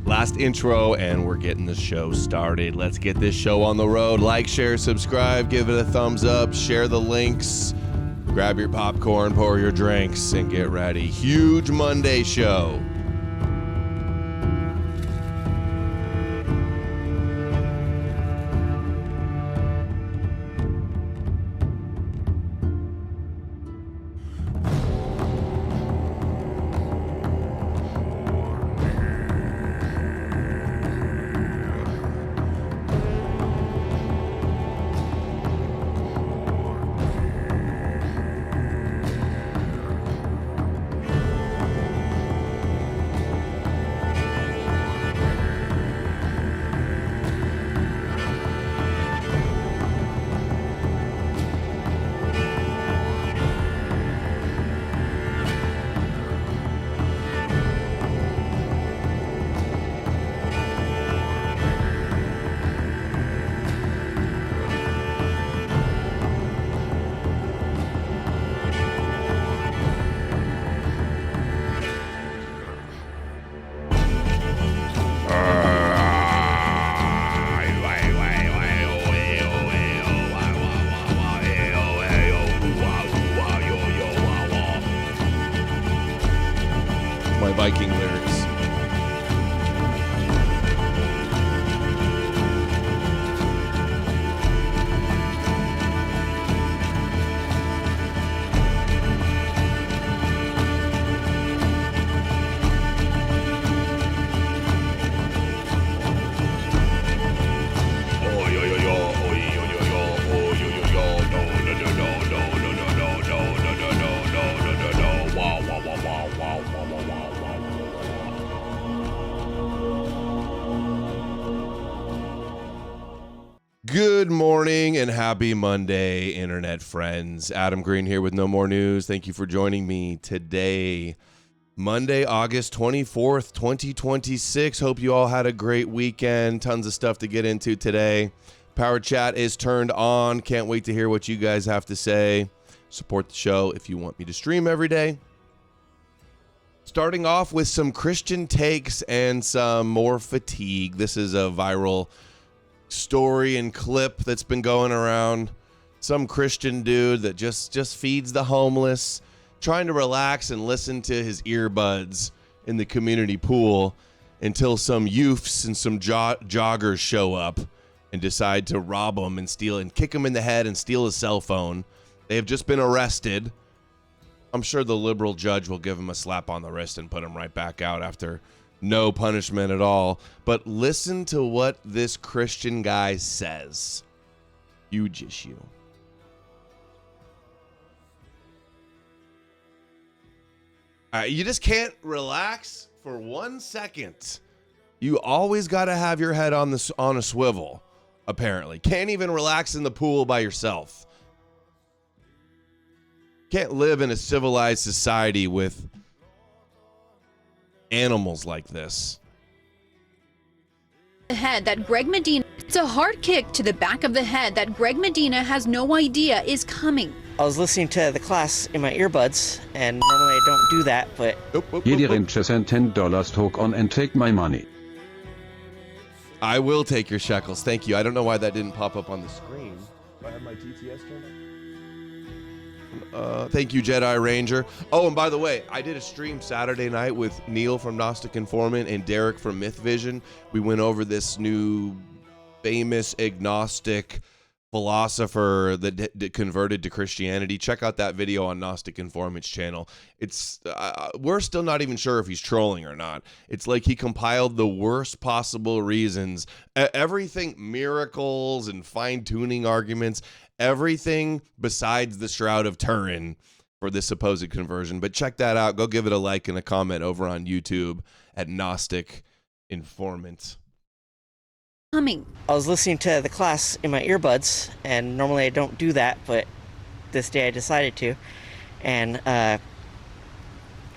Last intro, and we're getting the show started. Let's get this show on the road. Like, share, subscribe, give it a thumbs up, share the links, grab your popcorn, pour your drinks, and get ready. Huge Monday show. Viking lyrics. Good morning and happy Monday, internet friends. Adam Green here with No More News. Thank you for joining me today, Monday, August 24th, 2026. Hope you all had a great weekend. Tons of stuff to get into today. Power Chat is turned on. Can't wait to hear what you guys have to say. Support the show if you want me to stream every day. Starting off with some Christian takes and some more fatigue. This is a viral story and clip that's been going around. Some Christian dude that just feeds the homeless, trying to relax and listen to his earbuds in the community pool until some youths and some joggers show up and decide to rob him and steal and kick him in the head and steal his cell phone. They have just been arrested. I'm sure the liberal judge will give him a slap on the wrist and put him right back out after no punishment at all. But listen to what this Christian guy says. Huge issue. You just can't relax for 1 second. You always got to have your head on a swivel, apparently. Can't even relax in the pool by yourself. Can't live in a civilized society with animals like this. The head that Greg Medina, it's a hard kick to the back of the head that Greg Medina has no idea is coming. I was listening to the class in my earbuds, and normally I don't do that, but... Here die Rancho sent $10 talk on and take my money. I will take your shekels, thank you. I don't know why that didn't pop up on the screen. Do I have my TTS turned on? Thank you, Jedi Ranger. Oh, and by the way, I did a stream Saturday night with Neil from Gnostic Informant and Derek from Myth Vision. We went over this new famous agnostic philosopher that converted to Christianity. Check out that video on Gnostic Informant's channel. It's we're still not even sure if he's trolling or not. It's like he compiled the worst possible reasons, everything, miracles and fine-tuning arguments, everything besides the Shroud of Turin for this supposed conversion. But check that out. Go give it a like and a comment over on YouTube at Gnostic Informant. Coming. I was listening to the class in my earbuds, and normally I don't do that, but this day I decided to, and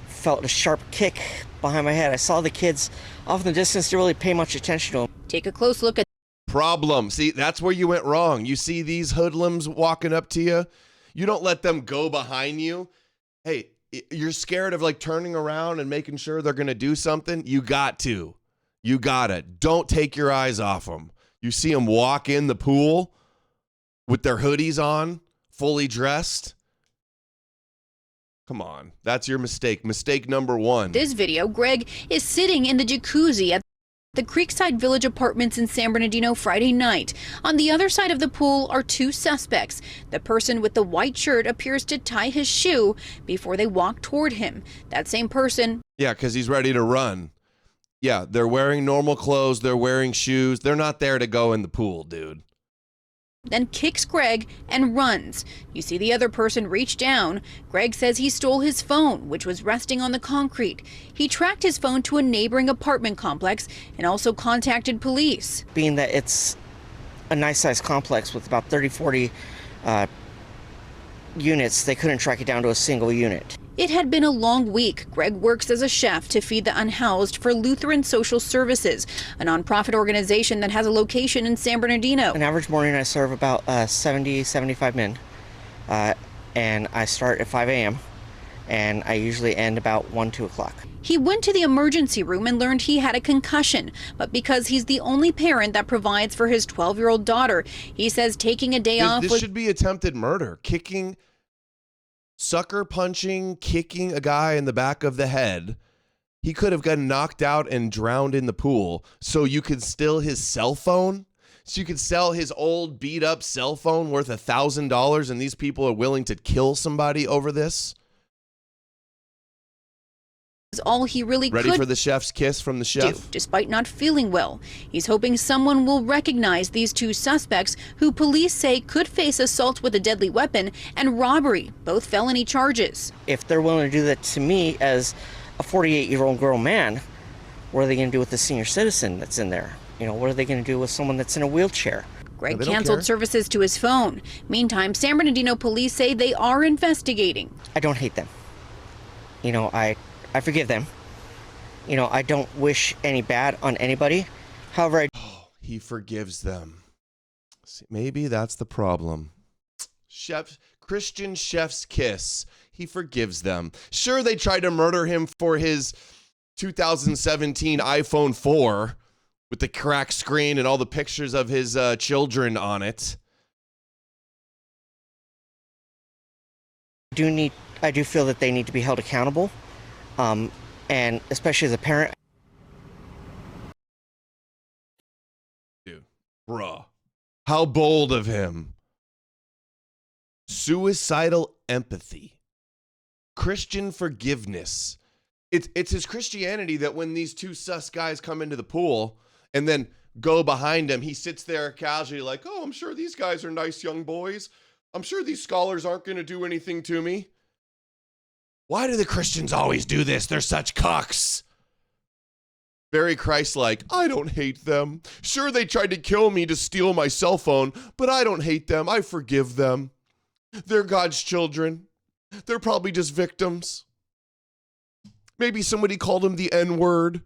felt a sharp kick behind my head. I saw the kids off in the distance, didn't really pay much attention to them. Take a close look at Problem. See, that's where you went wrong. You see these hoodlums walking up to you, you don't let them go behind you. Hey, you're scared of like turning around and making sure they're going to do something. You gotta. Don't take your eyes off them. You see them walk in the pool with their hoodies on, fully dressed. Come on. That's your mistake. Mistake number one. this video. Greg is sitting in the jacuzzi at the Creekside Village Apartments in San Bernardino Friday night. On the other side of the pool are two suspects. The person with the white shirt appears to tie his shoe before they walk toward him. That same person. Yeah, because he's ready to run. Yeah, they're wearing normal clothes. They're wearing shoes. They're not there to go in the pool, dude. Then kicks Greg and runs. You see the other person reach down. Greg says he stole his phone, which was resting on the concrete. He tracked his phone to a neighboring apartment complex and also contacted police. Being that it's a nice-sized complex with about 30, 40 units, they couldn't track it down to a single unit. It had been a long week. Greg works as a chef to feed the unhoused for Lutheran Social Services, a nonprofit organization that has a location in San Bernardino. An average morning I serve about 70, 75 men, and I start at 5 a.m., and I usually end about 1, 2 o'clock. He went to the emergency room and learned he had a concussion, but because he's the only parent that provides for his 12-year-old daughter, he says taking a day off This was... should be attempted murder. Sucker punching, kicking a guy in the back of the head. He could have gotten knocked out and drowned in the pool. So you could steal his cell phone. So you could sell his old beat up cell phone worth $1,000, and these people are willing to kill somebody over this. all he really Ready could for the chef's kiss from the chef? do, despite not feeling well. He's hoping someone will recognize these two suspects, who police say could face assault with a deadly weapon and robbery, both felony charges. If they're willing to do that to me as a 48-year-old grown man, what are they going to do with the senior citizen that's in there? You know, what are they going to do with someone that's in a wheelchair? Greg canceled services to his phone. Meantime, San Bernardino police say they are investigating. I don't hate them. You know, I forgive them. You know, I don't wish any bad on anybody. However, He forgives them. See, maybe that's the problem. Christian chef's kiss. He forgives them. Sure, they tried to murder him for his 2017 iPhone 4 with the cracked screen and all the pictures of his children on it. I do feel that they need to be held accountable, and especially as a parent. Dude, bruh. How bold of him. Suicidal empathy. Christian forgiveness. It's his Christianity that when these two sus guys come into the pool and then go behind him, he sits there casually like, oh, I'm sure these guys are nice young boys. I'm sure these scholars aren't going to do anything to me. Why do the Christians always do this? They're such cucks. Very Christ-like. I don't hate them. Sure, they tried to kill me to steal my cell phone, but I don't hate them. I forgive them. They're God's children. They're probably just victims. Maybe somebody called them the N-word.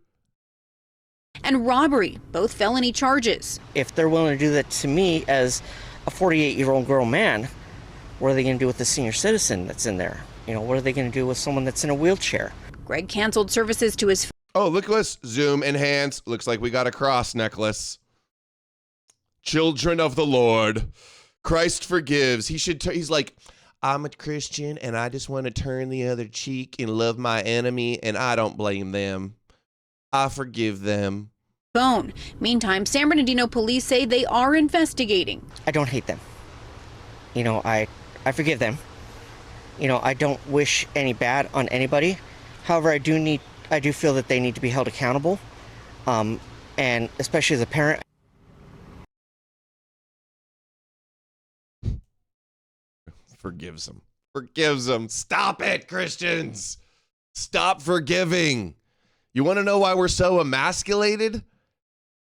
And robbery, both felony charges. If they're willing to do that to me as a 48-year-old grown man, what are they going to do with the senior citizen that's in there? You know, what are they going to do with someone that's in a wheelchair? Greg canceled services to his Oh, look at this. Zoom, enhance. Looks like we got a cross necklace. Children of the Lord. Christ forgives. He's like, I'm a Christian and I just want to turn the other cheek and love my enemy, and I don't blame them. I forgive them. Phone. Meantime, San Bernardino police say they are investigating. I don't hate them. I forgive them. I don't wish any bad on anybody. However, I do feel that they need to be held accountable. And especially as a parent. Forgives them. Forgives them. Stop it, Christians. Stop forgiving. You want to know why we're so emasculated?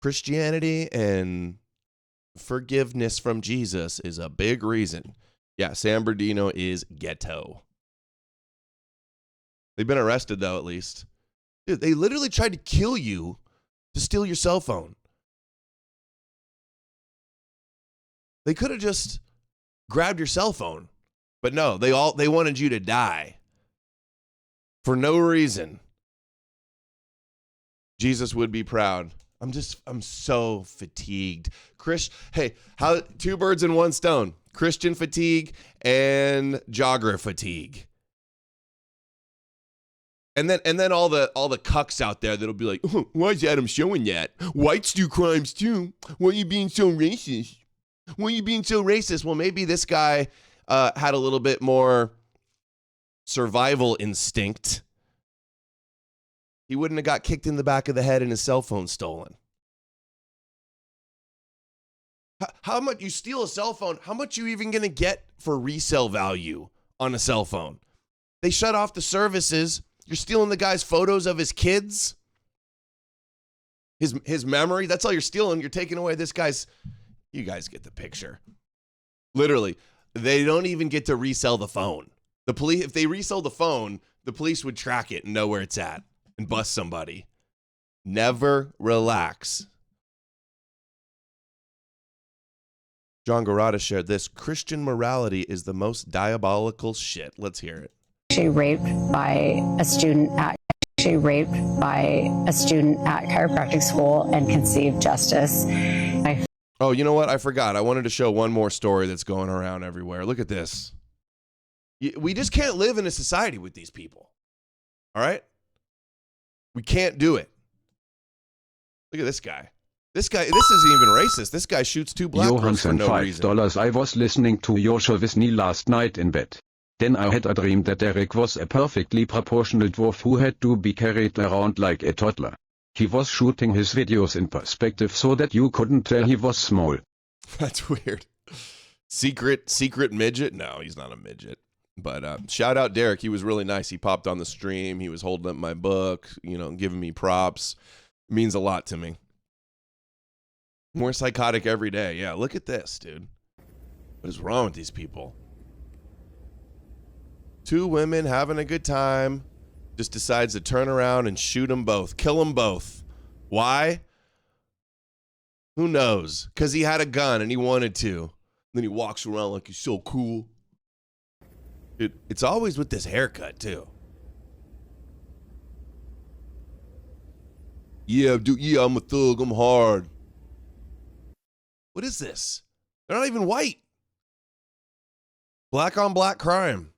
Christianity and forgiveness from Jesus is a big reason. Yeah, San Bernardino is ghetto. They've been arrested, though, at least. Dude, they literally tried to kill you to steal your cell phone. They could have just grabbed your cell phone. But no, they wanted you to die. For no reason. Jesus would be proud. I'm so fatigued. Hey, how two birds in one stone. Christian fatigue and jogger fatigue. And then all the cucks out there that'll be like, oh, why is Adam showing that? Whites do crimes too. Why are you being so racist? Why are you being so racist? Well, maybe this guy had a little bit more survival instinct. He wouldn't have got kicked in the back of the head and his cell phone stolen. How much you steal a cell phone? How much you even going to get for resale value on a cell phone? They shut off the services. You're stealing the guy's photos of his kids, his memory. That's all you're stealing. You're taking away this guy's. You guys get the picture. Literally, they don't even get to resell the phone. The police, if they resell the phone, the police would track it and know where it's at and bust somebody. Never relax. John Garada shared this. Christian morality is the most diabolical shit. Let's hear it. Raped by a student at chiropractic school and conceived justice. Oh, you know what? I forgot. I wanted to show one more story that's going around everywhere. Look at this. We just can't live in a society with these people. All right? We can't do it. Look at this guy. This isn't even racist. This guy shoots two black girls for no reason. $5. I was listening to your show with Neil last night in bed. Then I had a dream that Derek was a perfectly proportional dwarf who had to be carried around like a toddler. He was shooting his videos in perspective so that you couldn't tell he was small. That's weird. Secret midget? No, he's not a midget. But shout out Derek. He was really nice. He popped on the stream. He was holding up my book, giving me props. It means a lot to me. More psychotic every day. Yeah, look at this, dude. What is wrong with these people? Two women having a good time. Just decides to turn around and shoot them both. Kill them both. Why? Who knows? Because he had a gun and he wanted to. Then he walks around like he's so cool. It's always with this haircut, too. Yeah, dude. Yeah, I'm a thug. I'm hard. What is this? They're not even white. Black on black crime.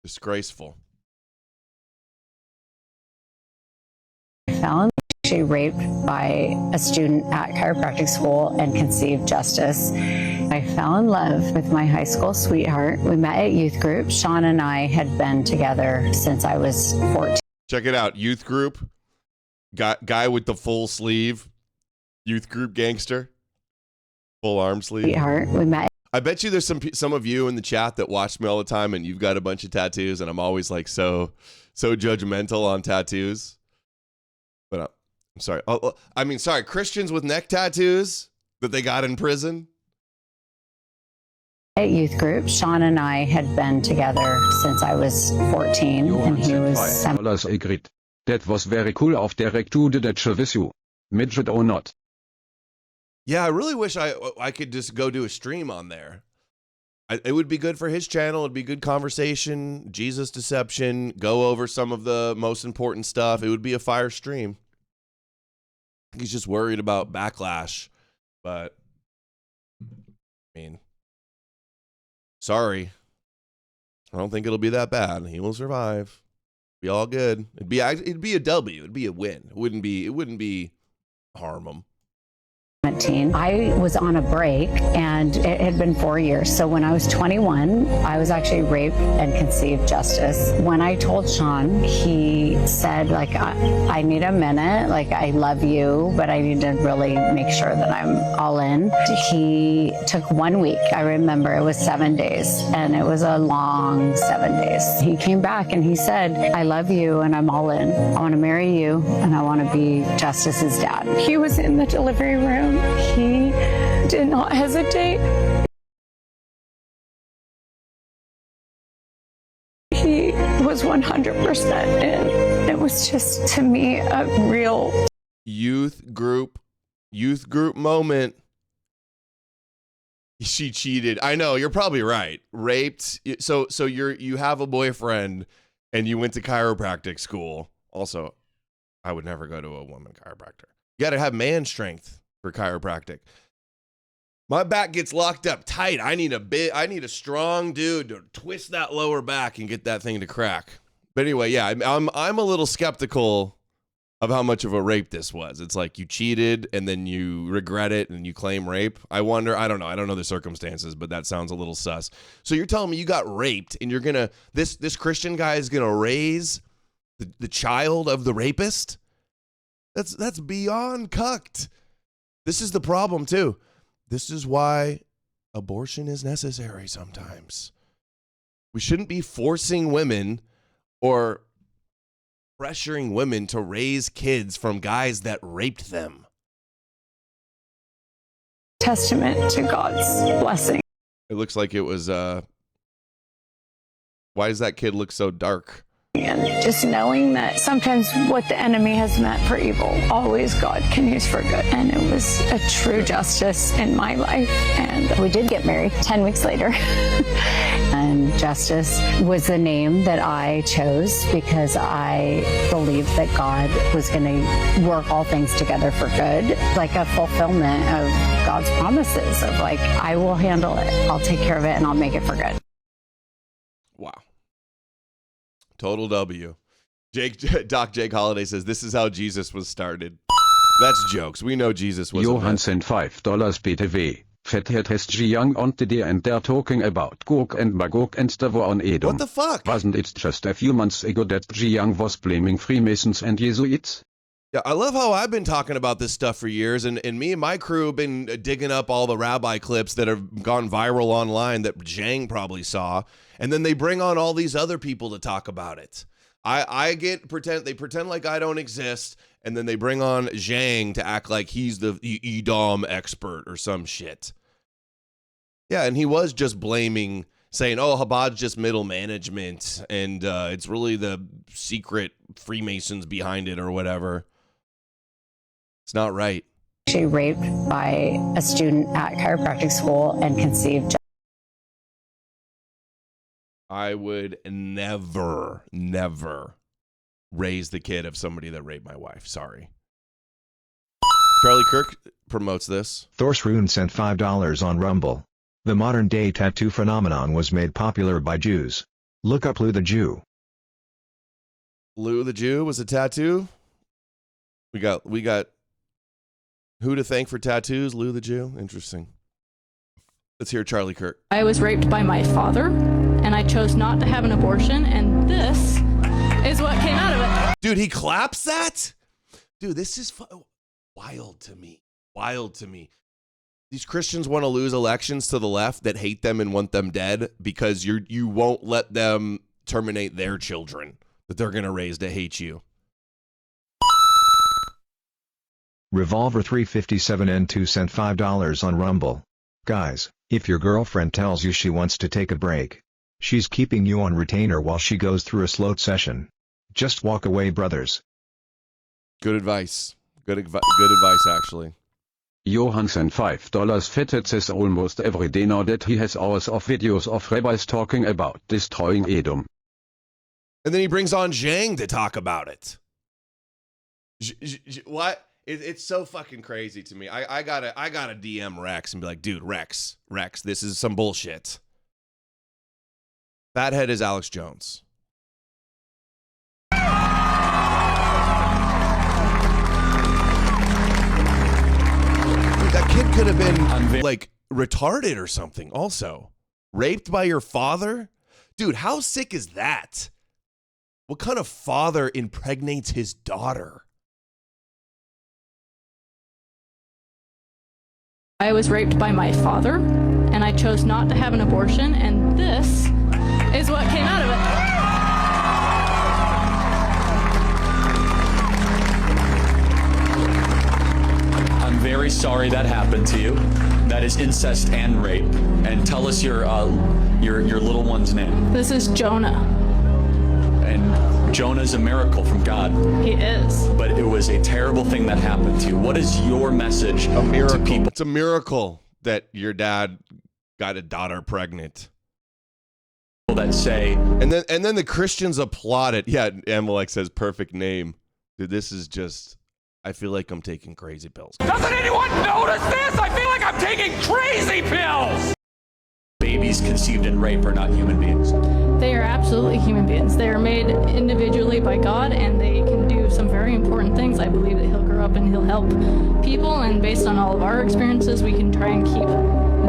Disgraceful. Felon. She raped by a student at chiropractic school and conceived justice. I fell in love with my high school sweetheart. We met at youth group. Sean and I had been together since I was 14. Check it out. Youth group. Guy with the full sleeve. Youth group gangster. Full arm sleeve. Sweetheart. We met. I bet you there's some of you in the chat that watch me all the time and you've got a bunch of tattoos, and I'm always like so judgmental on tattoos. But I'm sorry. Sorry, Christians with neck tattoos that they got in prison. At youth group, Sean and I had been together since I was 14 and he was $7. Agreed. That was very cool of Derek to do that show with you. Midget or not. Yeah, I really wish I could just go do a stream on there. It would be good for his channel. It'd be good conversation, Jesus deception, go over some of the most important stuff. It would be a fire stream. He's just worried about backlash. But, I mean, sorry. I don't think it'll be that bad. He will survive. Be all good. It'd be a W. It'd be a win. It wouldn't be harm him. I was on a break, and it had been 4 years. So when I was 21, I was actually raped and conceived justice. When I told Sean, he said, like, I need a minute. Like, I love you, but I need to really make sure that I'm all in. He took 1 week. I remember it was 7 days, and it was a long 7 days. He came back and he said, I love you, and I'm all in. I want to marry you, and I want to be Justice's dad. He was in the delivery room. He did not hesitate. He was 100% in. It was just, to me, a real youth group moment. She cheated. I know, you're probably right. Raped. So you have a boyfriend and you went to chiropractic school. Also, I would never go to a woman chiropractor. You got to have man strength for chiropractic. My back gets locked up tight. I need a strong dude to twist that lower back and get that thing to crack. But anyway, yeah, I'm a little skeptical of how much of a rape this was. It's like you cheated and then you regret it and you claim rape. I don't know the circumstances, but that sounds a little sus. So you're telling me you got raped and you're gonna this Christian guy is gonna raise the child of the rapist? That's beyond cucked. This is the problem, too. This is why abortion is necessary sometimes. We shouldn't be forcing women or pressuring women to raise kids from guys that raped them. testament to God's blessing. It looks like it was, why does that kid look so dark? And just knowing that sometimes what the enemy has meant for evil, always God can use for good. And it was a true justice in my life. And we did get married 10 weeks later. And Justice was the name that I chose because I believed that God was going to work all things together for good, like a fulfillment of God's promises of like, I will handle it, I'll take care of it, and I'll make it for good. Wow. Total W. Doc Jake Holiday says, this is how Jesus was started. That's jokes. We know Jesus was Johan sent $5 BTW. Fathead has Jiang on today and they're talking about Gog and Magog and the war on Edom. What the fuck? Wasn't it just a few months ago that Jiang was blaming Freemasons and Jesuits? Yeah, I love how I've been talking about this stuff for years, and me and my crew have been digging up all the rabbi clips that have gone viral online that Zhang probably saw, and then they bring on all these other people to talk about it. They pretend like I don't exist, and then they bring on Zhang to act like he's the Edom expert or some shit. Yeah, and he was just blaming, saying, oh, Chabad's just middle management, and it's really the secret Freemasons behind it or whatever. It's not right. She raped by a student at chiropractic school and conceived. I would never raise the kid of somebody that raped my wife. Sorry. Charlie Kirk promotes this. Thorsrune sent $5 on Rumble. The modern-day tattoo phenomenon was made popular by Jews. Look up Lou the Jew. Lou the Jew was a tattoo? We got who to thank for tattoos? Lou the Jew? Interesting. Let's hear Charlie Kirk. I was raped by my father, and I chose not to have an abortion, and this is what came out of it. Dude, he claps that? Dude, this is wild to me. Wild to me. These Christians want to lose elections to the left that hate them and want them dead because you won't let them terminate their children that they're going to raise to hate you. Revolver 357N2 sent $5 on Rumble. Guys, if your girlfriend tells you she wants to take a break, she's keeping you on retainer while she goes through a slow session. Just walk away, brothers. Good advice. Good advice, actually. Johan sent $5. Fathead says almost every day now that he has hours of videos of rabbis talking about destroying Edom. And then he brings on Zhang to talk about it. What? It's so fucking crazy to me. I gotta DM Rex and be like, dude, Rex, this is some bullshit. Fathead is Alex Jones. That kid could have been like retarded or something also. Raped by your father? Dude, how sick is that? What kind of father impregnates his daughter? I was raped by my father, and I chose not to have an abortion, and this is what came out of it. I'm very sorry that happened to you. That is incest and rape. And tell us your little one's name. This is Jonah. And Jonah's a miracle from God. He is. But it was a terrible thing that happened to you. What is your message to people? It's a miracle that your dad got a daughter pregnant. That say, and then the Christians applaud it. Yeah, Amalek says perfect name. Dude, this is just, I feel like I'm taking crazy pills. Doesn't anyone notice this? I feel like I'm taking crazy pills. Babies conceived in rape are not human beings. They are absolutely human beings. They are made individually by God, and they can do some very important things. I believe that he'll grow up and he'll help people, and based on all of our experiences, we can try and keep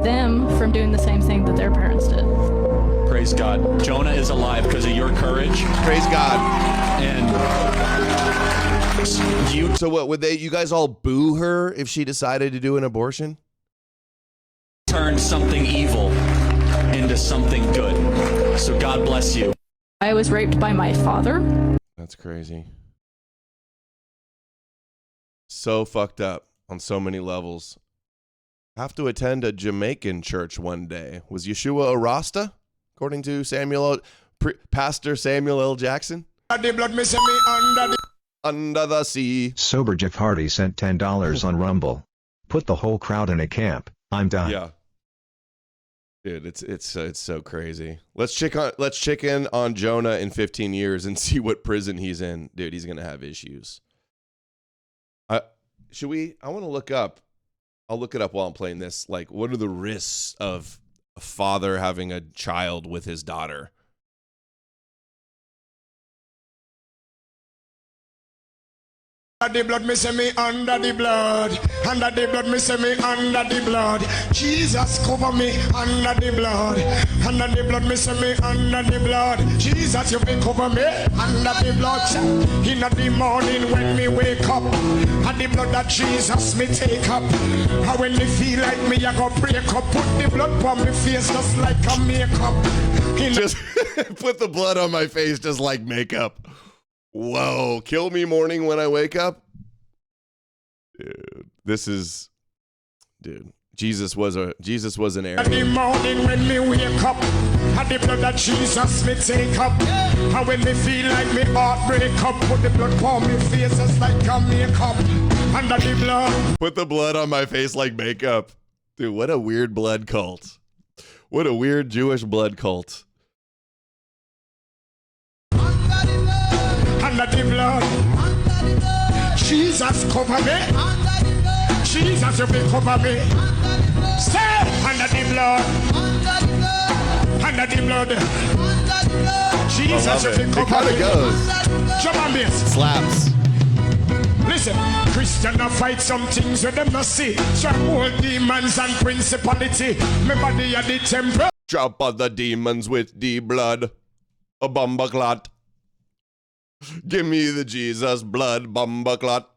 them from doing the same thing that their parents did. Praise God. Jonah is alive because of your courage. Praise God. And so what, would you guys all boo her if she decided to do an abortion? Turned something evil into something good. So God bless you. I was raped by my father. That's crazy. So fucked up on so many levels. Have to attend a Jamaican church one day. Was Yeshua a Rasta, according to Pastor Samuel L. Jackson? Under the sea. Sober Jeff Hardy sent $10 on Rumble. Put the whole crowd in a camp. I'm done. Yeah. Dude, it's so crazy. Let's check in on Jonah in 15 years and see what prison he's in. Dude, he's gonna have issues. I want to look up. I'll look it up while I'm playing this. Like, what are the risks of a father having a child with his daughter? Under the blood, me say me under the blood. Under the blood, me say me under the blood. Jesus cover me under the blood. Under the blood, me say me under the blood. Jesus, you may cover me under the blood. In the morning when me wake up, and the blood that Jesus me take up. And when me feel like me, I go break up. Put the blood on me face just like a makeup. Just put the blood on my face just like makeup. Whoa, kill me morning when I wake up? Dude, Jesus was an error. In the morning when me wake up, and the blood that Jesus me take up. And when me feel like me heart break up, put the blood on me face just like a makeup. Under the blood. Put the blood on my face like makeup. Dude, what a weird blood cult. What a weird Jewish blood cult. Under the blood, Jesus cover me. Jesus, you will cover me. Stay under the blood. Under the blood. Jesus, you will cover me. It kind of goes. Jump on this. Slaps. Listen, Christian fight some things with them not see. Stronghold demons and principality. Remember they are the temple. Drop on the demons with the blood. A bomba clot. Give me the Jesus blood, bomba clot.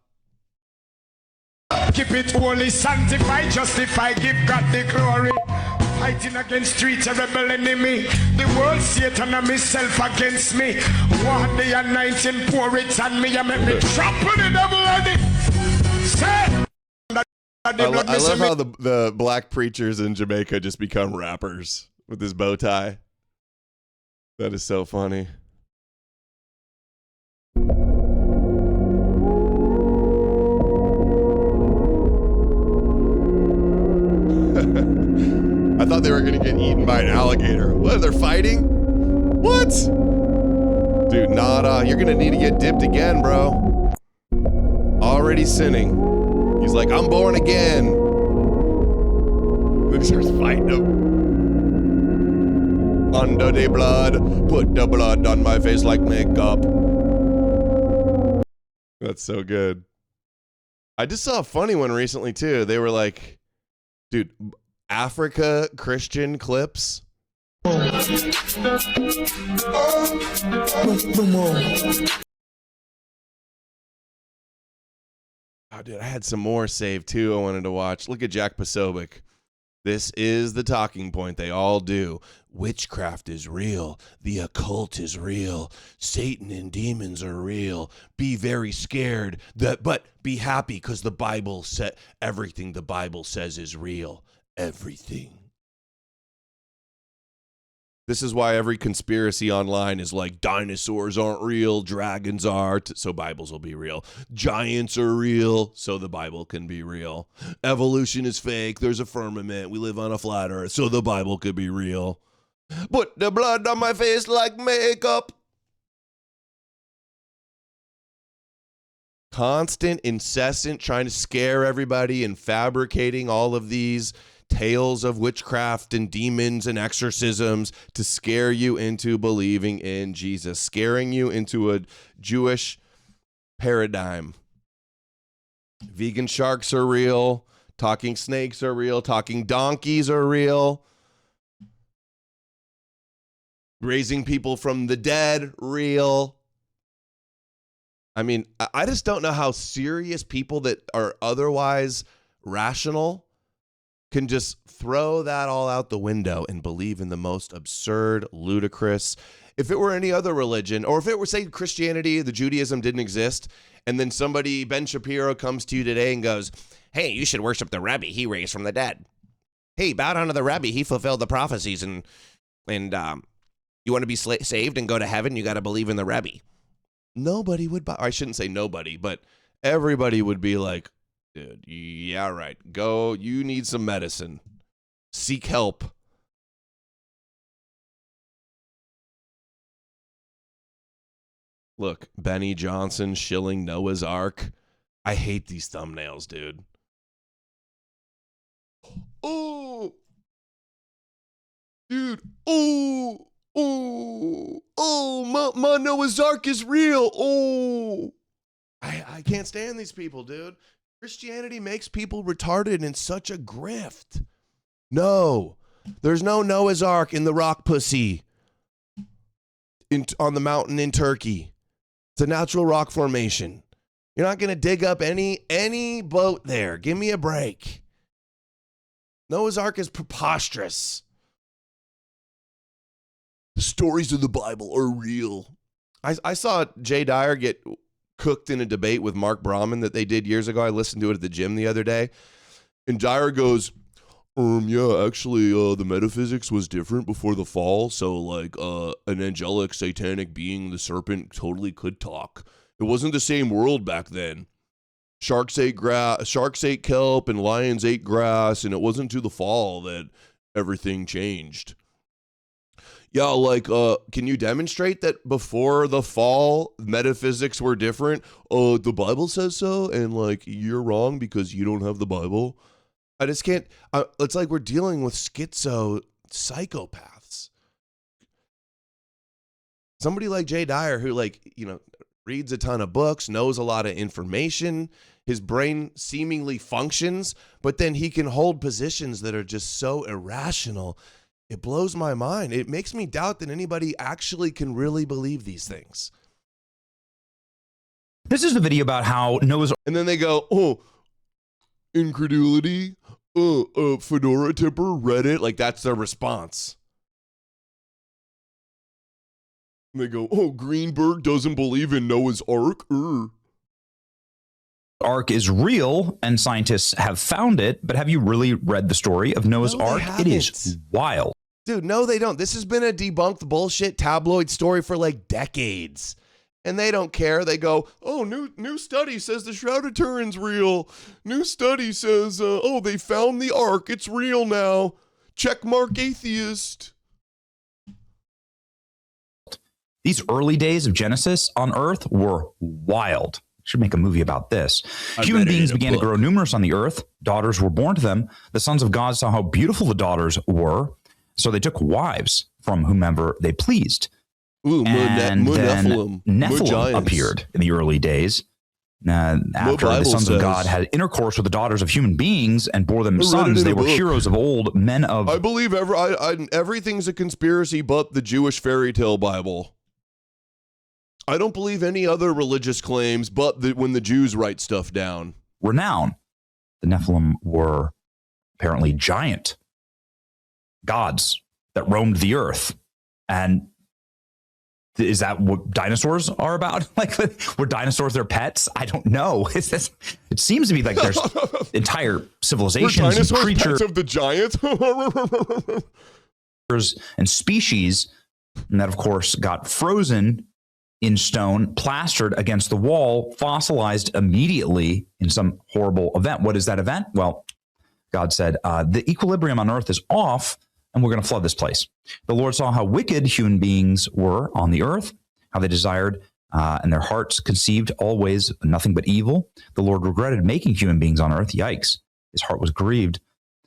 Keep it holy, sanctified, justified, give God the glory. Fighting against streets, a rebel enemy. The world, Satan and myself against me. One day anointing, pour it on me and make me trample the devil on it. Say, I love how the black preachers in Jamaica just become rappers with this bow tie. That is so funny. I thought they were going to get eaten by an alligator. What, they're fighting? What? Dude, nada. You're going to need to get dipped again, bro. Already already sinning. He's like, I'm born again. Then he starts fighting him. Under the blood, put the blood on my face like makeup. That's so good. I just saw a funny one recently too. They were like, dude, Africa Christian clips. Oh, dude, I had some more saved too I wanted to watch. Look at Jack Posobiec. This is the talking point they all do. Witchcraft is real. The occult is real. Satan and demons are real. Be very scared, but be happy because the Bible said everything the Bible says is real. Everything. This is why every conspiracy online is like dinosaurs aren't real, dragons are, so Bibles will be real. Giants are real, so the Bible can be real. Evolution is fake, there's a firmament, we live on a flat earth, so the Bible could be real. Put the blood on my face like makeup. Constant, incessant, trying to scare everybody and fabricating all of these tales of witchcraft and demons and exorcisms to scare you into believing in Jesus, scaring you into a Jewish paradigm. Vegan sharks are real. Talking snakes are real. Talking donkeys are real. Raising people from the dead, real. I mean, I just don't know how serious people that are otherwise rational can just throw that all out the window and believe in the most absurd, ludicrous. If it were any other religion, or if it were, say, Christianity, the Judaism didn't exist, and then somebody, Ben Shapiro, comes to you today and goes, hey, you should worship the Rebbe. He raised from the dead. Hey, bow down to the Rebbe. He fulfilled the prophecies, and you want to be saved and go to heaven, you got to believe in the Rebbe. Nobody would buy. I shouldn't say nobody, but everybody would be like, dude, yeah, right. Go, you need some medicine. Seek help. Look, Benny Johnson shilling Noah's Ark. I hate these thumbnails, dude. Oh, dude. My Noah's Ark is real. Oh, I can't stand these people, dude. Christianity makes people retarded in such a grift. No, there's no Noah's Ark in the rock pussy on the mountain in Turkey. It's a natural rock formation. You're not going to dig up any boat there. Give me a break. Noah's Ark is preposterous. The stories of the Bible are real. I saw Jay Dyer get cooked in a debate with Mark Brahman that they did years ago. I listened to it at the gym the other day. And Dyer goes, yeah, actually, the metaphysics was different before the fall. So, like, an angelic satanic being, the serpent, totally could talk. It wasn't the same world back then. Sharks ate kelp and lions ate grass, and it wasn't to the fall that everything changed. Yeah, like, can you demonstrate that before the fall, metaphysics were different? The Bible says so, and, like, you're wrong because you don't have the Bible. I just can't, it's like we're dealing with psychopaths. Somebody like Jay Dyer who, like, you know, reads a ton of books, knows a lot of information, his brain seemingly functions, but then he can hold positions that are just so irrational. It blows my mind. It makes me doubt that anybody actually can really believe these things. This is the video about how Noah's... And then they go, oh, incredulity, Fedora Tipper, Reddit. Like, that's their response. And they go, oh, Greenberg doesn't believe in Noah's Ark. Ark is real and scientists have found it, but have you really read the story of Noah's Ark? It is wild. Dude, no, they don't. This has been a debunked bullshit tabloid story for like decades. And they don't care. They go, oh, new study says the Shroud of Turin's real. New study says, oh, they found the Ark. It's real now. Checkmark atheist. These early days of Genesis on Earth were wild. Should make a movie about this. I Human read it in beings a began to book. grow numerous on the earth. Daughters were born to them. The sons of God saw how beautiful the daughters were, so they took wives from whomever they pleased. Ooh, And then Nephilim. Nephilim appeared in the early days. After the sons of God had intercourse with the daughters of human beings and bore them sons, they were heroes of old, men of... I believe everything's a conspiracy but the Jewish fairy tale Bible. I don't believe any other religious claims but when the Jews write stuff down. Renown. The Nephilim were apparently giant gods that roamed the earth. And is that what dinosaurs are about? Like, were dinosaurs their pets? I don't know. It seems to be like there's entire civilizations and creatures of the giant and species, and that, of course, got frozen in stone, plastered against the wall, fossilized immediately in some horrible event. What is that event? Well, God said, the equilibrium on earth is off, and we're going to flood this place. The Lord saw how wicked human beings were on the earth, how they desired, and their hearts conceived always nothing but evil. The Lord regretted making human beings on earth. Yikes. His heart was grieved.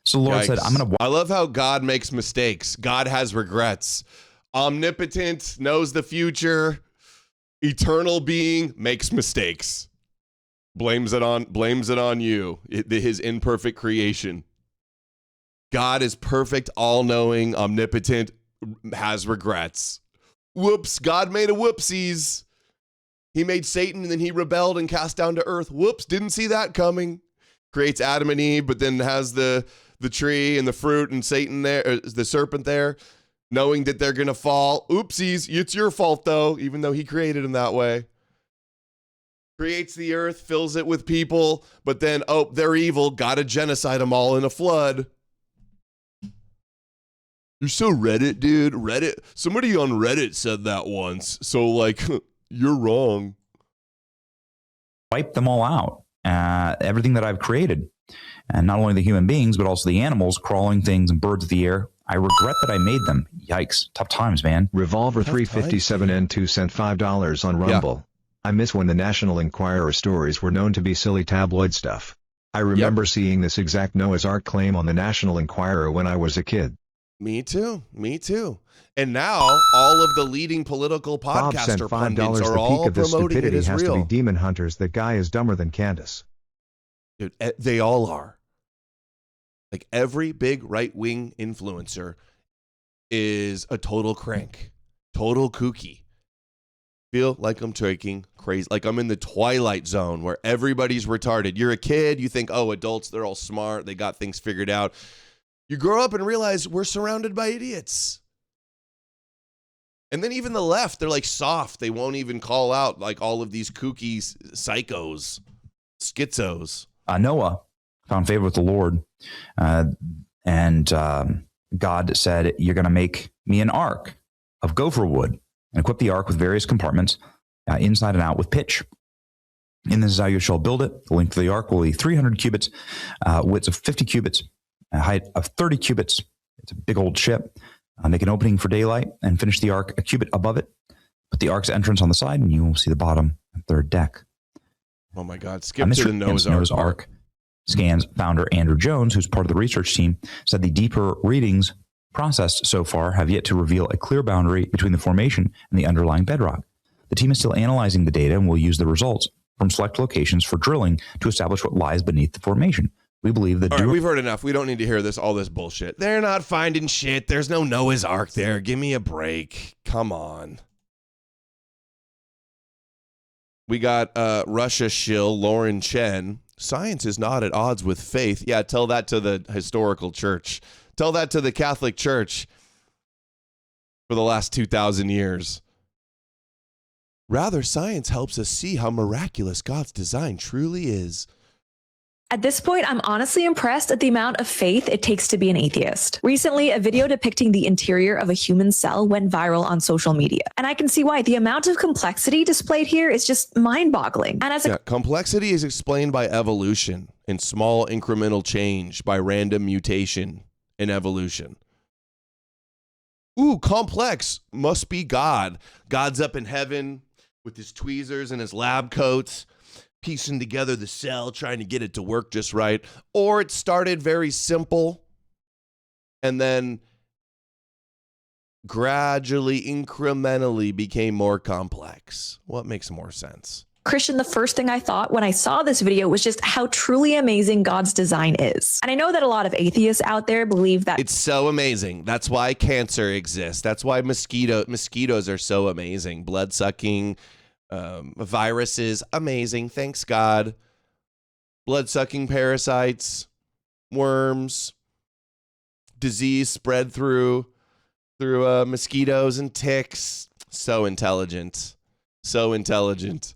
So the Lord said, I love how God makes mistakes. God has regrets. Omnipotent, knows the future. Eternal being makes mistakes. Blames it on you, his imperfect creation. God is perfect, all-knowing, omnipotent, has regrets. Whoops, God made a whoopsies. He made Satan and then he rebelled and cast down to earth. Whoops, didn't see that coming. Creates Adam and Eve, but then has the tree and the fruit and Satan there, the serpent there, knowing that they're going to fall. Oopsies, it's your fault though, even though he created them that way. Creates the earth, fills it with people, but then, oh, they're evil, gotta genocide them all in a flood. You're so Reddit, dude. Reddit. Somebody on Reddit said that once. So, like, you're wrong. Wipe them all out. Everything that I've created. And not only the human beings, but also the animals, crawling things, and birds of the air. I regret that I made them. Yikes. Tough times, man. Revolver 357N2 sent $5 on Rumble. Yeah. I miss when the National Enquirer stories were known to be silly tabloid stuff. I remember seeing this exact Noah's Ark claim on the National Enquirer when I was a kid. Me too. And now all of the leading political podcaster pundits are all promoting it as real. Has to be demon hunters. That guy is dumber than Candace. Dude, they all are. Like every big right-wing influencer is a total crank, total kooky. Feel like I'm taking crazy, like I'm in the twilight zone where everybody's retarded. You're a kid, you think, oh, adults, they're all smart, they got things figured out. You grow up and realize we're surrounded by idiots. And then even the left, they're like soft. They won't even call out like all of these kooky psychos, schizos. Noah found favor with the Lord, and God said, you're going to make me an ark of gopher wood and equip the ark with various compartments inside and out with pitch. And this is how you shall build it. The length of the ark will be 300 cubits, width of 50 cubits, height of 30 cubits. It's a big old ship. Make an opening for daylight and finish the ark a cubit above it. Put the ark's entrance on the side, and you will see the bottom and third deck. Oh my God! Skip to the Noah's Ark. Scans founder Andrew Jones, who's part of the research team, said the deeper readings processed so far have yet to reveal a clear boundary between the formation and the underlying bedrock. The team is still analyzing the data and will use the results from select locations for drilling to establish what lies beneath the formation. We believe that... All right, we've heard enough. We don't need to hear all this bullshit. They're not finding shit. There's no Noah's Ark there. Give me a break. Come on. We got Russia shill Lauren Chen. Science is not at odds with faith. Yeah, tell that to the historical church. Tell that to the Catholic Church for the last 2,000 years. Rather, science helps us see how miraculous God's design truly is. At this point, I'm honestly impressed at the amount of faith it takes to be an atheist. Recently, a video depicting the interior of a human cell went viral on social media. And I can see why. The amount of complexity displayed here is just mind-boggling. And as complexity is explained by evolution and small incremental change by random mutation in evolution. Ooh, complex must be God. God's up in heaven. with his tweezers and his lab coats, piecing together the cell, trying to get it to work just right. Or it started very simple and then gradually, incrementally became more complex. What makes more sense? Christian, the first thing I thought when I saw this video was just how truly amazing God's design is. And I know that a lot of atheists out there believe that it's so amazing. That's why cancer exists. That's why mosquitoes are so amazing. Blood-sucking viruses, amazing. Thanks, God. Blood-sucking parasites, worms, disease spread through mosquitoes and ticks. So intelligent. So intelligent.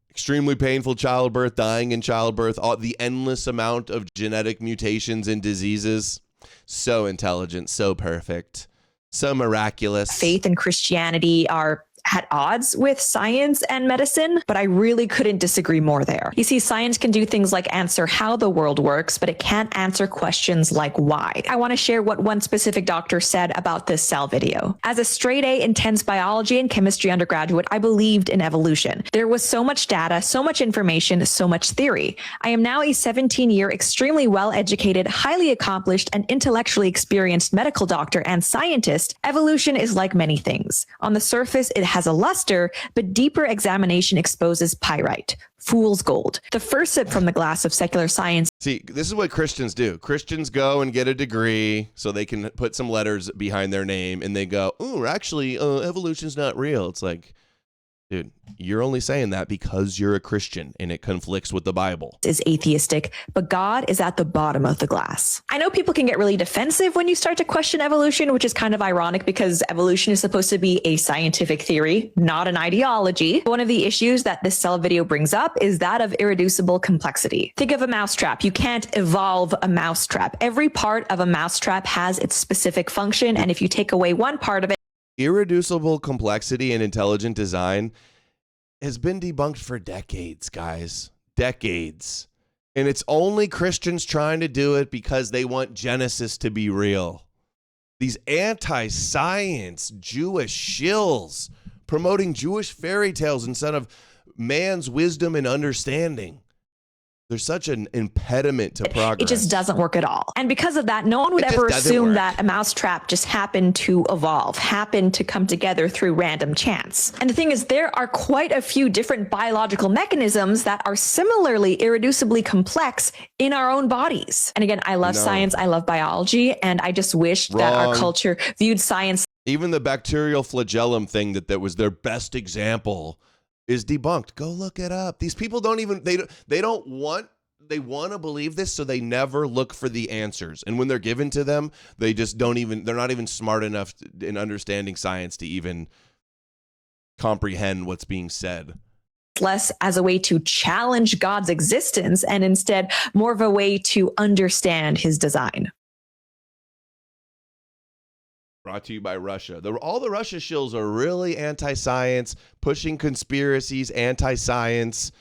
Extremely painful childbirth, dying in childbirth, the endless amount of genetic mutations and diseases. So intelligent, so perfect, so miraculous. faith and Christianity are at odds with science and medicine, but I really couldn't disagree more there. You see, science can do things like answer how the world works, but it can't answer questions like why. I want to share what one specific doctor said about this cell video. As a straight A intense biology and chemistry undergraduate, I believed in evolution. There was so much data, so much information, so much theory. I am now a 17-year, extremely well-educated, highly accomplished, and intellectually experienced medical doctor and scientist. Evolution is like many things. On the surface, it has a luster, but deeper examination exposes pyrite, fool's gold. The first sip from the glass of secular science. See, this is what Christians do. Christians go and get a degree so they can put some letters behind their name, and they go, "Oh, actually, evolution's not real." It's like, dude, you're only saying that because you're a Christian and it conflicts with the Bible. Is atheistic, but God is at the bottom of the glass. I know people can get really defensive when you start to question evolution, which is kind of ironic because evolution is supposed to be a scientific theory, not an ideology. One of the issues that this cell video brings up is that of irreducible complexity. Think of a mousetrap. You can't evolve a mousetrap. Every part of a mousetrap has its specific function, and if you take away one part of it, Irreducible complexity and intelligent design has been debunked for decades, guys. Decades. And it's only Christians trying to do it because they want Genesis to be real. These anti-science Jewish shills promoting Jewish fairy tales instead of man's wisdom and understanding. There's such an impediment to progress. it just doesn't work at all. And because of that, no one would ever assume that a mousetrap just happened to evolve, happened to come together through random chance. And the thing is, there are quite a few different biological mechanisms that are similarly irreducibly complex in our own bodies. And again, I love science, I love biology, and I just wish that our culture viewed science. Even the bacterial flagellum thing that was their best example is debunked. Go look it up. These people don't even, they want to believe this, so they never look for the answers. And when they're given to them, they just don't even, they're not even smart enough in understanding science to even comprehend what's being said. Less as a way to challenge God's existence and instead more of a way to understand his design. Brought to you by Russia. All the Russia shills are really anti-science, pushing conspiracies, anti-science.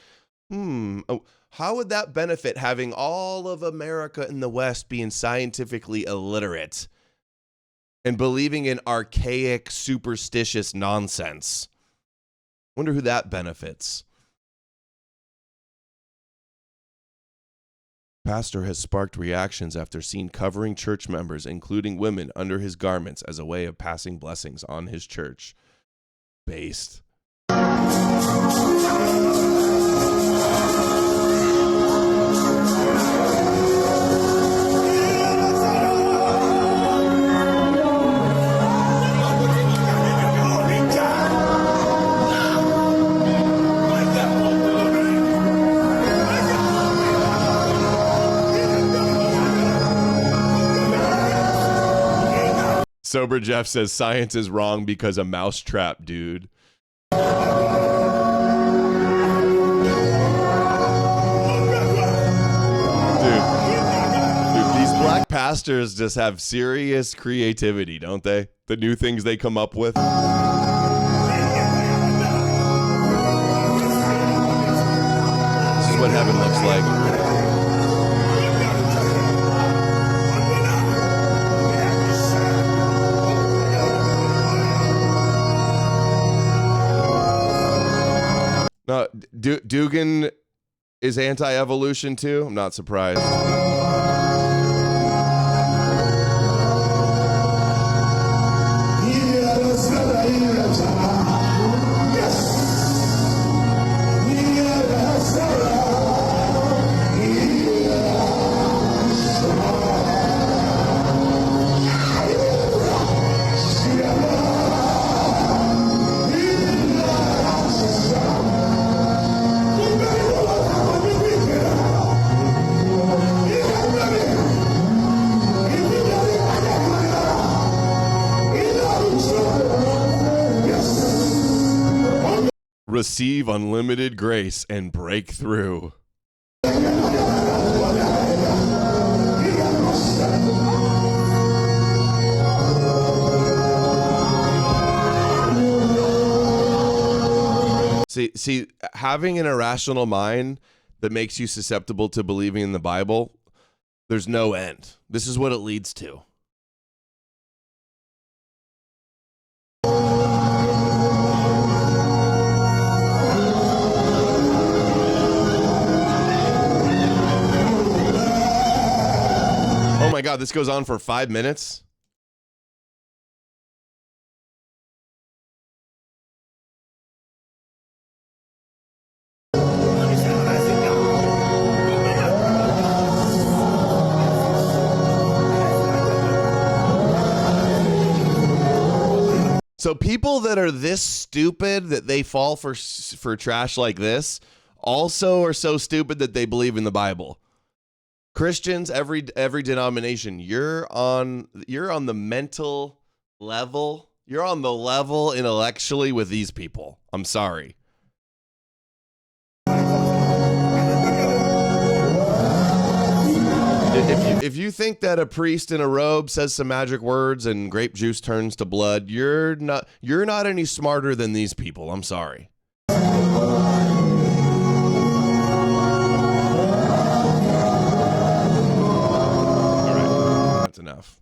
How would that benefit having all of America in the West being scientifically illiterate and believing in archaic, superstitious nonsense? Wonder who that benefits. Pastor has sparked reactions after seen covering church members, including women, under his garments as a way of passing blessings on his church. Based. Sober Jeff says science is wrong because a mousetrap, dude. Dude, these black pastors just have serious creativity, don't they? The new things they come up with. This is what heaven looks like. No, Dugan is anti-evolution too. I'm not surprised. Receive unlimited grace and breakthrough. See, having an irrational mind that makes you susceptible to believing in the Bible, there's no end. This is what it leads to. Oh my God, this goes on for 5 minutes. So people that are this stupid that they fall for trash like this also are so stupid that they believe in the Bible. Christians, every denomination, you're on the mental level. You're on the level intellectually with these people. I'm sorry. If you think that a priest in a robe says some magic words and grape juice turns to blood, you're not any smarter than these people. I'm sorry. That's enough.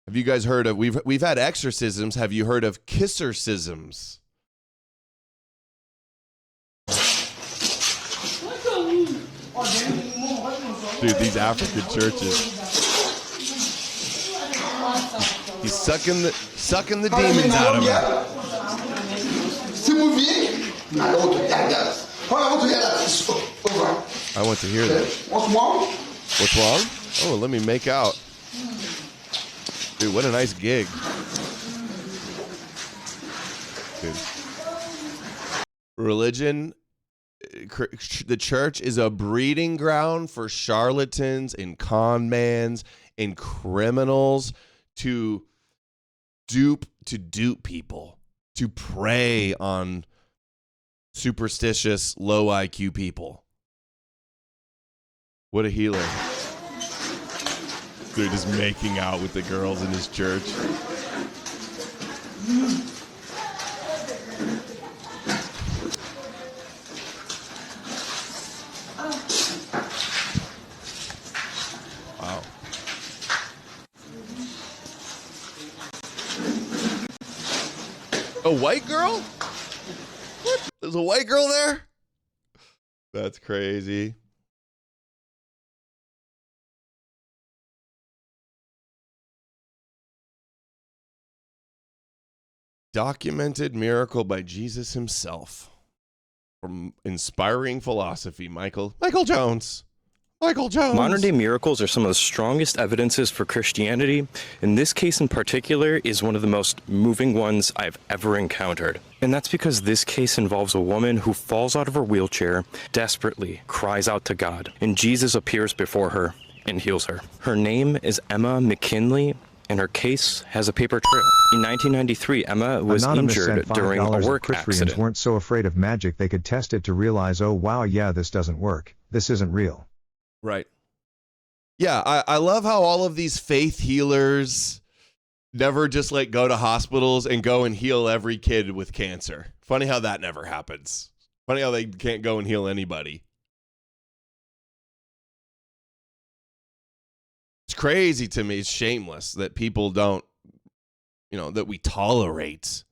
Have you guys heard of we've had exorcisms? Have you heard of kissercisms? Dude, these African churches. He's sucking the demons out of him. I want to hear that. What's wrong? What's wrong? Oh, let me make out. Dude, what a nice gig. Dude. Religion, the church is a breeding ground for charlatans and con mans and criminals to dupe people, to prey on superstitious, low IQ people. What a healer. They're just making out with the girls in his church. Wow. A white girl? What? There's a white girl there? That's crazy. Documented miracle by Jesus himself. From Inspiring Philosophy, Michael Jones. Modern-day miracles are some of the strongest evidences for Christianity, and this case in particular is one of the most moving ones I've ever encountered. And that's because this case involves a woman who falls out of her wheelchair, desperately cries out to God, and Jesus appears before her and heals her. Her name is Emma McKinley, and her case has a paper trail. In 1993, Emma was injured during a work accident. Weren't so afraid of magic they could test it to realize, oh wow, yeah, this doesn't work. This isn't real. Right. Yeah, I love how all of these faith healers never just like go to hospitals and go and heal every kid with cancer. Funny how that never happens. Funny how they can't go and heal anybody. It's crazy to me. It's shameless that people don't, that we tolerate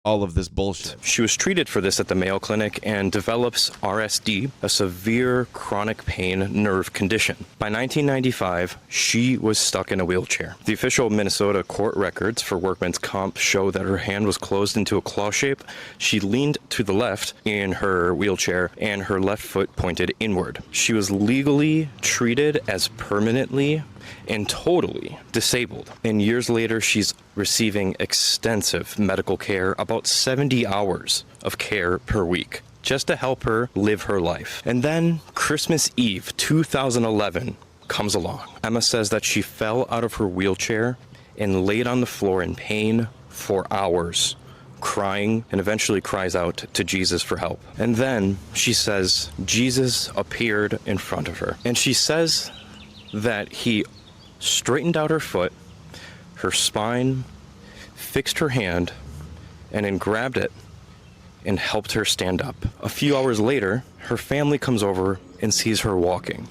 all of this bullshit. She was treated for this at the Mayo Clinic and develops RSD, a severe chronic pain nerve condition. By 1995, she was stuck in a wheelchair. The official Minnesota court records for workman's comp show that her hand was closed into a claw shape. She leaned to the left in her wheelchair and her left foot pointed inward. She was legally treated as permanently and totally disabled. And years later, she's receiving extensive medical care, about 70 hours of care per week, just to help her live her life. And then Christmas Eve 2011 comes along. Emma says that she fell out of her wheelchair and laid on the floor in pain for hours, crying, and eventually cries out to Jesus for help. And then she says Jesus appeared in front of her. And she says that he straightened out her foot, her spine, fixed her hand, and then grabbed it and helped her stand up. A few hours later, her family comes over and sees her walking.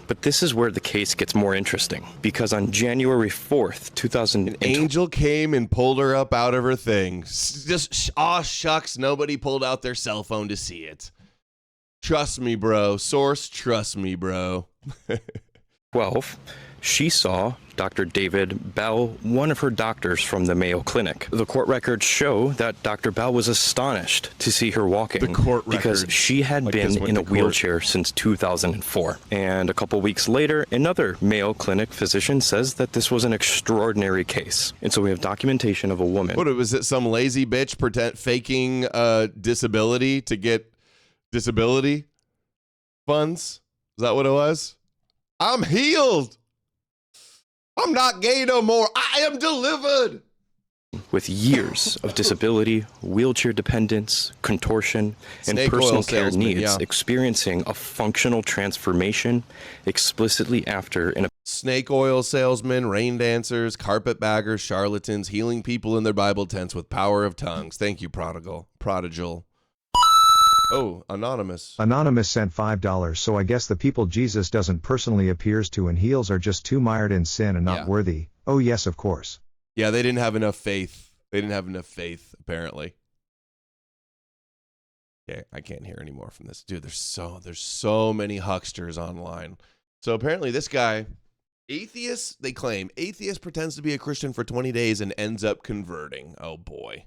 But this is where the case gets more interesting, because on January 4th, 2000, an angel came and pulled her up out of her thing. Just, aw shucks, nobody pulled out their cell phone to see it. Trust me, bro. Source, trust me, bro. 12, she saw Dr. David Bell, one of her doctors from the Mayo Clinic. The court records show that Dr. Bell was astonished to see her walking because she had been in a wheelchair since 2004. And a couple weeks later, another Mayo Clinic physician says that this was an extraordinary case. And so we have documentation of a woman. What was it? Some lazy bitch faking disability to get disability funds? Is that what it was? I'm healed. I'm not gay no more. I am delivered. With years of disability, wheelchair dependence, contortion, and Snake personal oil care salesman, needs, yeah. experiencing a functional transformation explicitly after an Snake oil salesmen, rain dancers, carpetbaggers, charlatans, healing people in their Bible tents with power of tongues. Thank you, prodigal. Oh, anonymous. Anonymous sent $5, so I guess the people Jesus doesn't personally appears to and heals are just too mired in sin and not worthy. Oh yes, of course. Yeah, they didn't have enough faith. Apparently. Okay, I can't hear any more from this. Dude, there's so many hucksters online. So apparently this guy, atheist, they claim, atheist pretends to be a Christian for 20 days and ends up converting. Oh boy.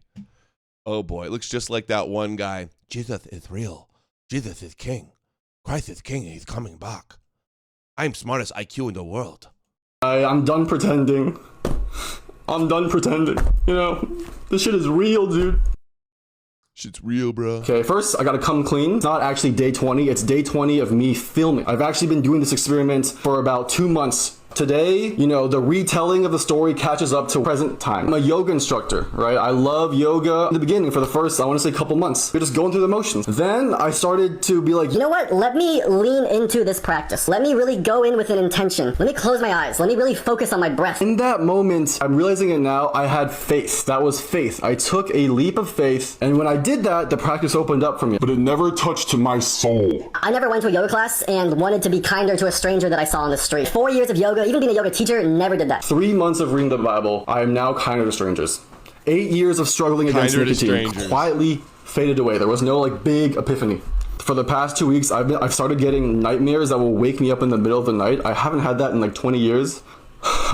It looks just like that one guy. Jesus is real. Jesus is king. Christ is king and he's coming back. I'm smartest IQ in the world. I'm done pretending. You know, this shit is real, dude. Shit's real, bro. Okay, first, I gotta come clean. It's not actually day 20. It's day 20 of me filming. I've actually been doing this experiment for about 2 months. Today, you know, the retelling of the story catches up to present time. I'm a yoga instructor, right? I love yoga. In the beginning, for the first, I want to say couple months, we're just going through the motions. Then I started to be like, you know what? Let me lean into this practice. Let me really go in with an intention. Let me close my eyes. Let me really focus on my breath. In that moment, I'm realizing it now, I had faith. That was faith. I took a leap of faith, and when I did that, the practice opened up for me. But it never touched my soul. I never went to a yoga class and wanted to be kinder to a stranger that I saw on the street. 4 years of yoga, even being a yoga teacher, never did that. 3 months of reading the Bible, I am now kinder to strangers. 8 years of struggling against nicotine quietly faded away. There was no like big epiphany. For the past 2 weeks, I've started getting nightmares that will wake me up in the middle of the night. I haven't had that in like 20 years.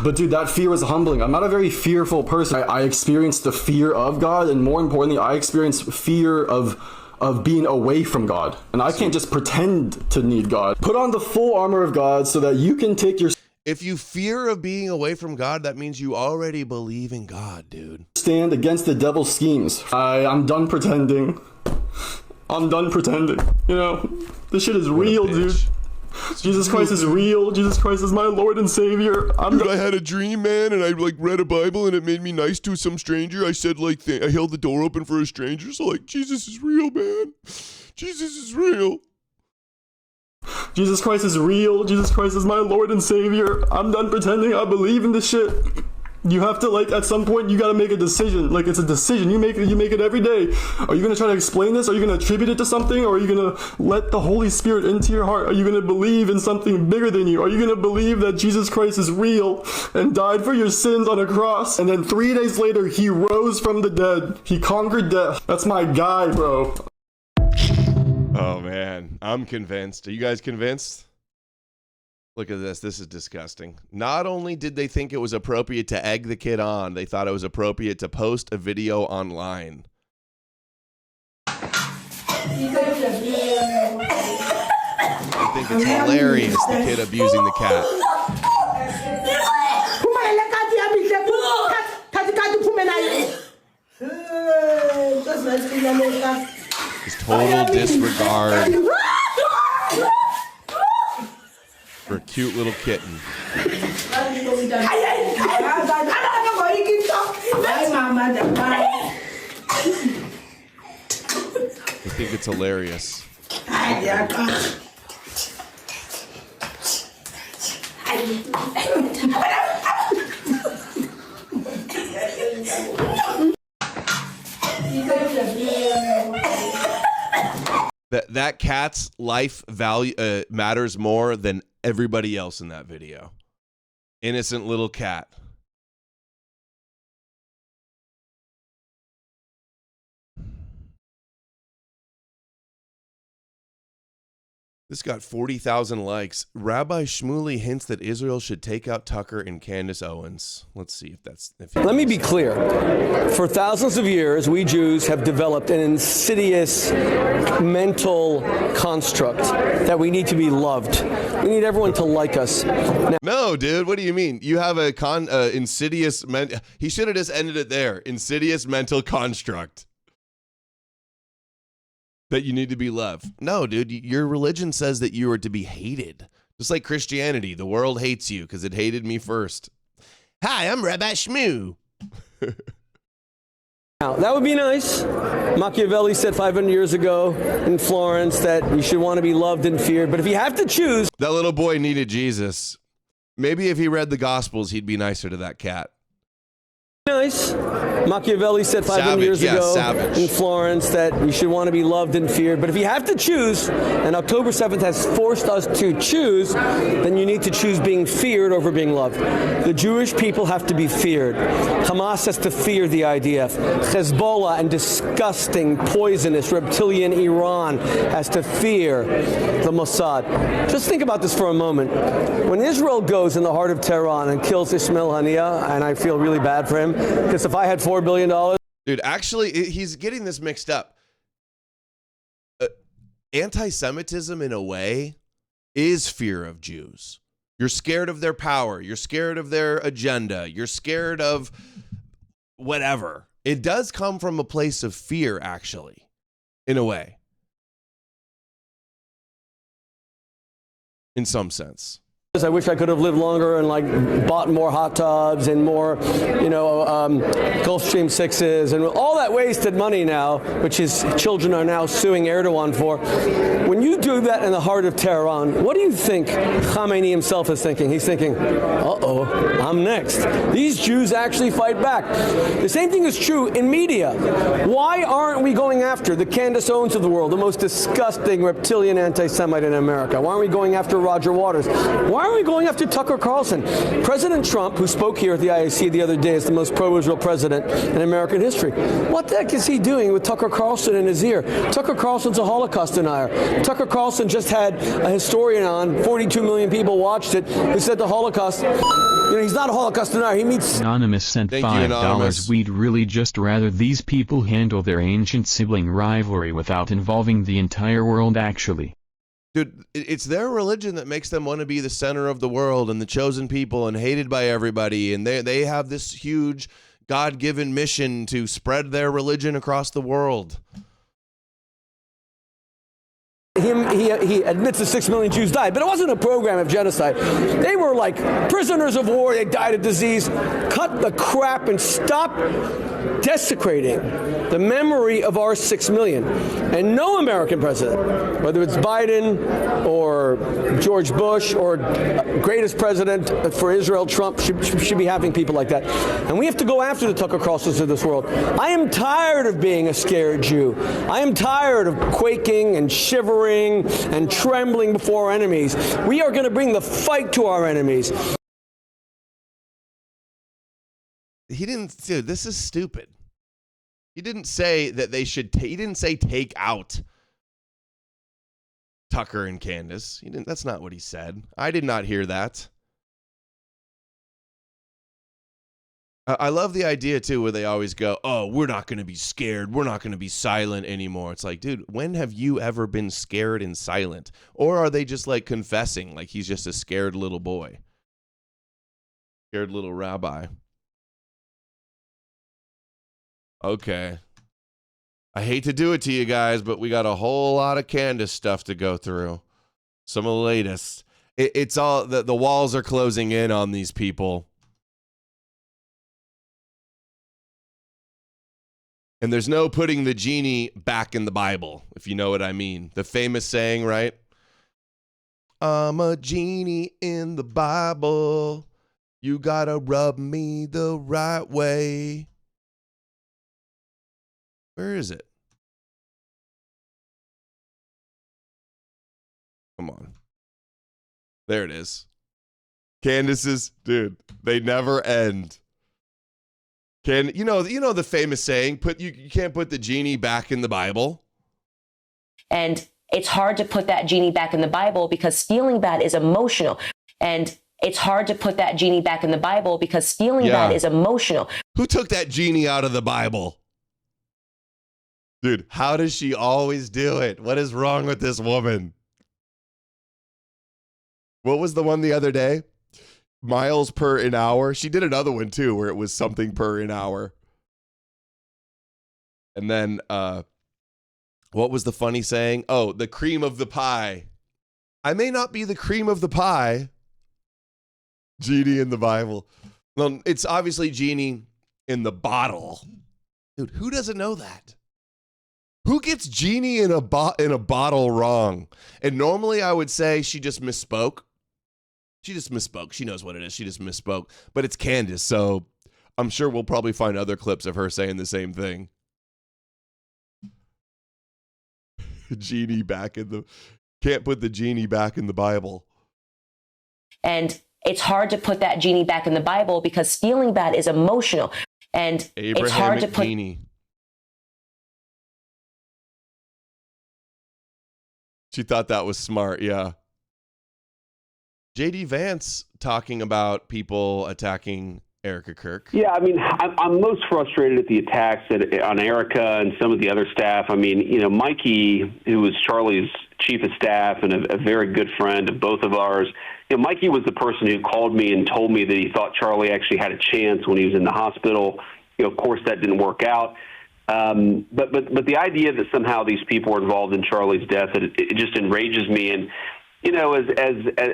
But dude, that fear was humbling. I'm not a very fearful person. I experienced the fear of God, and more importantly, I experienced fear of being away from God. And I can't just pretend to need God. Put on the full armor of God so that you can take your... If you fear of being away from God, that means you already believe in God, dude. Stand against the devil's schemes. I'm done pretending. You know, this shit is real, dude. Jesus Christ is real. Jesus Christ is my Lord and Savior. Dude, I had a dream, man, and I like read a Bible, and it made me nice to some stranger. I said like, I held the door open for a stranger, so like, Jesus is real, man. Jesus is real. Jesus Christ is real. Jesus Christ is my Lord and Savior. I'm done pretending. I believe in this shit. You have to, like, at some point, you got to make a decision. Like, it's a decision. You make it every day. Are you going to try to explain this? Are you going to attribute it to something? Or are you going to let the Holy Spirit into your heart? Are you going to believe in something bigger than you? Are you going to believe that Jesus Christ is real and died for your sins on a cross? And then 3 days later, he rose from the dead. He conquered death. That's my guy, bro. Oh, man. I'm convinced. Are you guys convinced? Look at this. This is disgusting. Not only did they think it was appropriate to egg the kid on, they thought it was appropriate to post a video online. I think it's hilarious, the kid abusing the cat. Just total disregard for a cute little kitten. I think it's hilarious. That cat's life value matters more than everybody else in that video. Innocent little cat. This got 40,000 likes. Rabbi Shmuley hints that Israel should take out Tucker and Candace Owens. Let's see if that's... Let me be clear. For thousands of years, we Jews have developed an insidious mental construct that we need to be loved. We need everyone to like us. Now, no, dude, what do you mean? You have a insidious... He should have just ended it there. Insidious mental construct. That you need to be loved. No, dude, your religion says that you are to be hated. Just like Christianity, the world hates you because it hated me first. Hi, I'm Rabbi Shmoo. Now, that would be nice. Machiavelli said 500 years ago in Florence that you should want to be loved and feared. But if you have to choose... That little boy needed Jesus. Maybe if he read the Gospels, he'd be nicer to that cat. Nice. Machiavelli said 500 years ago in Florence that you should want to be loved and feared. But if you have to choose, and October 7th has forced us to choose, then you need to choose being feared over being loved. The Jewish people have to be feared. Hamas has to fear the IDF. Hezbollah and disgusting, poisonous, reptilian Iran has to fear the Mossad. Just think about this for a moment. When Israel goes in the heart of Tehran and kills Ismail Haniyeh, and I feel really bad for him, because if I had $4 billion... Dude, actually, he's getting this mixed up. Anti-Semitism, in a way, is fear of Jews. You're scared of their power. You're scared of their agenda. You're scared of whatever. It does come from a place of fear, actually, in a way. In some sense. I wish I could have lived longer and bought more hot tubs and more, Gulfstream 6s and all that wasted money now, which his children are now suing Erdogan for. When you do that in the heart of Tehran, what do you think Khamenei himself is thinking? He's thinking, uh-oh, I'm next. These Jews actually fight back. The same thing is true in media. Why aren't we going after the Candace Owens of the world, the most disgusting reptilian anti-Semite in America? Why aren't we going after Roger Waters? Why aren't we going after Tucker Carlson? President Trump, who spoke here at the IAC the other day as the most pro-Israel president in American history, what the heck is he doing with Tucker Carlson in his ear? Tucker Carlson's a Holocaust denier. Tucker Carlson just had a historian on, 42 million people watched it, who said the Holocaust, he's not a Holocaust denier. He meets... Anonymous sent $5. We'd really just rather these people handle their ancient sibling rivalry without involving the entire world, actually. Dude, it's their religion that makes them want to be the center of the world and the chosen people and hated by everybody. And they have this huge God-given mission to spread their religion across the world. He admits that 6 million Jews died, but it wasn't a program of genocide. They were like prisoners of war. They died of disease. Cut the crap and stop desecrating the memory of our 6 million. And no American president, whether it's Biden or George Bush or greatest president for Israel, Trump, should be having people like that. And we have to go after the Tucker Carlsons of this world. I am tired of being a scared Jew. I am tired of quaking and shivering and trembling before our enemies. We are going to bring the fight to our enemies. He didn't, dude, this is stupid. He didn't say that they should, he didn't say take out Tucker and Candace. He didn't, that's not what he said. I did not hear that. I love the idea, too, where they always go, oh, we're not going to be scared. We're not going to be silent anymore. It's like, dude, when have you ever been scared and silent? Or are they just like confessing like he's just a scared little boy? Scared little rabbi. Okay. I hate to do it to you guys, but we got a whole lot of Candace stuff to go through. Some of the latest. It's all, the walls are closing in on these people. And there's no putting the genie back in the Bible, if you know what I mean. The famous saying, right? I'm a genie in the Bible. You gotta rub me the right way. Where is it? Come on. There it is. Candace's, dude, they never end. You know the famous saying, you can't put the genie back in the Bible. And it's hard to put that genie back in the Bible because feeling bad is emotional. And it's hard to put that genie back in the Bible because feeling bad is emotional. Who took that genie out of the Bible? Dude, how does she always do it? What is wrong with this woman? What was the one the other day? Miles per an hour. She did another one too, where it was something per an hour. And then, what was the funny saying? Oh, the cream of the pie. I may not be the cream of the pie. Genie in the Bible. Well, it's obviously Genie in the bottle. Dude, who doesn't know that? Who gets Genie in a bottle wrong? And normally I would say she just misspoke. She just misspoke. She knows what it is. She just misspoke. But it's Candace, so I'm sure we'll probably find other clips of her saying the same thing. Genie back in the... Can't put the genie back in the Bible. And it's hard to put that genie back in the Bible because feeling bad is emotional. And it's hard to put... Genie. She thought that was smart, yeah. J.D. Vance talking about people attacking Erica Kirk. Yeah, I mean, I'm most frustrated at the attacks on Erica and some of the other staff. I mean, you know, Mikey, who was Charlie's chief of staff and a very good friend of both of ours, you know, Mikey was the person who called me and told me that he thought Charlie actually had a chance when he was in the hospital. You know, of course, that didn't work out. But the idea that somehow these people were involved in Charlie's death, it just enrages me. And you know, as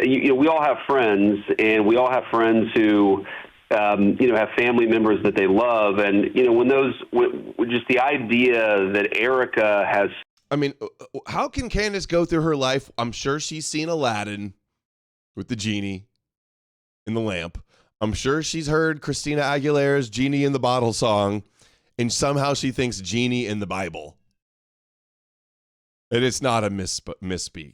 you know, we all have friends, and we all have friends who you know, have family members that they love, and you know, when just the idea that Erica has. I mean, how can Candace go through her life? I'm sure she's seen Aladdin with the genie in the lamp. I'm sure she's heard Christina Aguilera's Genie in the Bottle song. And somehow she thinks Genie in the Bible. And it's not a misspeak.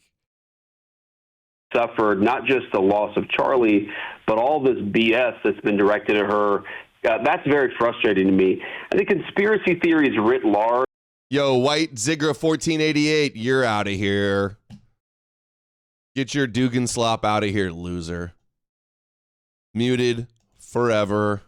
Suffered not just the loss of Charlie, but all this BS that's been directed at her. That's very frustrating to me. I think conspiracy theories writ large. Yo, White Zigra 1488, you're out of here. Get your Dugan slop out of here, loser. Muted forever.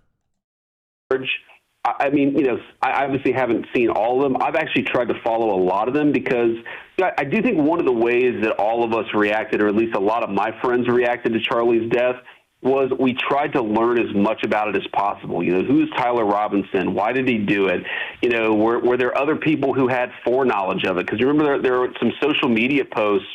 I mean, you know, I obviously haven't seen all of them. I've actually tried to follow a lot of them because you know, I do think one of the ways that all of us reacted, or at least a lot of my friends reacted to Charlie's death, was we tried to learn as much about it as possible. You know, who's Tyler Robinson? Why did he do it? You know, were there other people who had foreknowledge of it? Because remember, there were some social media posts,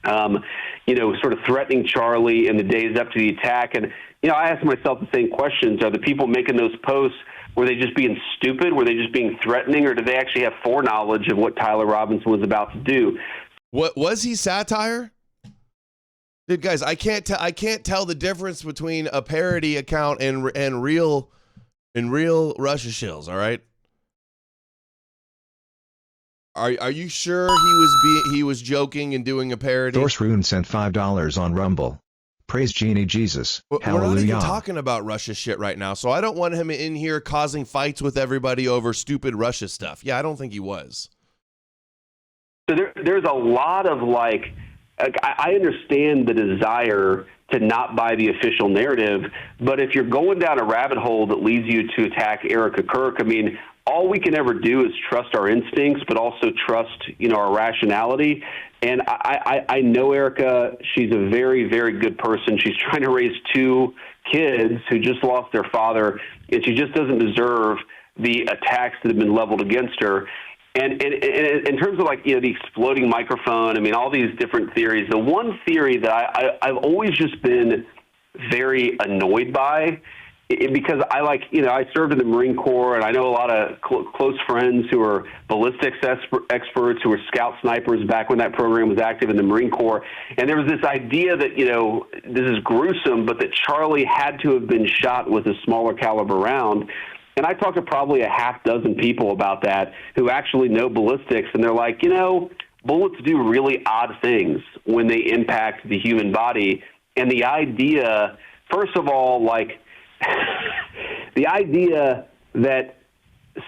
you know, sort of threatening Charlie in the days up to the attack. And, you know, I asked myself the same questions. Are the people making those posts Were they just being stupid? Were they just being threatening? Or did they actually have foreknowledge of what Tyler Robinson was about to do? What was he satire? Dude, guys, I can't tell the difference between a parody account and real Russia shills, all right? Are you sure he was joking and doing a parody? Thor's Rune sent $5 on Rumble. Praise Genie Jesus. Hallelujah. We're not even talking about Russia shit right now, so I don't want him in here causing fights with everybody over stupid Russia stuff. Yeah, I don't think he was. So there's a lot of I understand the desire to not buy the official narrative, but if you're going down a rabbit hole that leads you to attack Erica Kirk, I mean, all we can ever do is trust our instincts, but also trust, our rationality. And I know Erica. She's a very, very good person. She's trying to raise 2 kids who just lost their father, and she just doesn't deserve the attacks that have been leveled against her. And in terms of the exploding microphone, I mean, all these different theories. The one theory that I've always just been very annoyed by, because I served in the Marine Corps, and I know a lot of close friends who are ballistics experts, who were scout snipers back when that program was active in the Marine Corps. And there was this idea that, this is gruesome, but that Charlie had to have been shot with a smaller caliber round. And I talked to probably a half dozen people about that who actually know ballistics, and they're like, bullets do really odd things when they impact the human body. And the idea, first of all, the idea that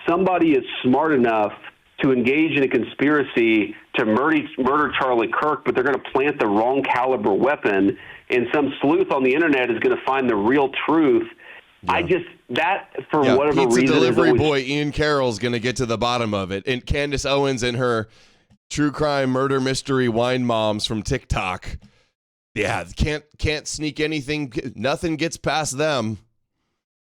somebody is smart enough to engage in a conspiracy to murder Charlie Kirk, but they're going to plant the wrong caliber weapon, and some sleuth on the internet is going to find the real truth. Yeah. Whatever pizza reason, delivery boy Ian Carroll's going to get to the bottom of it. And Candace Owens and her true crime murder mystery wine moms from TikTok. Yeah, can't sneak anything. Nothing gets past them.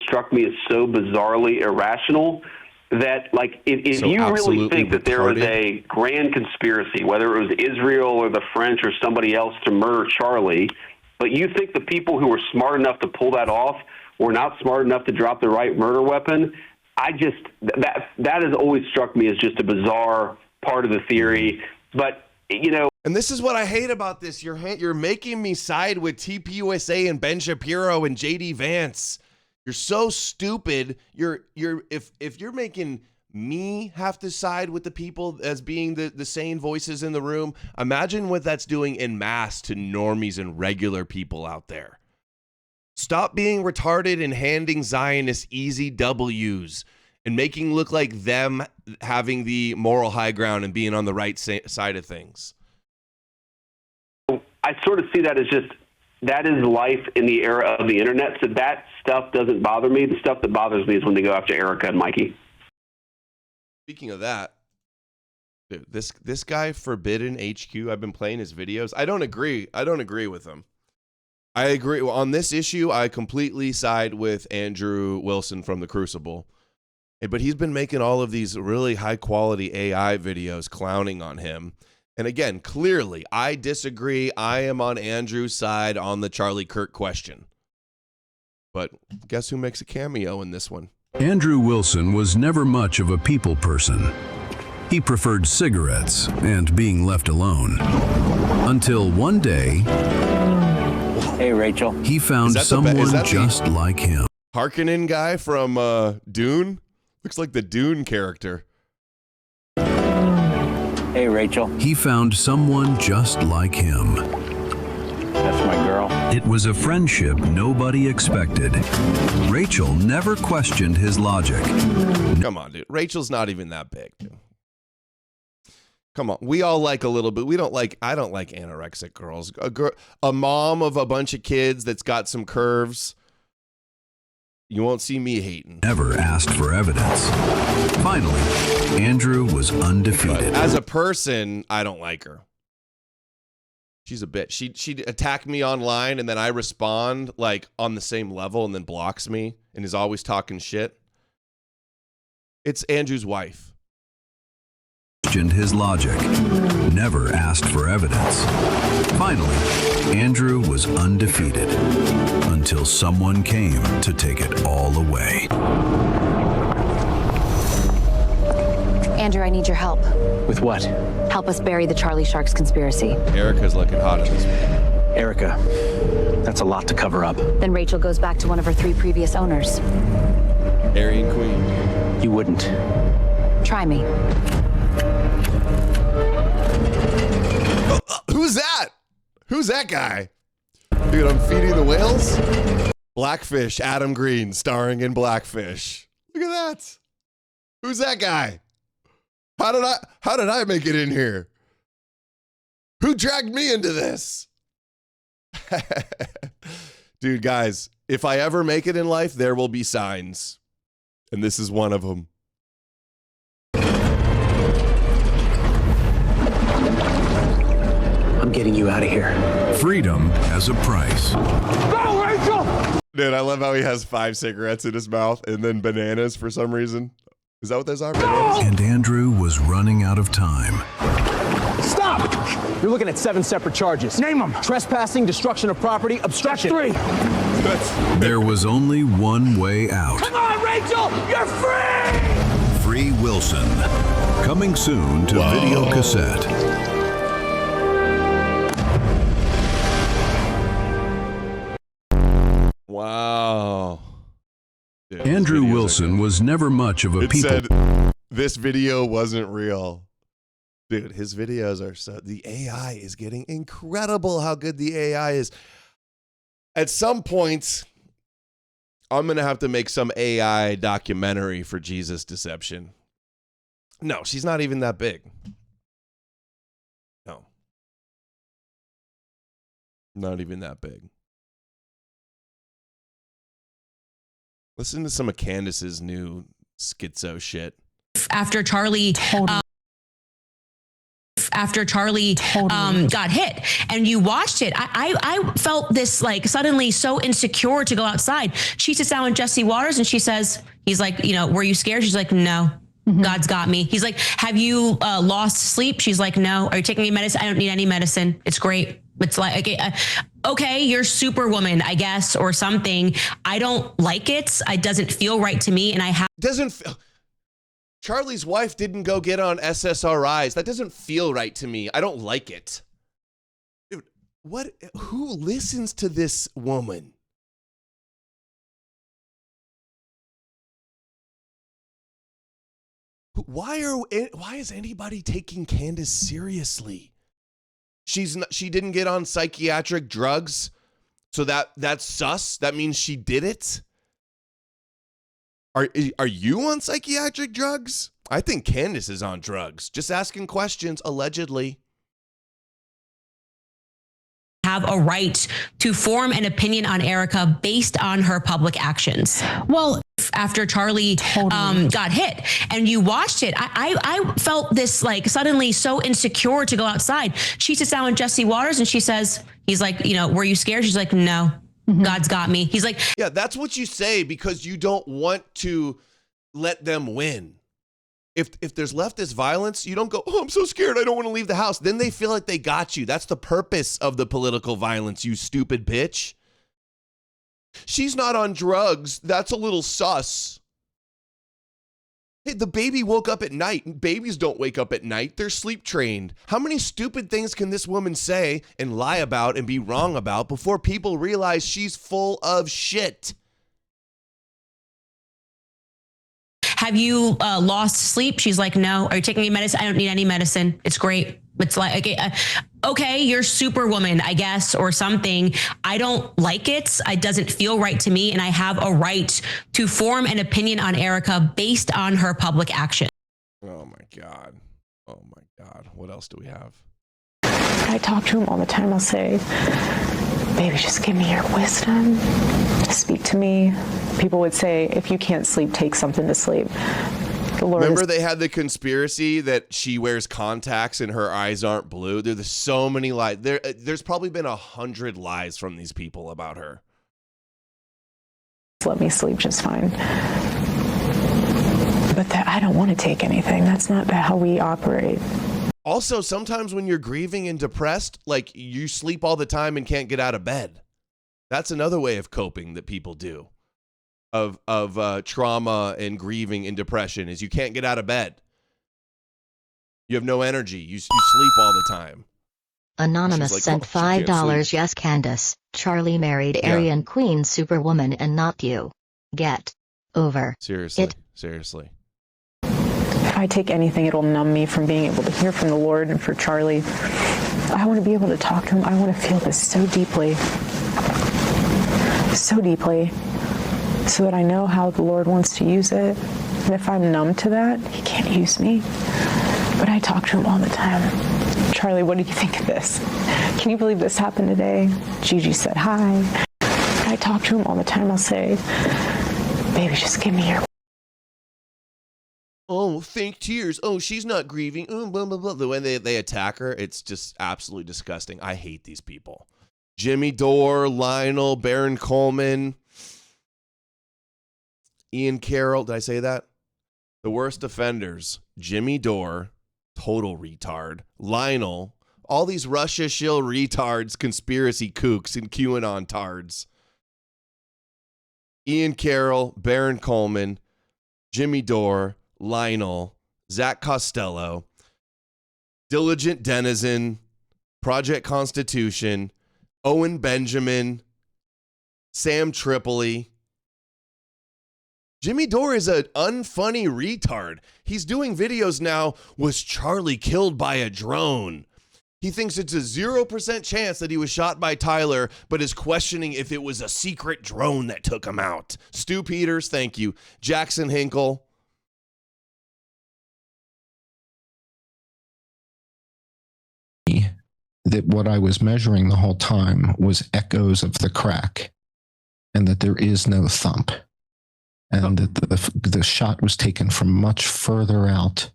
Struck me as so bizarrely irrational that, if you really think that there was a grand conspiracy, whether it was Israel or the French or somebody else to murder Charlie, but you think the people who were smart enough to pull that off were not smart enough to drop the right murder weapon, that has always struck me as just a bizarre part of the theory. But, and this is what I hate about this. You're making me side with TPUSA and Ben Shapiro and JD Vance. You're so stupid. If you're making me have to side with the people as being the sane voices in the room, imagine what that's doing en masse to normies and regular people out there. Stop being retarded and handing Zionists easy W's and making look like them having the moral high ground and being on the right side of things. I sort of see that as that is life in the era of the internet. So that stuff doesn't bother me. The stuff that bothers me is when they go after Erica and Mikey. Speaking of that, dude, this guy Forbidden HQ, I've been playing his videos. I don't agree with him. I agree on this issue. I completely side with Andrew Wilson from The Crucible, but he's been making all of these really high quality AI videos clowning on him. And again, clearly, I disagree. I am on Andrew's side on the Charlie Kirk question. But guess who makes a cameo in this one? Andrew Wilson was never much of a people person. He preferred cigarettes and being left alone. Until one day, hey, Rachel. He found someone just like him. Harkonnen guy from Dune? Looks like the Dune character. Hey, Rachel. He found someone just like him. That's my girl. It was a friendship nobody expected. Rachel never questioned his logic. Come on, dude. Rachel's not even that big, dude. Come on. We all like a little bit. I don't like anorexic girls. A mom of a bunch of kids that's got some curves. You won't see me hating. Never asked for evidence. Finally, Andrew was undefeated. But as a person, I don't like her. She's a bitch. She'd attack me online, and then I respond on the same level, and then blocks me and is always talking shit. It's Andrew's wife. Questioned his logic. Never asked for evidence. Finally, Andrew was undefeated until someone came to take it all away. Andrew, I need your help. With what? Help us bury the Charlie Sharks conspiration. Erica's looking hot in this one. Erica, that's a lot to cover up. Then Rachel goes back to one of her 3 previous owners. Aryan Queen. You wouldn't. Try me. Who's that? Who's that guy? Dude, I'm feeding the whales? Blackfish, Adam Green, starring in Blackfish. Look at that. Who's that guy? How did I make it in here? Who dragged me into this? Dude, guys, if I ever make it in life, there will be signs. And this is one of them. I'm getting you out of here. Freedom has a price. Go, Rachel! Dude, I love how he has 5 cigarettes in his mouth and then bananas for some reason. Is that what those are? Bananas? And Andrew was running out of time. Stop! You're looking at 7 separate charges. Name them. Trespassing, destruction of property, obstruction. That's 3. There was only one way out. Come on, Rachel! You're free! Free Wilson. Coming soon to video cassette. Wow. Dude, Andrew Wilson was never much of a it people. Said this video wasn't real. Dude, his videos are so... The AI is getting incredible how good the AI is. At some point, I'm going to have to make some AI documentary for Jesus Deception. No, she's not even that big. No. Not even that big. Listen to some of Candace's new schizo shit. After Charlie got hit and you watched it, I felt this like suddenly so insecure to go outside. She sits down with Jesse Waters and she says, he's like, you know, were you scared? She's like, no. God's got me. He's like, have you lost sleep? She's like, no. Are you taking any medicine? I don't need any medicine. It's great. It's like, okay, you're Superwoman, I guess, or something. I don't like it. It doesn't feel right to me. And I have... Charlie's wife didn't go get on SSRIs. That doesn't feel right to me. I don't like it. Dude, who listens to this woman? Why is anybody taking Candace seriously? She didn't get on psychiatric drugs, so that's sus. That means she did it. Are you on psychiatric drugs? I think Candace is on drugs. Just asking questions, allegedly. Have a right to form an opinion on Erica based on her public actions. Well, after Charlie got hit and you watched it, I felt this like suddenly so insecure to go outside. She sits down with Jesse Waters and she says, he's like, you know, were you scared? She's like, no. God's got me. He's like, yeah, that's what you say because you don't want to let them win. If there's leftist violence, you don't go, oh, I'm so scared, I don't want to leave the house. Then they feel like they got you. That's the purpose of the political violence, you stupid bitch. She's not on drugs. That's a little sus. Hey, the baby woke up at night. Babies don't wake up at night. They're sleep trained. How many stupid things can this woman say and lie about and be wrong about before people realize she's full of shit? have you lost sleep? She's like, no. Are you taking any medicine? I don't need any medicine. It's great. It's like, okay, you're Superwoman, I guess, or something. I don't like it. It doesn't feel right to me. And I have a right to form an opinion on Erica based on her public action. Oh my God. Oh my God. What else do we have? I talk to him all the time. I'll say, baby, just give me your wisdom. Speak to me. People would say, if you can't sleep, take something to sleep. The Lord Remember they had the conspiracy that she wears contacts and her eyes aren't blue? There's so many lies. There's probably been 100 lies from these people about her. Let me sleep just fine. But I don't want to take anything. That's not how we operate. Also, sometimes when you're grieving and depressed, like you sleep all the time and can't get out of bed. That's another way of coping that people do of trauma and grieving and depression is you can't get out of bed. You have no energy. You sleep all the time. Anonymous like, sent "Oh, she can't $5. sleep." Yes, Candace. Charlie married Yeah. Aryan Queen Superwoman and not you. Get over Seriously. it. Seriously. If I take anything, it'll numb me from being able to hear from the Lord. And for Charlie, I want to be able to talk to him. I want to feel this so deeply, so that I know how the Lord wants to use it. And if I'm numb to that, he can't use me. But I talk to him all the time. Charlie, what did you think of this? Can you believe this happened today? Gigi said hi. I talk to him all the time. I'll say, baby, just give me your... Oh, fake tears. Oh, she's not grieving. Oh, blah, blah, blah. The way they attack her, it's just absolutely disgusting. I hate these people. Jimmy Dore, Lionel, Baron Coleman, Ian Carroll. Did I say that? The worst offenders. Jimmy Dore, total retard. Lionel, all these Russia shill retards, conspiracy kooks, and QAnon tards. Ian Carroll, Baron Coleman, Jimmy Dore, Lionel, Zach Costello, Diligent Denizen, Project Constitution, Owen Benjamin, Sam Tripoli. Jimmy Dore is an unfunny retard. He's doing videos now. Was Charlie killed by a drone? He thinks it's a 0% chance that he was shot by Tyler, but is questioning if it was a secret drone that took him out. Stu Peters, thank you. Jackson Hinkle. That what I was measuring the whole time was echoes of the crack, and that there is no thump, and that the shot was taken from much further out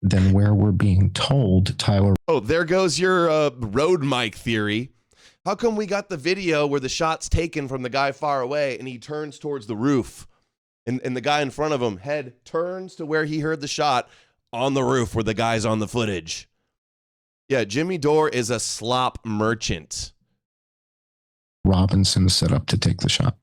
than where we're being told Tyler. Oh, there goes your road mic theory. How come we got the video where the shot's taken from the guy far away and he turns towards the roof, and the guy in front of him head turns to where he heard the shot on the roof where the guy's on the footage? Yeah, Jimmy Dore is a slop merchant. Robinson set up to take the shot.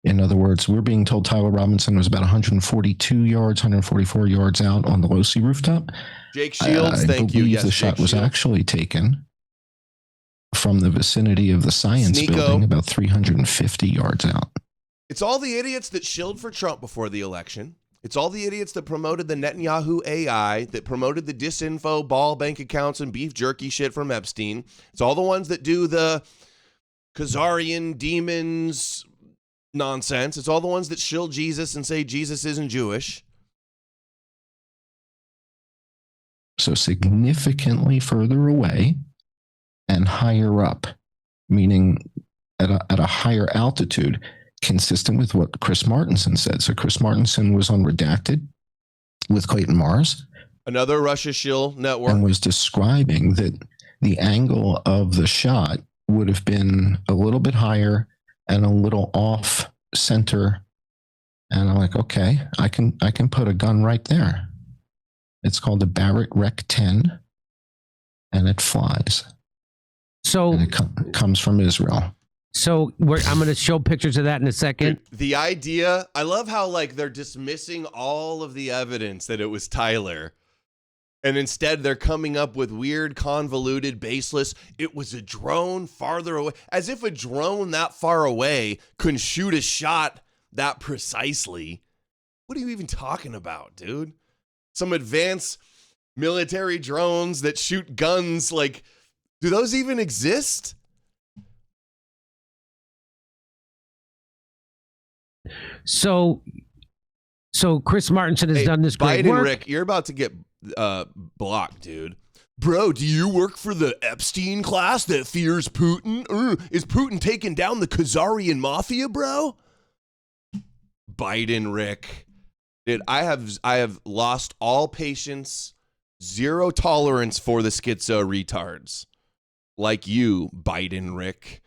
In other words, we're being told Tyler Robinson was about 142 yards, 144 yards out on the Odysee rooftop. Jake Shields, thank you. Yes, the shot was actually taken from the vicinity of the science building, about 350 yards out. It's all the idiots that shilled for Trump before the election. It's all the idiots that promoted the Netanyahu AI, that promoted the disinfo, ball bank accounts, and beef jerky shit from Epstein. It's all the ones that do the Khazarian demons nonsense. It's all the ones that shill Jesus and say Jesus isn't Jewish. So significantly further away and higher up, meaning at a higher altitude, consistent with what Chris Martenson said. So Chris Martenson was on Redacted with Clayton Mars. Another Russia shill network. And was describing that the angle of the shot would have been a little bit higher and a little off center. And I'm like, okay, I can put a gun right there. It's called the Barrett Rec 10, and it flies. So and it comes from Israel. So I'm going to show pictures of that in a second. The idea, I love how like they're dismissing all of the evidence that it was Tyler. And instead they're coming up with weird, convoluted, baseless, it was a drone farther away. As if a drone that far away couldn't shoot a shot that precisely. What are you even talking about, dude? Some advanced military drones that shoot guns, like, do those even exist? So Chris Martenson has done this great Biden, work. Rick, you're about to get blocked, dude. Bro, do you work for the Epstein class that fears Putin? Is Putin taking down the Khazarian mafia, bro? Biden, Rick. Dude, I have lost all patience, zero tolerance for the schizo retards. Like you, Biden, Rick.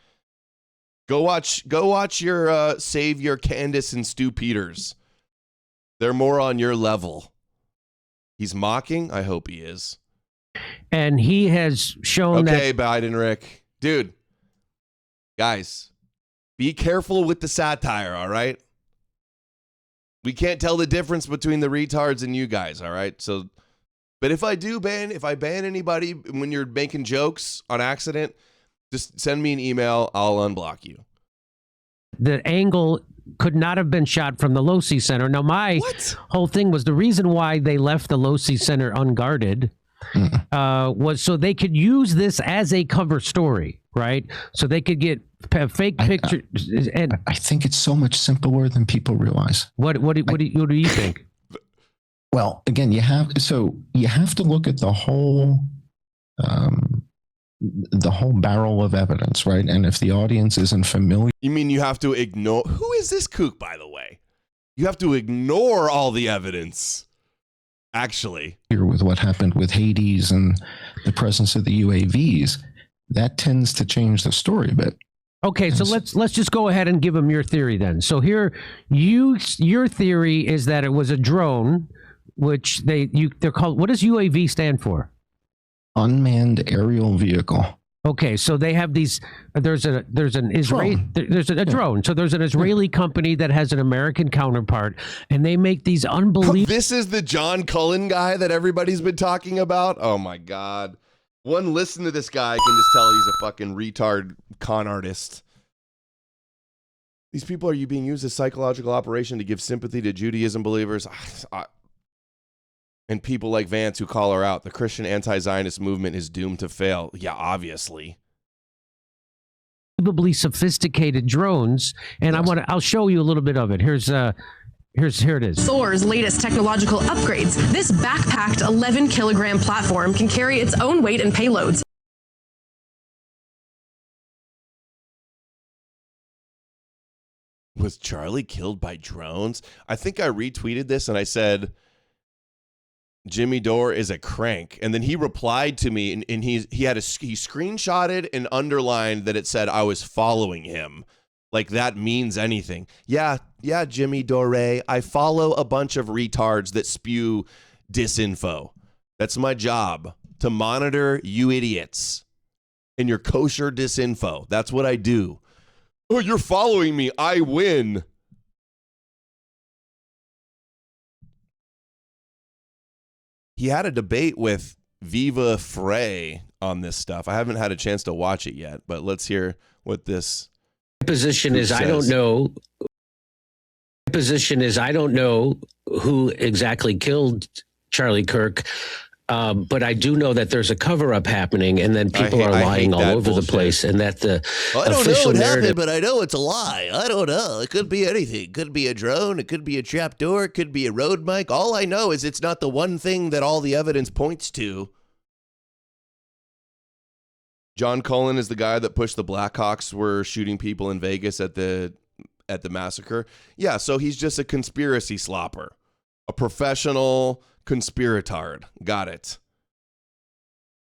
Go watch your savior Candace and Stu Peters. They're more on your level. He's mocking? I hope he is. And he has shown that. Okay, Biden, Rick. Dude, guys, be careful with the satire, all right? We can't tell the difference between the retards and you guys, all right? So But if I ban anybody when you're making jokes on accident, just send me an email. I'll unblock you. The angle could not have been shot from the Losi Center. Now, my whole thing was the reason why they left the Losi Center unguarded was so they could use this as a cover story, right? So they could get fake pictures. And I think it's so much simpler than people realize. What do you think? Well, again, you have to look at the whole barrel of evidence, right? And if the audience isn't familiar, you mean you have to ignore? Who is this kook, by the way? You have to ignore all the evidence. Actually, here with what happened with Hades and the presence of the UAVs, that tends to change the story a bit. Okay, so let's just go ahead and give them your theory then. So here, your theory is that it was a drone, which they're called. What does UAV stand for? Unmanned aerial vehicle. Okay, so they have these. There's a drone. So there's an Israeli company that has an American counterpart, and they make these unbelievable. This is the John Cullen guy that everybody's been talking about. Oh my God! One listen to this guy can just tell he's a fucking retard con artist. These people are being used as psychological operation to give sympathy to Judaism believers. And people like Vance who call her out. The Christian anti-Zionist movement is doomed to fail. Yeah, obviously. Unbelievably sophisticated drones, and I'll show you a little bit of it. Here it is. Thor's latest technological upgrades. This backpacked 11-kilogram platform can carry its own weight and payloads. Was Charlie killed by drones? I think I retweeted this and I said, Jimmy Dore is a crank. And then he replied to me and he screenshotted and underlined that it said I was following him. Like that means anything. Yeah, Jimmy Dore. I follow a bunch of retards that spew disinfo. That's my job, to monitor you idiots and your kosher disinfo. That's what I do. Oh, you're following me. I win. He had a debate with Viva Frey on this stuff. I haven't had a chance to watch it yet, but let's hear what this position is. I don't know. Position is I don't know who exactly killed Charlie Kirk, but I do know that there's a cover-up happening, and then people are lying all over the place, and that the official narrative. But I know it's a lie. I don't know. It could be anything. It could be a drone. It could be a trap door. It could be a road mic. All I know is it's not the one thing that all the evidence points to. John Cullen is the guy that pushed the Blackhawks were shooting people in Vegas at the massacre. Yeah, so he's just a conspiracy slopper, a professional conspiratard. Got it.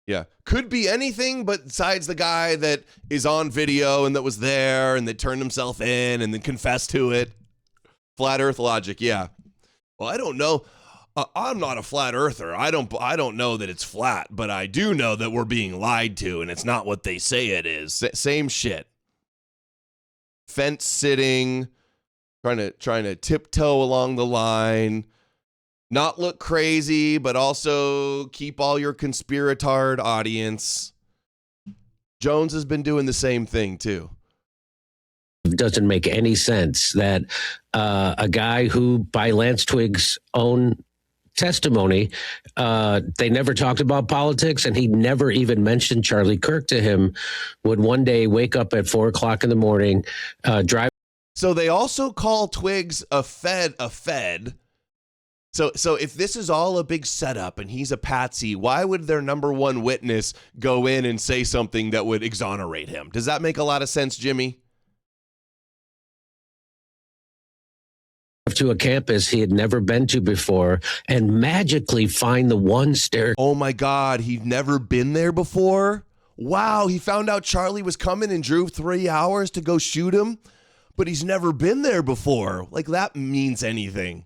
Yeah. Could be anything but besides the guy that is on video and that was there and that turned himself in and then confessed to it. Flat Earth logic. Yeah. Well, I don't know. I'm not a flat earther. I don't know that it's flat, but I do know that we're being lied to and it's not what they say it is. Same shit. Fence sitting, trying to tiptoe along the line, not look crazy, but also keep all your conspiratard audience. Jones has been doing the same thing too. It doesn't make any sense that a guy who, by Lance Twig's own testimony, they never talked about politics, and he never even mentioned Charlie Kirk to him, would one day wake up at 4:00 in the morning, drive. So they also call Twigs a Fed. So if this is all a big setup and he's a patsy, why would their number one witness go in and say something that would exonerate him? Does that make a lot of sense, Jimmy? To a campus he had never been to before and magically find the one stair. Oh my God, he'd never been there before? Wow, he found out Charlie was coming and drove 3 hours to go shoot him, but he's never been there before. Like that means anything.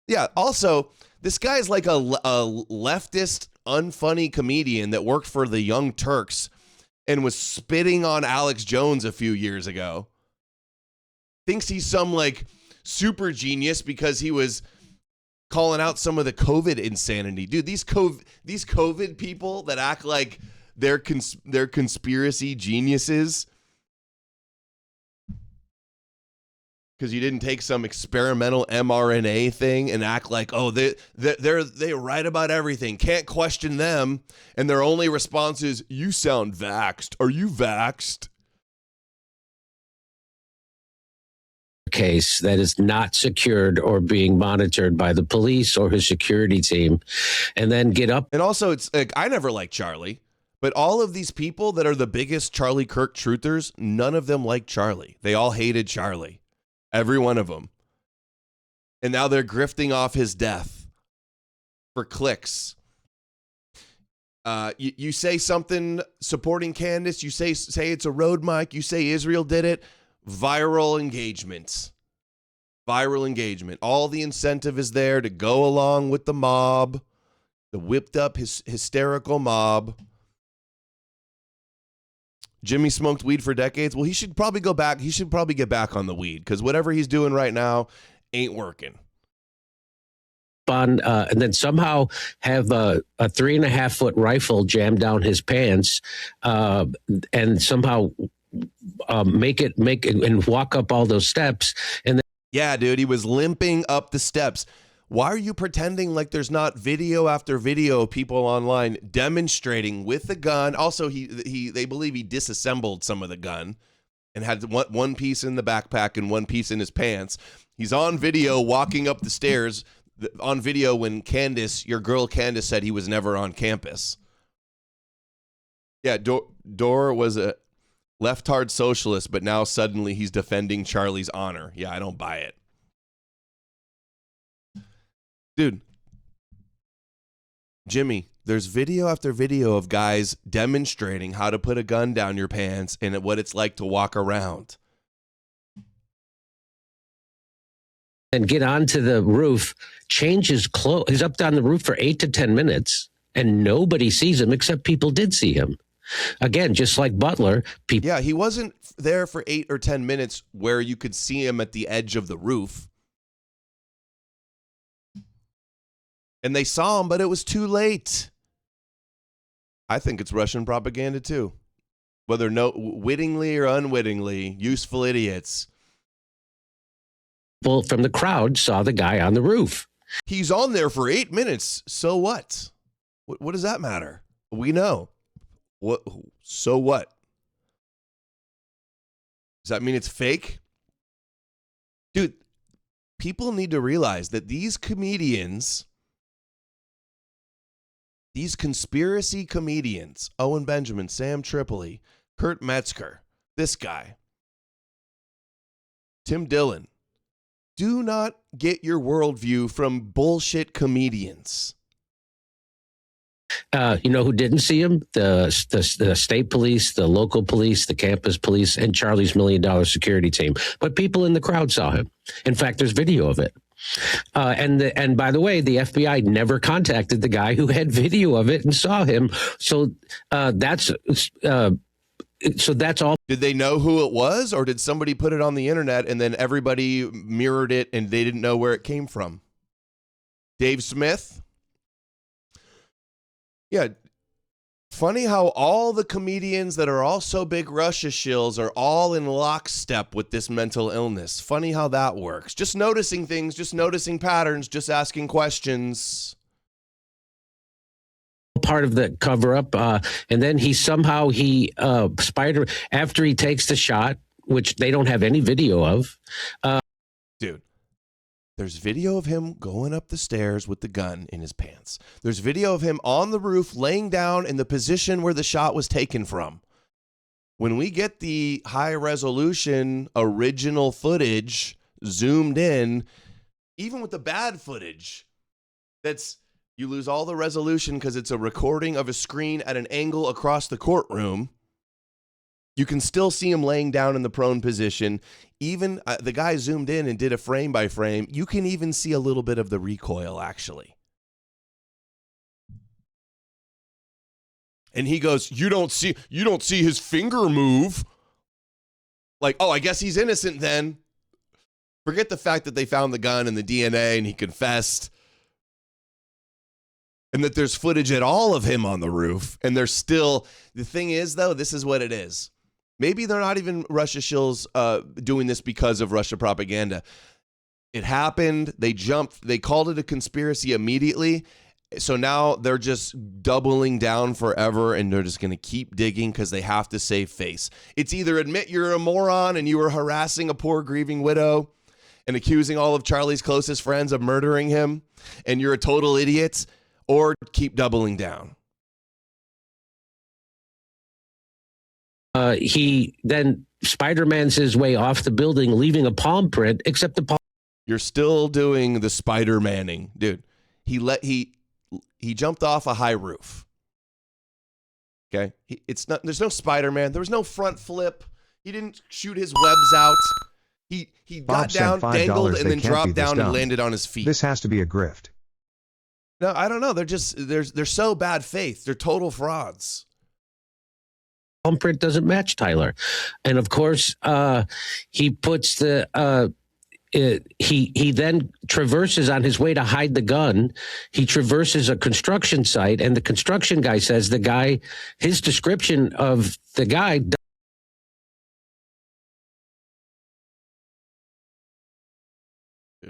Yeah, also, this guy's like a leftist, unfunny comedian that worked for the Young Turks and was spitting on Alex Jones a few years ago. Thinks he's some like super genius because he was calling out some of the COVID insanity. Dude, these COVID people that act like they're conspiracy geniuses because you didn't take some experimental mRNA thing and act like, oh, they're right about everything. Can't question them. And their only response is, you sound vaxxed. Are you vaxxed? Case that is not secured or being monitored by the police or his security team, and then get up. And also, it's like, I never liked Charlie, but all of these people that are the biggest Charlie Kirk truthers, none of them liked Charlie. They all hated Charlie. Every one of them. And now they're grifting off his death for clicks. You say something supporting Candace, you say it's a road mic, you say Israel did it. Viral engagement. All the incentive is there to go along with the mob, the whipped up hysterical mob. Jimmy smoked weed for decades. Well, he should probably go back. He should probably get back on the weed because whatever he's doing right now ain't working. And then somehow have a 3.5-foot rifle jammed down his pants, and somehow make it and walk up all those steps. And then, yeah, dude, he was limping up the steps. Why are you pretending like there's not video after video of people online demonstrating with the gun? Also, they believe he disassembled some of the gun and had one piece in the backpack and one piece in his pants. He's on video walking up the stairs on video when your girl Candace said he was never on campus. Yeah, Dor was a left-hard socialist, but now suddenly he's defending Charlie's honor. Yeah, I don't buy it. Dude, Jimmy, there's video after video of guys demonstrating how to put a gun down your pants and what it's like to walk around. And get onto the roof, change his clothes. He's up on the roof for 8 to 10 minutes, and nobody sees him except people did see him. Again, just like Butler. Yeah, he wasn't there for 8 or 10 minutes where you could see him at the edge of the roof. And they saw him, but it was too late. I think it's Russian propaganda too. Whether wittingly or unwittingly, useful idiots. People from the crowd saw the guy on the roof. He's on there for 8 minutes. So what? What does that matter? We know. What? So what? Does that mean it's fake? Dude, people need to realize that these comedians, these conspiracy comedians, Owen Benjamin, Sam Tripoli, Kurt Metzger, this guy, Tim Dillon, do not get your worldview from bullshit comedians. You know who didn't see him? The state police, the local police, the campus police, and Charlie's $1 million security team. But people in the crowd saw him. In fact, there's video of it. And by the way, the FBI never contacted the guy who had video of it and saw him. So that's all. Did they know who it was, or did somebody put it on the internet and then everybody mirrored it and they didn't know where it came from? Dave Smith? Yeah. Funny how all the comedians that are also big Russia shills are all in lockstep with this mental illness. Funny how that works. Just noticing things, just noticing patterns, just asking questions. Part of the cover up. And then after he takes the shot, which they don't have any video of. Dude. There's video of him going up the stairs with the gun in his pants. There's video of him on the roof laying down in the position where the shot was taken from. When we get the high resolution original footage zoomed in, even with the bad footage, you lose all the resolution because it's a recording of a screen at an angle across the courtroom. You can still see him laying down in the prone position. Even the guy zoomed in and did a frame by frame. You can even see a little bit of the recoil, actually. And he goes, you don't see his finger move. Like, oh, I guess he's innocent then. Forget the fact that they found the gun and the DNA and he confessed. and that there's footage at all of him on the roof. And there's still, the thing is, though, this is what it is. Maybe they're not even Russia shills doing this because of Russia propaganda. It happened. They jumped. They called it a conspiracy immediately. So now they're just doubling down forever, and they're just going to keep digging because they have to save face. It's either admit you're a moron and you were harassing a poor grieving widow and accusing all of Charlie's closest friends of murdering him, and you're a total idiot, or keep doubling down. He then Spider-Man's his way off the building, leaving a palm print, except the palm. You're still doing the Spider-Manning, dude. He jumped off a high roof. Okay, there's no Spider-Man. There was no front flip. He didn't shoot his webs out. He got down, dangled, and then dropped down and landed on his feet. This has to be a grift. No, I don't know. They're so bad faith. They're total frauds. Palm print doesn't match Tyler, and of course, he puts the. He then traverses on his way to hide the gun. He traverses a construction site, and the construction guy says his description of the guy.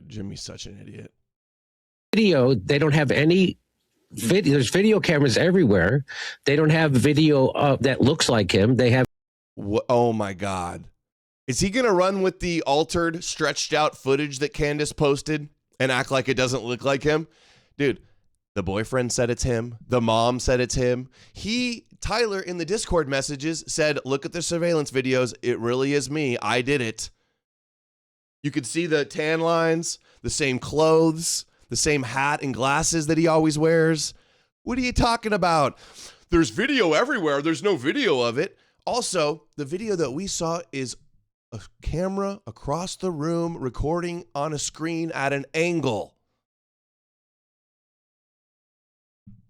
Jimmy's such an idiot. Video, they don't have any video. There's video cameras everywhere. They don't have video that looks like him. They have. Oh my God. Is he going to run with the altered, stretched out footage that Candace posted and act like it doesn't look like him? Dude, the boyfriend said it's him. The mom said it's him. Tyler, in the Discord messages said, look at the surveillance videos. It really is me. I did it. You could see the tan lines, the same clothes, the same hat and glasses that he always wears. What are you talking about? There's video everywhere. There's no video of it. Also, the video that we saw is a camera across the room recording on a screen at an angle.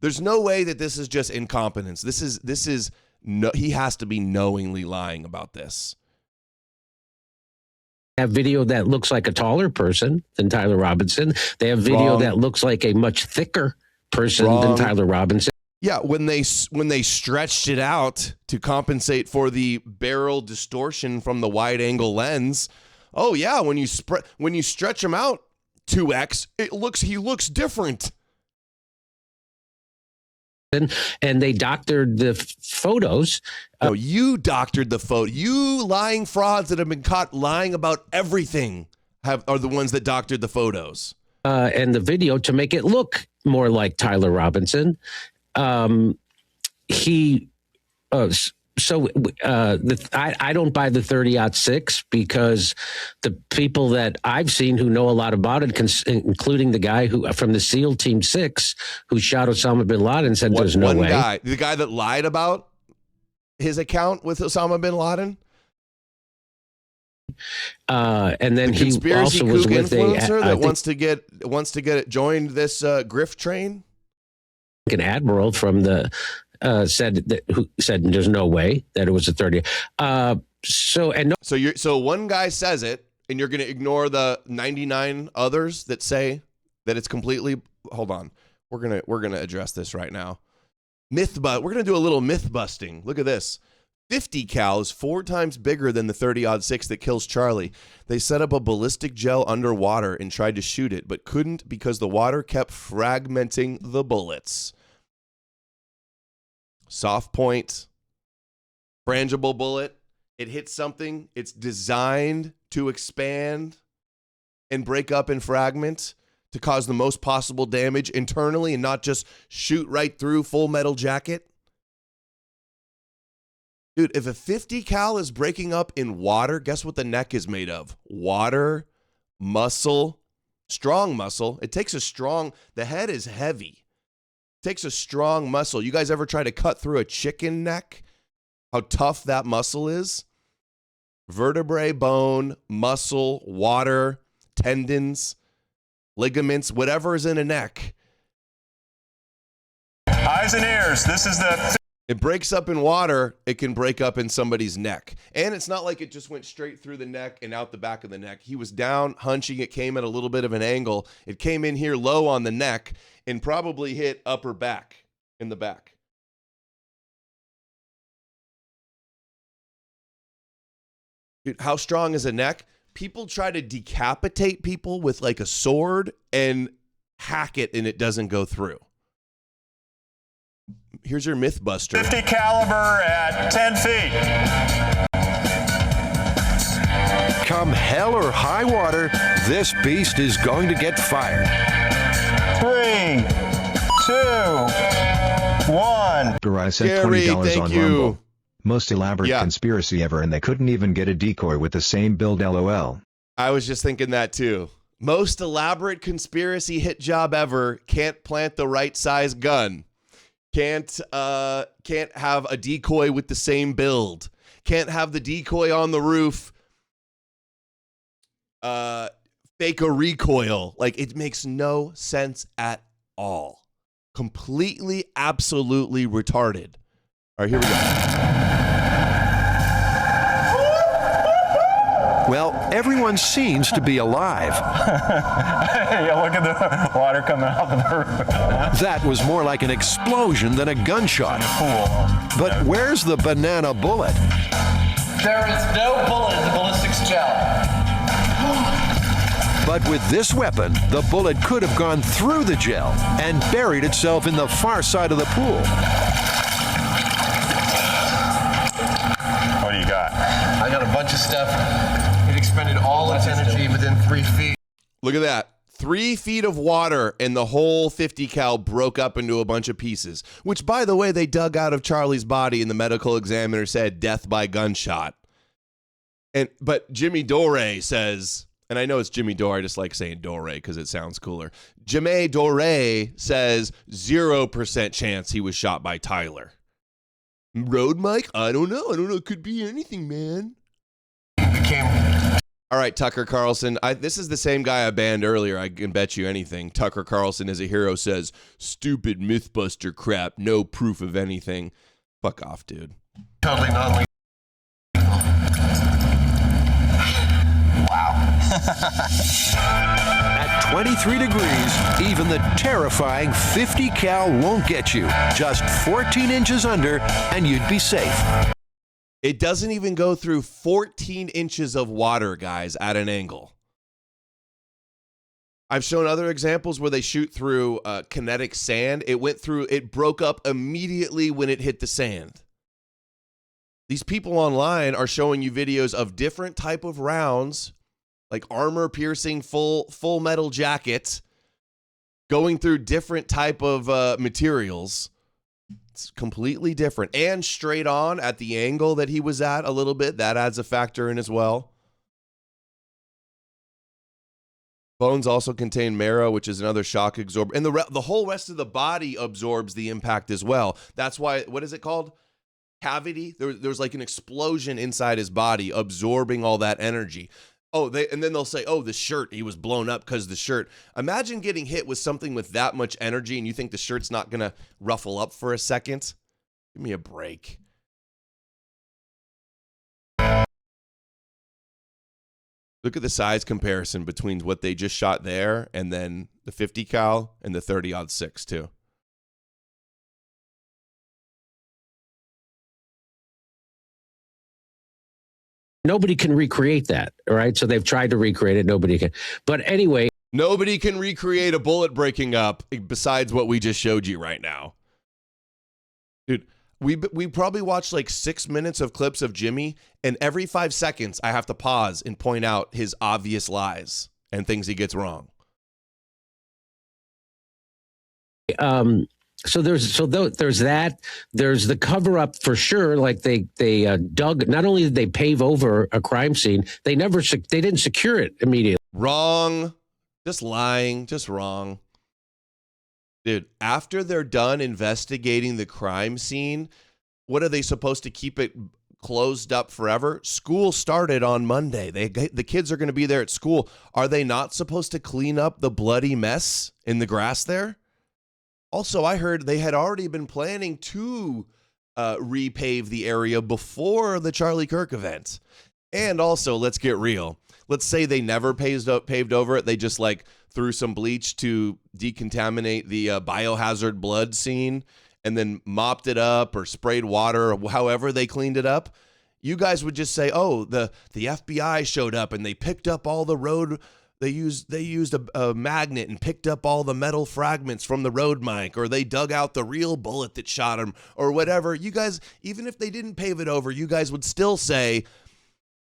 There's no way that this is just incompetence. He has to be knowingly lying about this. Have video that looks like a taller person than Tyler Robinson. They have video that looks like a much thicker person than Tyler Robinson. Yeah, when they stretched it out to compensate for the barrel distortion from the wide angle lens. Oh yeah, when you stretch him out 2x, he looks different. And they doctored the photos. No, you doctored the photo. You lying frauds that have been caught lying about everything are the ones that doctored the photos. And the video to make it look more like Tyler Robinson. I don't buy the 30-06 because the people that I've seen who know a lot about it, including the guy from the SEAL Team 6 who shot Osama bin Laden, said there's no way. The guy that lied about his account with Osama bin Laden. And then he also was with influencer that wants to get joined this grift train. An admiral from the said there's no way that it was a 30. So one guy says it, and you're going to ignore the 99 others that say that it's completely. Hold on, we're gonna address this right now. We're gonna do a little myth busting. Look at this. 50 cal is 4 times bigger than the 30-06 that kills Charlie. They set up a ballistic gel underwater and tried to shoot it, but couldn't because the water kept fragmenting the bullets. Soft point, frangible bullet. It hits something. It's designed to expand and break up and fragment to cause the most possible damage internally and not just shoot right through Full Metal Jacket. Dude, if a 50 cal is breaking up in water, guess what the neck is made of? Water, muscle, strong muscle. The head is heavy. It takes a strong muscle. You guys ever try to cut through a chicken neck? How tough that muscle is? Vertebrae, bone, muscle, water, tendons, ligaments, whatever is in a neck. Eyes and ears. This is the It breaks up in water. It can break up in somebody's neck. And it's not like it just went straight through the neck and out the back of the neck. He was down, hunching. It came at a little bit of an angle. It came in here low on the neck and probably hit upper back in the back. Dude, how strong is a neck? People try to decapitate people with like a sword and hack it and it doesn't go through. Here's your Mythbuster. 50 caliber at 10 feet. Come hell or high water, this beast is going to get fired. 3, 2, 1. I sent Gary, $20 thank on you. Rumble. Most elaborate conspiracy ever, and they couldn't even get a decoy with the same build, LOL. I was just thinking that too. Most elaborate conspiracy hit job ever. Can't plant the right size gun. Can't have a decoy with the same build. Can't have the decoy on the roof. Fake a recoil. Like, it makes no sense at all. Completely, absolutely retarded. All right, here we go. Well, everyone seems to be alive. Yeah, look at the water coming off of the roof. That was more like an explosion than a gunshot. But where's the banana bullet? There is no bullet in the ballistics gel. But with this weapon, the bullet could have gone through the gel and buried itself in the far side of the pool. What do you got? I got a bunch of stuff. It expended all its energy within 3 feet. Look at that. 3 feet of water and the whole 50 cal broke up into a bunch of pieces, which, by the way, they dug out of Charlie's body and the medical examiner said death by gunshot. But Jimmy Dore says, and I know it's Jimmy Dore, I just like saying Dore because it sounds cooler. Jimmy Dore says 0% chance he was shot by Tyler. Road Mike? I don't know. It could be anything, man. All right, Tucker Carlson. This is the same guy I banned earlier. I can bet you anything. Tucker Carlson is a hero, says, stupid Mythbuster crap, no proof of anything. Fuck off, dude. Totally non-lethal. Wow. At 23 degrees, even the terrifying 50 cal won't get you. Just 14 inches under, and you'd be safe. It doesn't even go through 14 inches of water, guys, at an angle. I've shown other examples where they shoot through kinetic sand. It broke up immediately when it hit the sand. These people online are showing you videos of different type of rounds, like armor-piercing full metal jackets, going through different type of materials. It's completely different. And straight on at the angle that he was at a little bit. That adds a factor in as well. Bones also contain marrow, which is another shock absorber. And the whole rest of the body absorbs the impact as well. That's why, what is it called? Cavity? There's like an explosion inside his body absorbing all that energy. And then they'll say, the shirt, he was blown up because the shirt. Imagine getting hit with something with that much energy and you think the shirt's not going to ruffle up for a second. Give me a break. Look at the size comparison between what they just shot there and then the 50 cal and the 30-06 too. Nobody can recreate that, all right? So they've tried to recreate it. Nobody can. But anyway. Nobody can recreate a bullet breaking up besides what we just showed you right now. Dude, we probably watched like 6 minutes of clips of Jimmy, and every 5 seconds I have to pause and point out his obvious lies and things he gets wrong. So there's that. There's the cover up for sure. Like they dug. Not only did they pave over a crime scene, they didn't secure it immediately. Wrong. Just lying. Just wrong. Dude, after they're done investigating the crime scene, what are they supposed to keep it closed up forever? School started on Monday. The kids are going to be there at school. Are they not supposed to clean up the bloody mess in the grass there? Also, I heard they had already been planning 2 repave the area before the Charlie Kirk event. And also, let's get real. Let's say they never paved over it. They just like threw some bleach to decontaminate the biohazard blood scene and then mopped it up or sprayed water or however they cleaned it up. You guys would just say, oh, the FBI showed up and they picked up all the road. They used a magnet and picked up all the metal fragments from the road mic, or they dug out the real bullet that shot him or whatever. You guys, even if they didn't pave it over, you guys would still say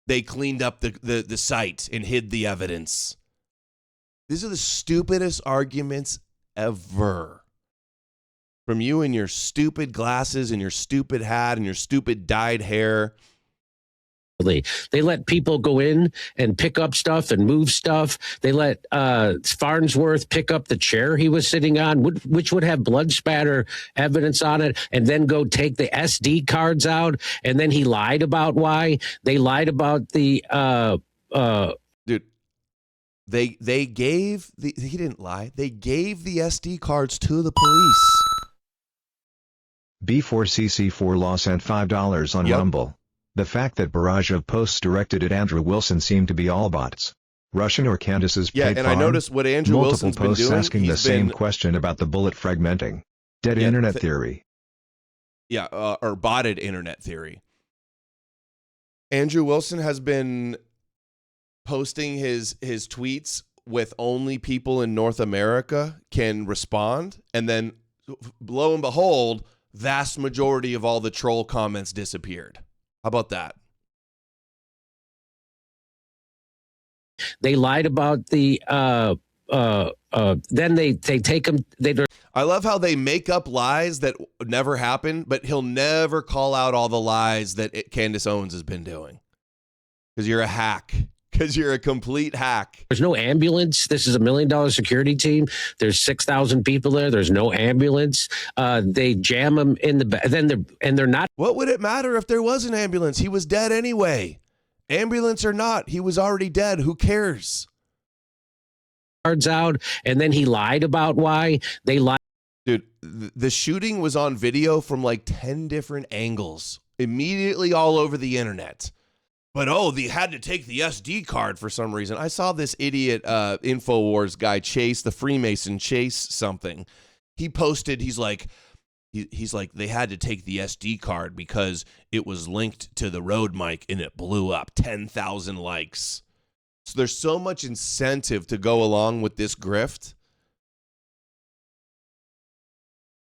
they cleaned up the site and hid the evidence. These are the stupidest arguments ever. From you and your stupid glasses and your stupid hat and your stupid dyed hair. They let people go in and pick up stuff and move stuff. They let Farnsworth pick up the chair he was sitting on, which would have blood spatter evidence on it, and then go take the SD cards out. And then he lied about why. They lied about the dude. They gave the he didn't lie. They gave the SD cards to the police. B4CC4 Law sent $5 on Rumble. The fact that barrage of posts directed at Andrew Wilson seem to be all bots. Russian or Candace's and farm? I noticed what Andrew Multiple Wilson's been posts doing. asking the same question about the bullet fragmenting. Dead internet theory. Yeah, or botted internet theory. Andrew Wilson has been posting his tweets with only people in North America can respond, and then lo and behold, vast majority of all the troll comments disappeared. How about that? They lied about the then they take them. I love how they make up lies that never happened, but he'll never call out all the lies that Candace Owens has been doing. Because you're a hack. Because you're a complete hack. There's no ambulance. This is $1 million security team. There's 6,000 people there. There's no ambulance. They jam them in the they're not. What would it matter if there was an ambulance? He was dead anyway. Ambulance or not, he was already dead. Who cares? Cards out, and then he lied about why they lied. Dude, the shooting was on video from like 10 different angles, immediately all over the internet. But they had to take the SD card for some reason. I saw this idiot InfoWars guy Chase, the Freemason Chase something. He posted, he's like, they had to take the SD card because it was linked to the road mic and it blew up. 10,000 likes. So there's so much incentive to go along with this grift.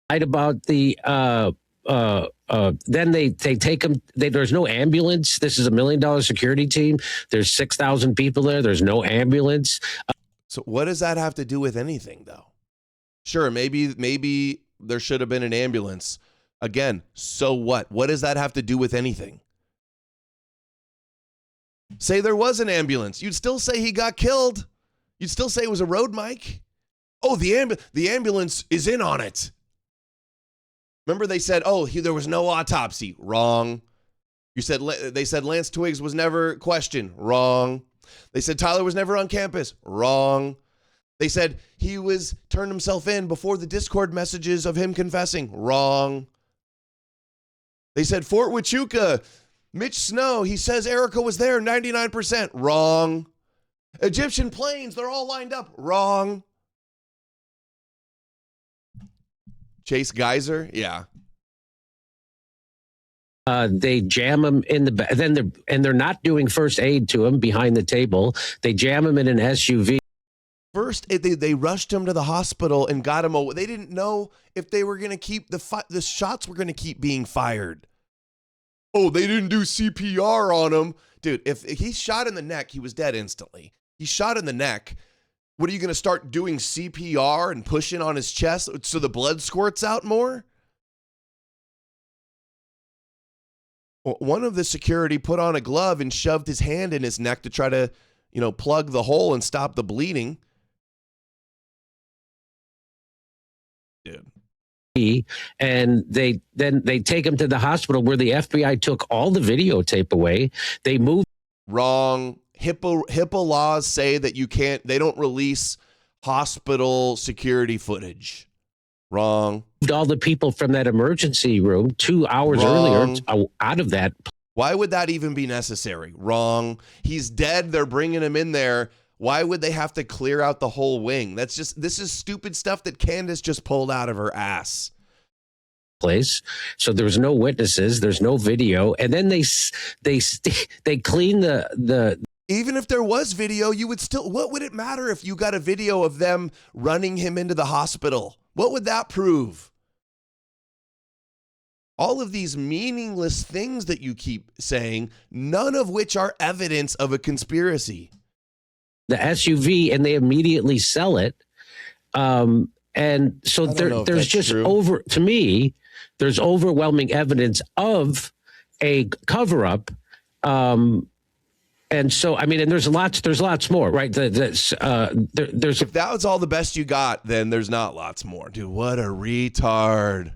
Lied about the then they take them. There's no ambulance. This is $1 million security team. There's 6,000 people there. There's no ambulance. So what does that have to do with anything, though? Sure, maybe there should have been an ambulance. Again, so what? What does that have to do with anything? Say there was an ambulance. You'd still say he got killed. You'd still say it was a road mic. Oh, the ambulance is in on it. Remember they said, there was no autopsy. Wrong. They said Lance Twiggs was never questioned. Wrong. They said Tyler was never on campus. Wrong. They said he turned himself in before the Discord messages of him confessing. Wrong. They said Fort Huachuca, Mitch Snow, he says Erica was there 99%. Wrong. Egyptian planes, they're all lined up. Wrong. Chase Geyser, yeah. They jam him in the they're not doing first aid to him behind the table. They jam him in an SUV. First, they rushed him to the hospital and got him. They didn't know if they were going to keep the shots were going to keep being fired. Oh, they didn't do CPR on him, dude. If he's shot in the neck, he was dead instantly. He's shot in the neck. What are you going to start doing CPR and pushing on his chest so the blood squirts out more? One of the security put on a glove and shoved his hand in his neck to try to, plug the hole and stop the bleeding. Dude. And they take him to the hospital where the FBI took all the videotape away. They moved. Wrong. HIPAA laws say that they don't release hospital security footage. Wrong. all the people from that emergency room 2 hours earlier out of that. Why would that even be necessary? Wrong. He's dead. They're bringing him in there. Why would they have to clear out the whole wing? This is stupid stuff that Candace just pulled out of her ass. Place. So there's no witnesses. There's no video. And then they clean the. Even if there was video, you would still, what would it matter if you got a video of them running him into the hospital? What would that prove? All of these meaningless things that you keep saying, none of which are evidence of a conspiracy. The SUV, and they immediately sell it. And so there's just true. There's overwhelming evidence of a cover-up. And so, I mean, and there's lots more, right? There's if that was all the best you got, then there's not lots more. Dude, what a retard.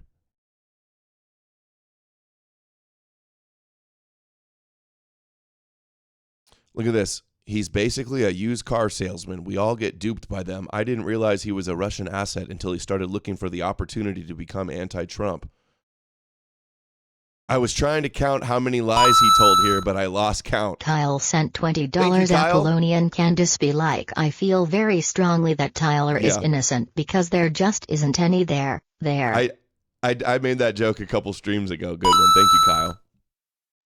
Look at this. He's basically a used car salesman. We all get duped by them. I didn't realize he was a Russian asset until he started looking for the opportunity to become anti-Trump. I was trying to count how many lies he told here, but I lost count. Kyle sent $20. Apollonian Candace be like, I feel very strongly that Tyler is innocent because there just isn't any there. I made that joke a couple streams ago. Good one. Thank you, Kyle.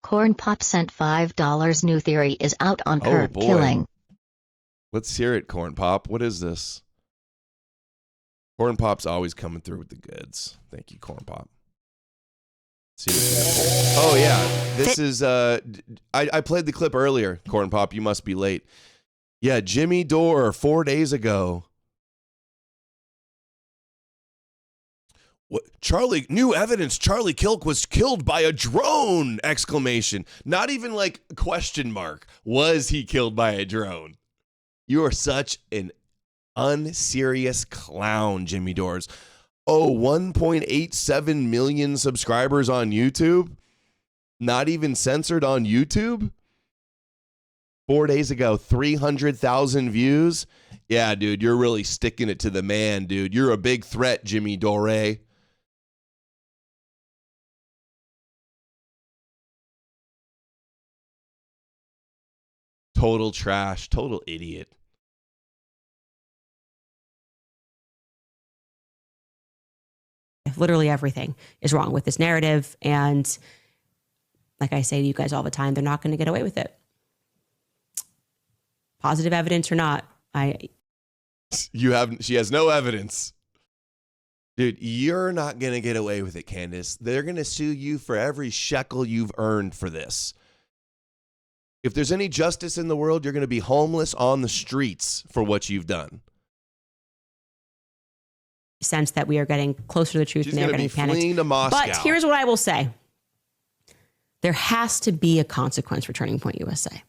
Corn Pop sent $5. New theory is out on Kurt killing. Let's hear it, Corn Pop. What is this? Corn Pop's always coming through with the goods. Thank you, Corn Pop. Oh yeah, this is I played the clip earlier. Corn Pop, you must be late. Yeah, Jimmy Dore 4 days ago. What, Charlie, new evidence, Charlie Kilk was killed by a drone! Exclamation. Not even like question mark. Was he killed by a drone? You are such an unserious clown, Jimmy Dores. Oh, 1.87 million subscribers on YouTube? Not even censored on YouTube? 4 days ago, 300,000 views? Yeah, dude, you're really sticking it to the man, dude. You're a big threat, Jimmy Dore. Total trash, total idiot. Literally everything is wrong with this narrative. And like I say to you guys all the time, they're not going to get away with it. Positive evidence or not. She has no evidence. Dude, you're not going to get away with it, Candace. They're going to sue you for every shekel you've earned for this. If there's any justice in the world, you're going to be homeless on the streets for what you've done. Sense that we are getting closer to the truth and they're getting panicked. Fleeing to Moscow. But here's what I will say. There has to be a consequence for Turning Point USA.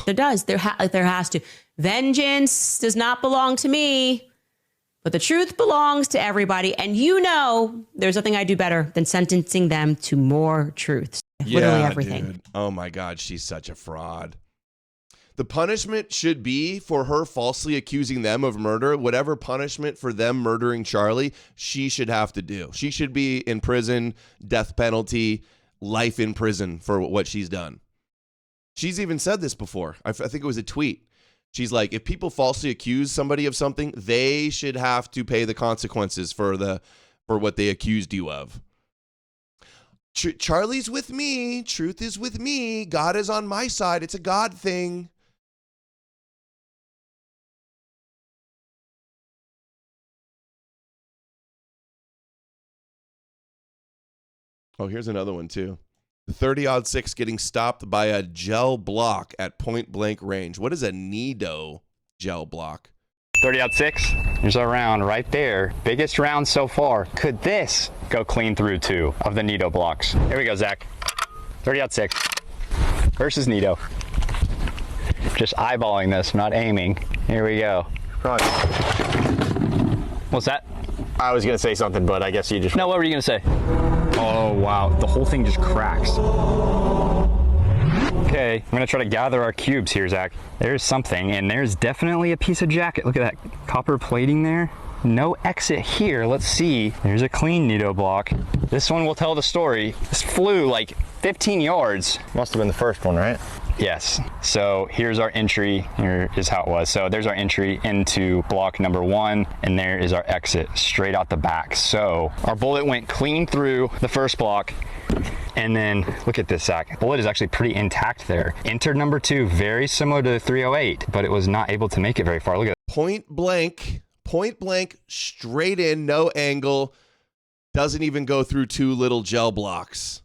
There does. There has to. Vengeance does not belong to me, but the truth belongs to everybody. And you know there's nothing I do better than sentencing them to more truths. Literally everything. Dude. Oh my God, she's such a fraud. The punishment should be for her falsely accusing them of murder. Whatever punishment for them murdering Charlie, she should have to do. She should be in prison, death penalty, life in prison for what she's done. She's even said this before. I think it was a tweet. She's like, if people falsely accuse somebody of something, they should have to pay the consequences for what they accused you of. Charlie's with me. Truth is with me. God is on my side. It's a God thing. Oh, here's another one, too. The 30-06 getting stopped by a gel block at point blank range. What is a Nido gel block? 30-06, there's a round right there. Biggest round so far. Could this go clean through two of the Nido blocks? Here we go, Zach. 30-06 versus Nido. Just eyeballing this, not aiming. Here we go. Right. What's that? I was going to say something, but I guess you just... No, what were you going to say? Oh, wow. The whole thing just cracks. Okay, I'm going to try to gather our cubes here, Zach. There's something, and there's definitely a piece of jacket. Look at that copper plating there. no exit here. Let's see. There's a clean Nito block. This one will tell the story. This flew like 15 yards. Must have been the first one, right? Yes. So here's our entry. Here is how it was. So there's our entry into block number 1, and there is our exit straight out the back. So our bullet went clean through the first block. And then look at this, Zach. Bullet is actually pretty intact there. Entered number 2, very similar to the 308, but it was not able to make it very far. Look at that. Point blank, straight in, no angle. Doesn't even go through 2 little gel blocks.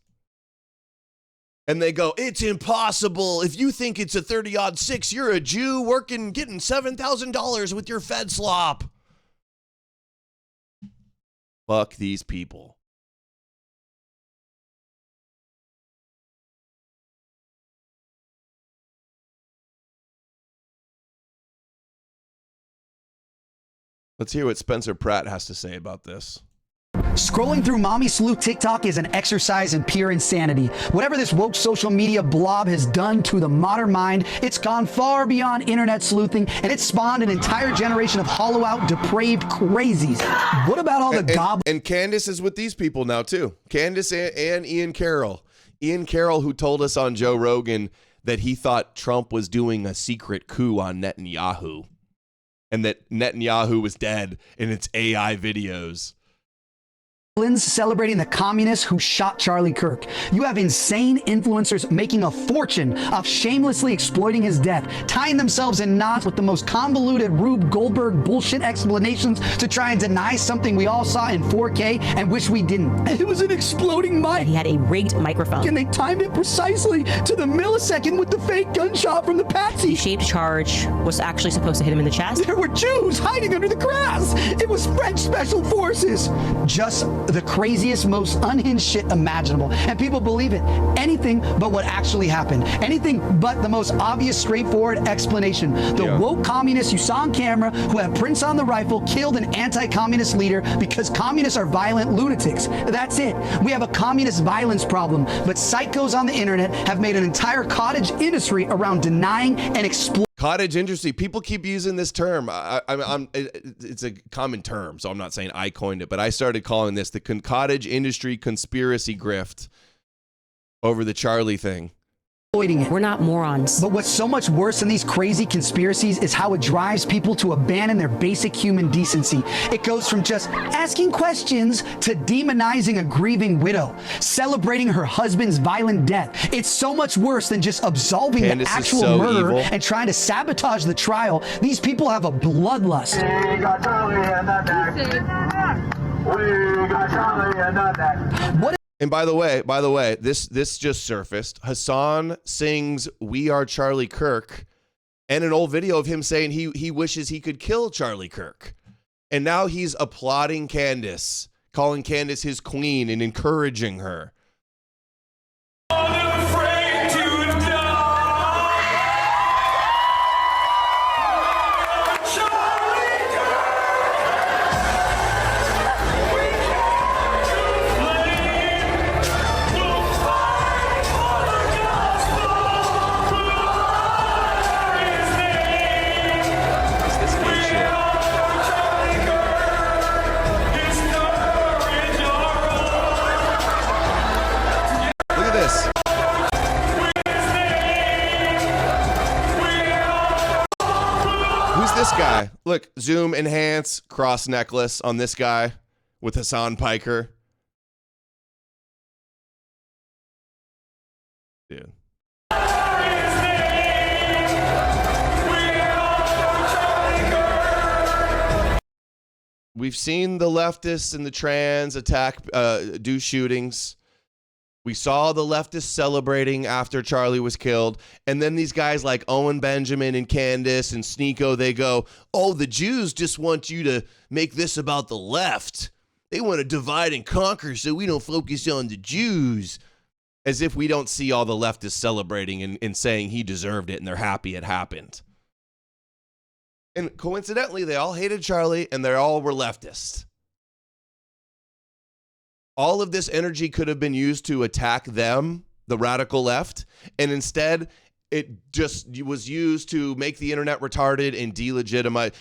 And they go, it's impossible. If you think it's a 30-06, you're a Jew working, getting $7,000 with your Fed slop. Fuck these people. Let's hear what Spencer Pratt has to say about this. Scrolling through Mommy Sleuth TikTok is an exercise in pure insanity. Whatever this woke social media blob has done to the modern mind, it's gone far beyond internet sleuthing, and it's spawned an entire generation of hollow-out, depraved crazies. What about all the And Candace is with these people now, too. Candace and Ian Carroll. Ian Carroll, who told us on Joe Rogan that he thought Trump was doing a secret coup on Netanyahu, and that Netanyahu was dead in its AI videos. Celebrating the communists who shot Charlie Kirk. You have insane influencers making a fortune off shamelessly exploiting his death, tying themselves in knots with the most convoluted Rube Goldberg bullshit explanations to try and deny something we all saw in 4K and wish we didn't. It was an exploding mic. He had a rigged microphone. And they timed it precisely to the millisecond with the fake gunshot from the patsy. The shaped charge was actually supposed to hit him in the chest. There were Jews hiding under the grass. It was French special forces. Just the craziest, most unhinged shit imaginable. And people believe it. Anything but what actually happened. Anything but the most obvious, straightforward explanation. The woke communists you saw on camera who have prints on the rifle killed an anti-communist leader because communists are violent lunatics. That's it. We have a communist violence problem. But psychos on the internet have made an entire cottage industry around denying and exploiting. Cottage industry. People keep using this term. It's a common term, so I'm not saying I coined it, but I started calling this the cottage industry conspiracy grift over the Charlie thing. We're not morons. But what's so much worse than these crazy conspiracies is how it drives people to abandon their basic human decency. It goes from just asking questions to demonizing a grieving widow, celebrating her husband's violent death. It's so much worse than just absolving the actual murderer and trying to sabotage the trial. These people have a bloodlust. We got Charlie and not that. We got Charlie and not that. What? And by the way, this just surfaced. Hassan sings "We Are Charlie Kirk," and an old video of him saying he wishes he could kill Charlie Kirk. And now he's applauding Candace, calling Candace his queen and encouraging her. This guy, look, zoom, enhance, cross necklace on this guy with Hassan Piker. Dude. We've seen the leftists and the trans do shootings. We saw the leftists celebrating after Charlie was killed. And then these guys like Owen Benjamin and Candace and Sneeko, they go, oh, the Jews just want you to make this about the left. They want to divide and conquer so we don't focus on the Jews. As if we don't see all the leftists celebrating and saying he deserved it and they're happy it happened. And coincidentally, they all hated Charlie and they all were leftists. All of this energy could have been used to attack them, the radical left, and instead it just was used to make the internet retarded and delegitimize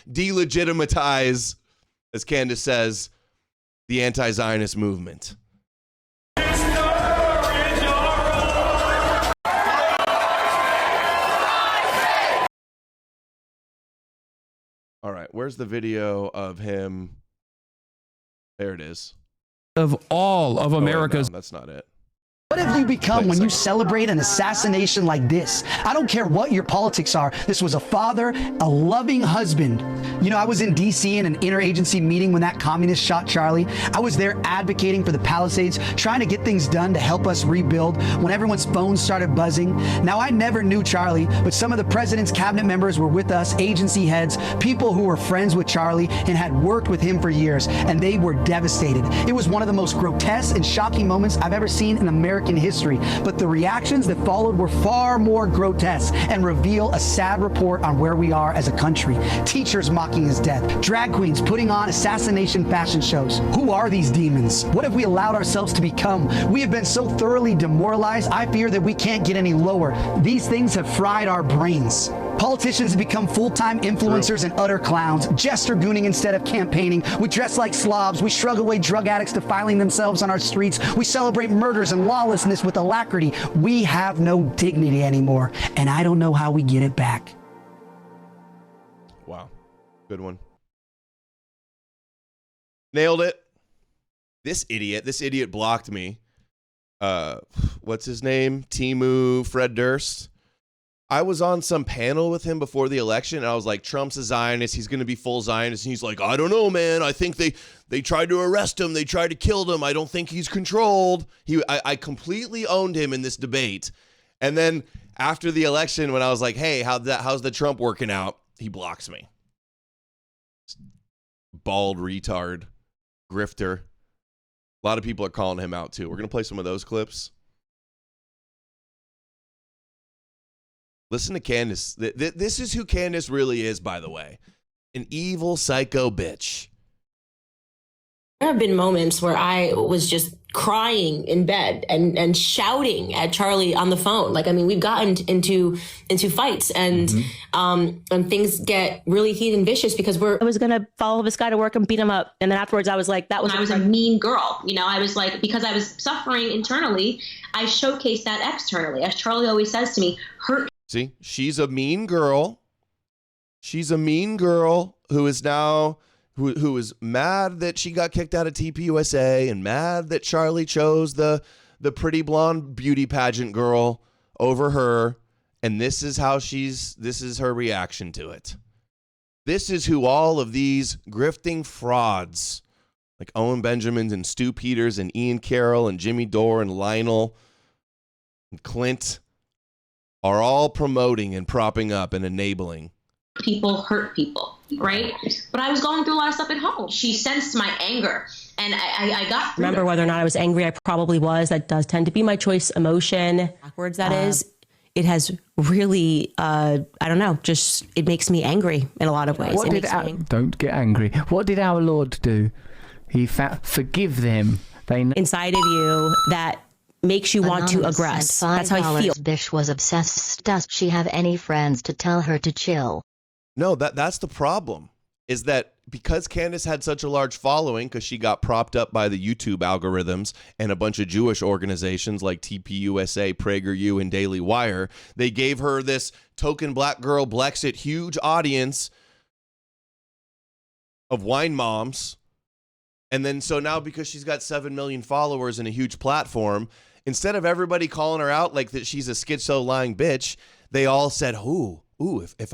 as Candace says, the anti-Zionist movement. All right, where's the video of him? There it is. Of all of America's. No, that's not it. What have you become when you celebrate an assassination like this? I don't care what your politics are. This was a father, a loving husband. You know, I was in D.C. in an interagency meeting when that communist shot Charlie. I was there advocating for the Palisades, trying to get things done to help us rebuild when everyone's phones started buzzing. Now, I never knew Charlie, but some of the president's cabinet members were with us, agency heads, people who were friends with Charlie and had worked with him for years, and they were devastated. It was one of the most grotesque and shocking moments I've ever seen in American history, but the reactions that followed were far more grotesque and reveal a sad report on where we are as a country. Teachers mocking his death, drag queens putting on assassination fashion shows. Who are these demons? What have we allowed ourselves to become? We have been so thoroughly demoralized, I fear that we can't get any lower. These things have fried our brains. Politicians have become full-time influencers and utter clowns, gesture gooning instead of campaigning. We dress like slobs. We shrug away drug addicts defiling themselves on our streets. We celebrate murders and lawlessness with alacrity. We have no dignity anymore, and I don't know how we get it back. Wow. Good one. Nailed it. This idiot blocked me. What's his name? Timu Fred Durst. I was on some panel with him before the election, and I was like, Trump's a Zionist. He's going to be full Zionist. And he's like, I don't know, man. I think they tried to arrest him. They tried to kill him. I don't think he's controlled. I completely owned him in this debate. And then after the election, when I was like, hey, how's the Trump working out? He blocks me. Bald retard. Grifter. A lot of people are calling him out, too. We're going to play some of those clips. Listen to Candace. This is who Candace really is, by the way. An evil psycho bitch. There have been moments where I was just crying in bed and shouting at Charlie on the phone. Like, I mean, we've gotten into fights and things get really heated and vicious because I was going to follow this guy to work and beat him up. And then afterwards I was like, I was a mean girl. You know, I was like, because I was suffering internally, I showcased that externally. As Charlie always says to me, hurt. See, she's a mean girl. She's a mean girl who is now, who is mad that she got kicked out of TPUSA and mad that Charlie chose the pretty blonde beauty pageant girl over her. And this is her reaction to it. This is who all of these grifting frauds, like Owen Benjamin and Stu Peters and Ian Carroll and Jimmy Dore and Lionel and Clint, are all promoting and propping up and enabling. People hurt people, right? But I was going through a lot of stuff at home. She sensed my anger, and I got through. Remember whether or not I was angry? I probably was. That does tend to be my choice emotion. Backwards, that is. It has really, I don't know, just it makes me angry in a lot of ways. Don't get angry. What did our Lord do? He forgive them. Inside of you that makes you want to aggress. That's how I feel. Bish was obsessed. Does she have any friends to tell her to chill? No, that's the problem, is that because Candace had such a large following, because she got propped up by the YouTube algorithms and a bunch of Jewish organizations like TPUSA, PragerU, and Daily Wire, they gave her this token black girl Blexit huge audience of wine moms. And then so now because she's got 7 million followers and a huge platform, instead of everybody calling her out like that she's a schizo lying bitch, they all said, if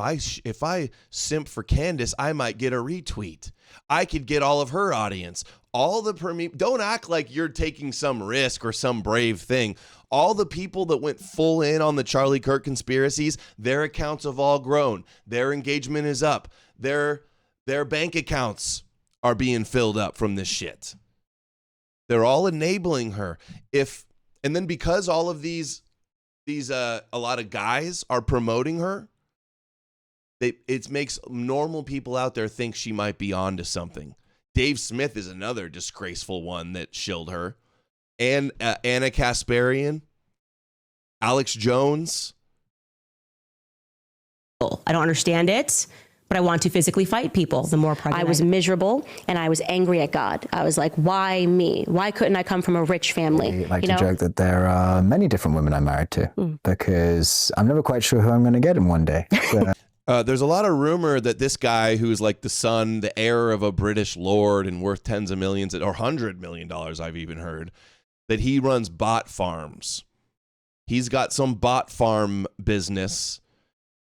I simp for Candace, I might get a retweet. I could get all of her audience. Don't act like you're taking some risk or some brave thing. All the people that went full in on the Charlie Kirk conspiracies, their accounts have all grown. Their engagement is up. Their bank accounts are being filled up from this shit. They're all enabling her. And then because all of these a lot of guys are promoting her, it makes normal people out there think she might be onto something. Dave Smith is another disgraceful one that shilled her. And Anna Kasparian, Alex Jones. I don't understand it, but I want to physically fight people. The more pregnant I was miserable and I was angry at God. I was like, why me? Why couldn't I come from a rich family? I like to joke that there are many different women I'm married to because I'm never quite sure who I'm going to get in one day. So, there's a lot of rumor that this guy who's like the son, the heir of a British lord and worth tens of millions or $100 million, I've even heard, that he runs bot farms. He's got some bot farm business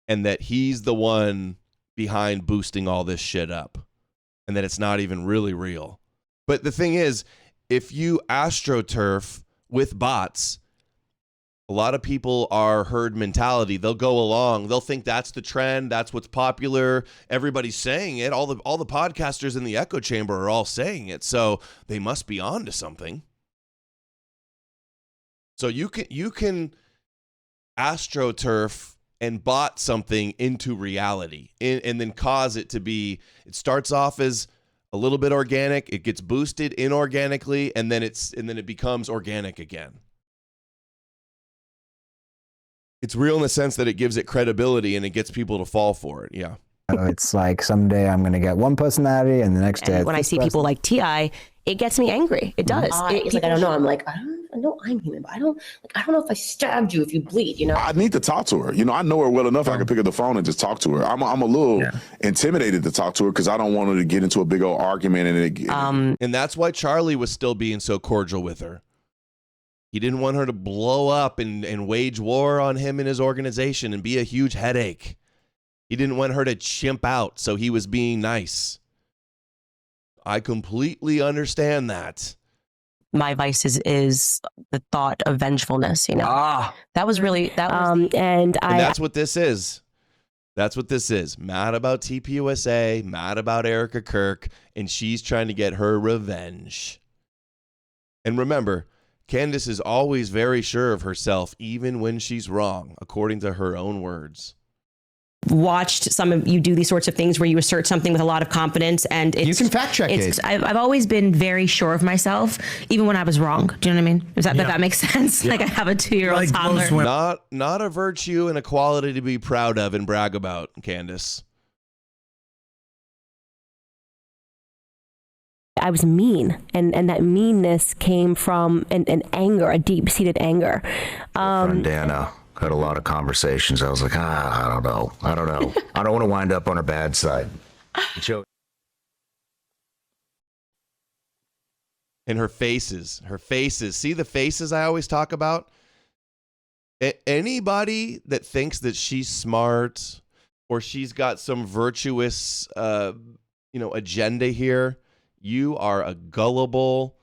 and that he's the one behind boosting all this shit up and that it's not even really real. But the thing is, if you astroturf with bots, a lot of people are herd mentality. They'll go along. They'll think that's the trend. That's what's popular. Everybody's saying it. All the podcasters in the echo chamber are all saying it. So they must be on to something. So you can astroturf and bot something into reality and then cause it to be, it starts off as a little bit organic, it gets boosted inorganically, and then it becomes organic again. It's real in the sense that it gives it credibility and it gets people to fall for it. Yeah. it's like someday I'm going to get one personality and the next day. When I see people like T.I., it gets me angry. It does. It's like, I don't know. I'm like, I know I'm human, but I don't know if I stabbed you if you bleed, you know? I need to talk to her. You know, I know her well enough. I can pick up the phone and just talk to her. I'm a little intimidated to talk to her because I don't want her to get into a big old argument. And that's why Charlie was still being so cordial with her. He didn't want her to blow up and wage war on him and his organization and be a huge headache. He didn't want her to chimp out, so he was being nice. I completely understand that. My vice is the thought of vengefulness, you know. That was and that's what this is. That's what this is. Mad about TPUSA, mad about Erica Kirk, and she's trying to get her revenge. And remember, Candace is always very sure of herself, even when she's wrong, according to her own words. Watched some of you do these sorts of things where you assert something with a lot of confidence, and you can fact check it. I've always been very sure of myself, even when I was wrong. Do you know what I mean? Does that make sense? Like I have a 2-year-old toddler. Not a virtue and a quality to be proud of and brag about, Candace. I was mean, and that meanness came from an anger, a deep-seated anger. Friend Dana had a lot of conversations. I was like, I don't know. I don't want to wind up on her bad side. And her faces. See the faces I always talk about? Anybody that thinks that she's smart or she's got some virtuous, agenda here, you are a gullible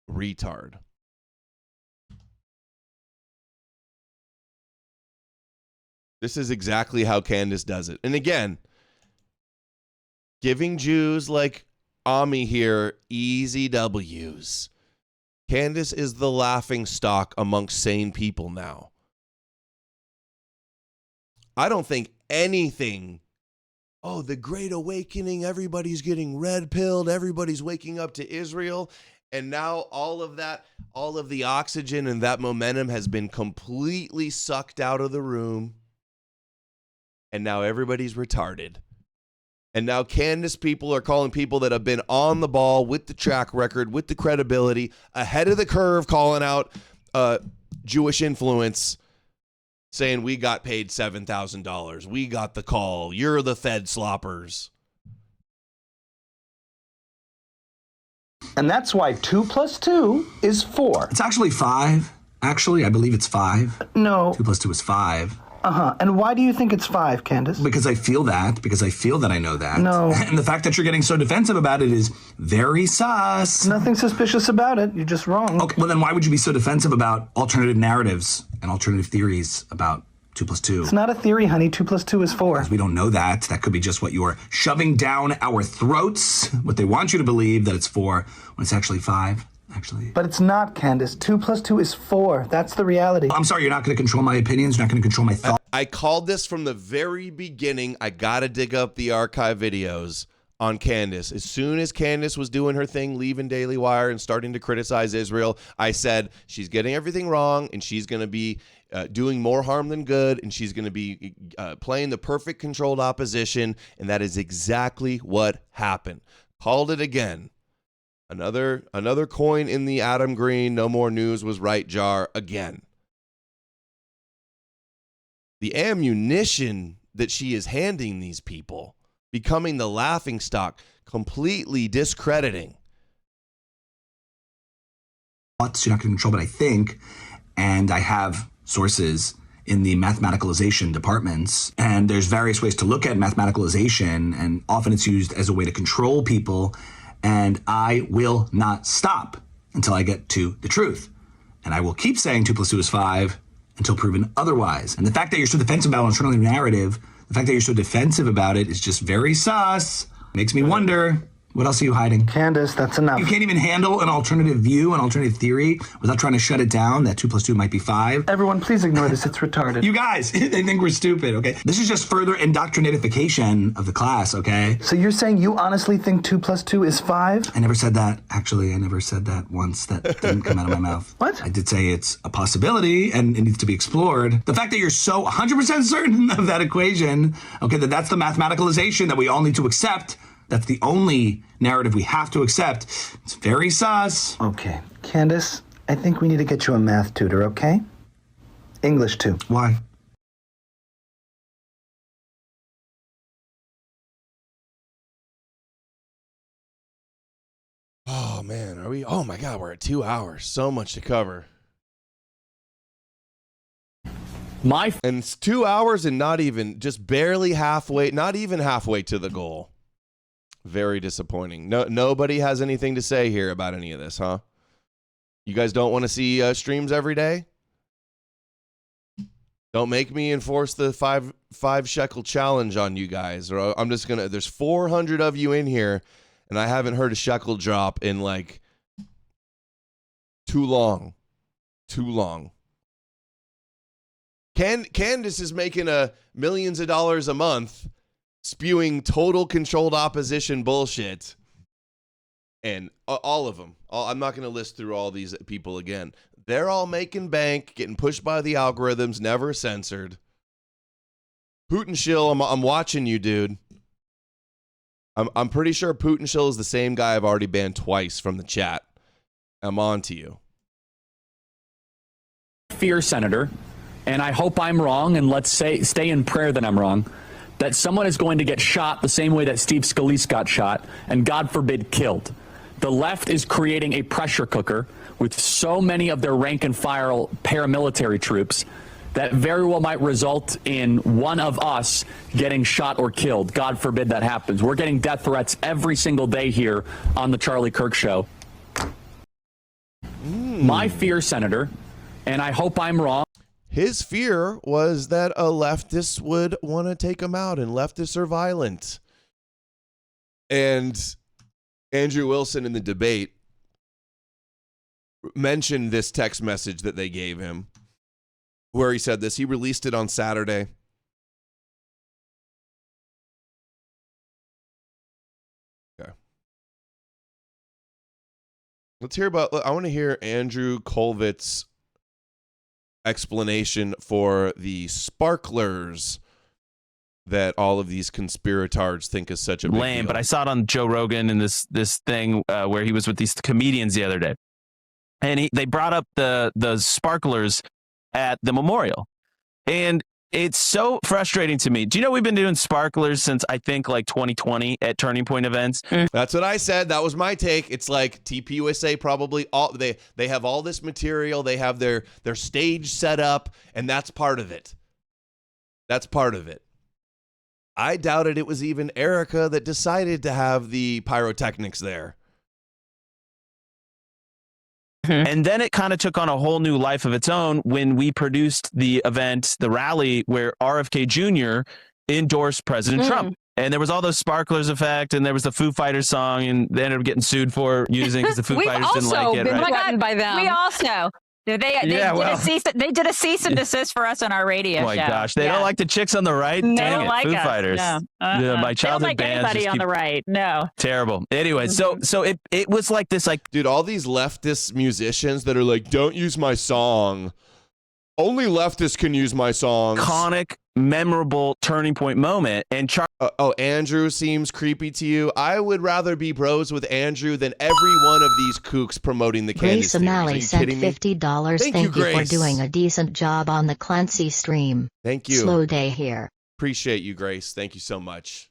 retard. This is exactly how Candace does it. And again, giving Jews like Ami here easy W's. Candace is the laughing stock amongst sane people now. I don't think anything, the Great Awakening, everybody's getting red-pilled, everybody's waking up to Israel, and now all of the oxygen and that momentum has been completely sucked out of the room. And now everybody's retarded. And now Candace people are calling people that have been on the ball with the track record, with the credibility, ahead of the curve, calling out Jewish influence, saying we got paid $7,000. We got the call. You're the Fed sloppers. And that's why 2 + 2 is 4. It's actually 5. Actually, I believe it's 5. No. 2 + 2 is 5. And why do you think it's 5, Candace? Because I feel that. Because I feel that I know that. No. And the fact that you're getting so defensive about it is very sus. Nothing suspicious about it. You're just wrong. Okay, well then why would you be so defensive about alternative narratives and alternative theories about 2 + 2? It's not a theory, honey. 2 + 2 is 4. Because we don't know that. That could be just what you're shoving down our throats. What they want you to believe, that it's 4 when it's actually 5. But it's not, Candace. 2 + 2 is 4. That's the reality. I'm sorry, you're not going to control my opinions. You're not going to control my thoughts. I called this from the very beginning. I got to dig up the archive videos on Candace. As soon as Candace was doing her thing, leaving Daily Wire and starting to criticize Israel, I said, she's getting everything wrong and she's going to be doing more harm than good, and she's going to be playing the perfect controlled opposition, and that is exactly what happened. Called it again. Another coin in the Adam Green No More News was right jar again. The ammunition that she is handing these people, becoming the laughingstock, completely discrediting. You're not going to control, but I think, and I have sources in the mathematicalization departments, and there's various ways to look at mathematicalization, and often it's used as a way to control people, and I will not stop until I get to the truth. And I will keep saying 2 + 2 is 5 until proven otherwise. And the fact that you're so defensive about an alternative narrative, the fact that you're so defensive about it is just very sus. Makes me wonder, what else are you hiding? Candace, that's enough. You can't even handle an alternative view, an alternative theory, without trying to shut it down, that 2 + 2 might be 5. Everyone, please ignore this. It's retarded. You guys, they think we're stupid, okay? This is just further indoctrinatification of the class, okay? So you're saying you honestly think 2 + 2 is 5? I never said that. Actually, I never said that once. That didn't come out of my mouth. What? I did say it's a possibility and it needs to be explored. The fact that you're so 100% certain of that equation, okay, that's the mathematicalization that we all need to accept. That's the only narrative we have to accept. It's very sus. Okay. Candace, I think we need to get you a math tutor, okay? English too. Why? Oh, man. Are we? Oh, my God. We're at 2 hours. So much to cover. And it's 2 hours and not even, just barely halfway, not even halfway to the goal. Very disappointing. Nobody has anything to say here about any of this, huh? You guys don't want to see streams every day? Don't make me enforce the five shekel challenge on you guys, or I'm just gonna. There's 400 of you in here, and I haven't heard a shekel drop in like too long. Candace is making millions of dollars a month, spewing total controlled opposition bullshit. And all of them. I'm not going to list through all these people again. They're all making bank, getting pushed by the algorithms, never censored. Putin Shill, I'm watching you, dude. I'm pretty sure Putin Shill is the same guy I've already banned twice from the chat. I'm on to you. Fear, Senator, and I hope I'm wrong, and let's stay in prayer that I'm wrong, that someone is going to get shot the same way that Steve Scalise got shot, and God forbid, killed. The left is creating a pressure cooker with so many of their rank and file paramilitary troops that very well might result in one of us getting shot or killed. God forbid that happens. We're getting death threats every single day here on the Charlie Kirk Show. My fear, Senator, and I hope I'm wrong. His fear was that a leftist would want to take him out, and leftists are violent. And Andrew Wilson in the debate mentioned this text message that they gave him where he said this. He released it on Saturday. Okay. Let's hear about, I want to hear Andrew Colvitt's explanation for the sparklers that all of these conspiratards think is such a big lame, deal. but I saw it on Joe Rogan in this thing where he was with these comedians the other day, and they brought up the sparklers at the memorial, and it's so frustrating to me. Do you know we've been doing sparklers since I think like 2020 at Turning Point events? That's what I said. That was my take. It's like TPUSA probably all they have all this material. They have their stage set up, and that's part of it. That's part of it. I doubted it was even Erica that decided to have the pyrotechnics there. And then it kind of took on a whole new life of its own when we produced the event, the rally, where RFK Jr. endorsed President Trump. And there was all those sparklers effect, and there was the Foo Fighters song, and they ended up getting sued for using because the Foo Fighters didn't like it. We've also been Right? threatened by them. We also. They did a cease and desist for us on our radio show. Oh my gosh, they don't like the chicks on the right? No, Dang they don't it, like Foo us. Fighters. No. My childhood they don't like bands anybody on the right. No. Terrible. Anyway, so it was like this, like, dude, all these leftist musicians that are like, don't use my song. Only leftists can use my songs. Iconic, memorable turning point moment. And Andrew seems creepy to you. I would rather be bros with Andrew than every one of these kooks promoting the Candace Grace O'Malley theories. sent $50. Thank you for Grace. doing a decent job on the Clancy stream. Thank you. Slow day here. Appreciate you, Grace. Thank you so much.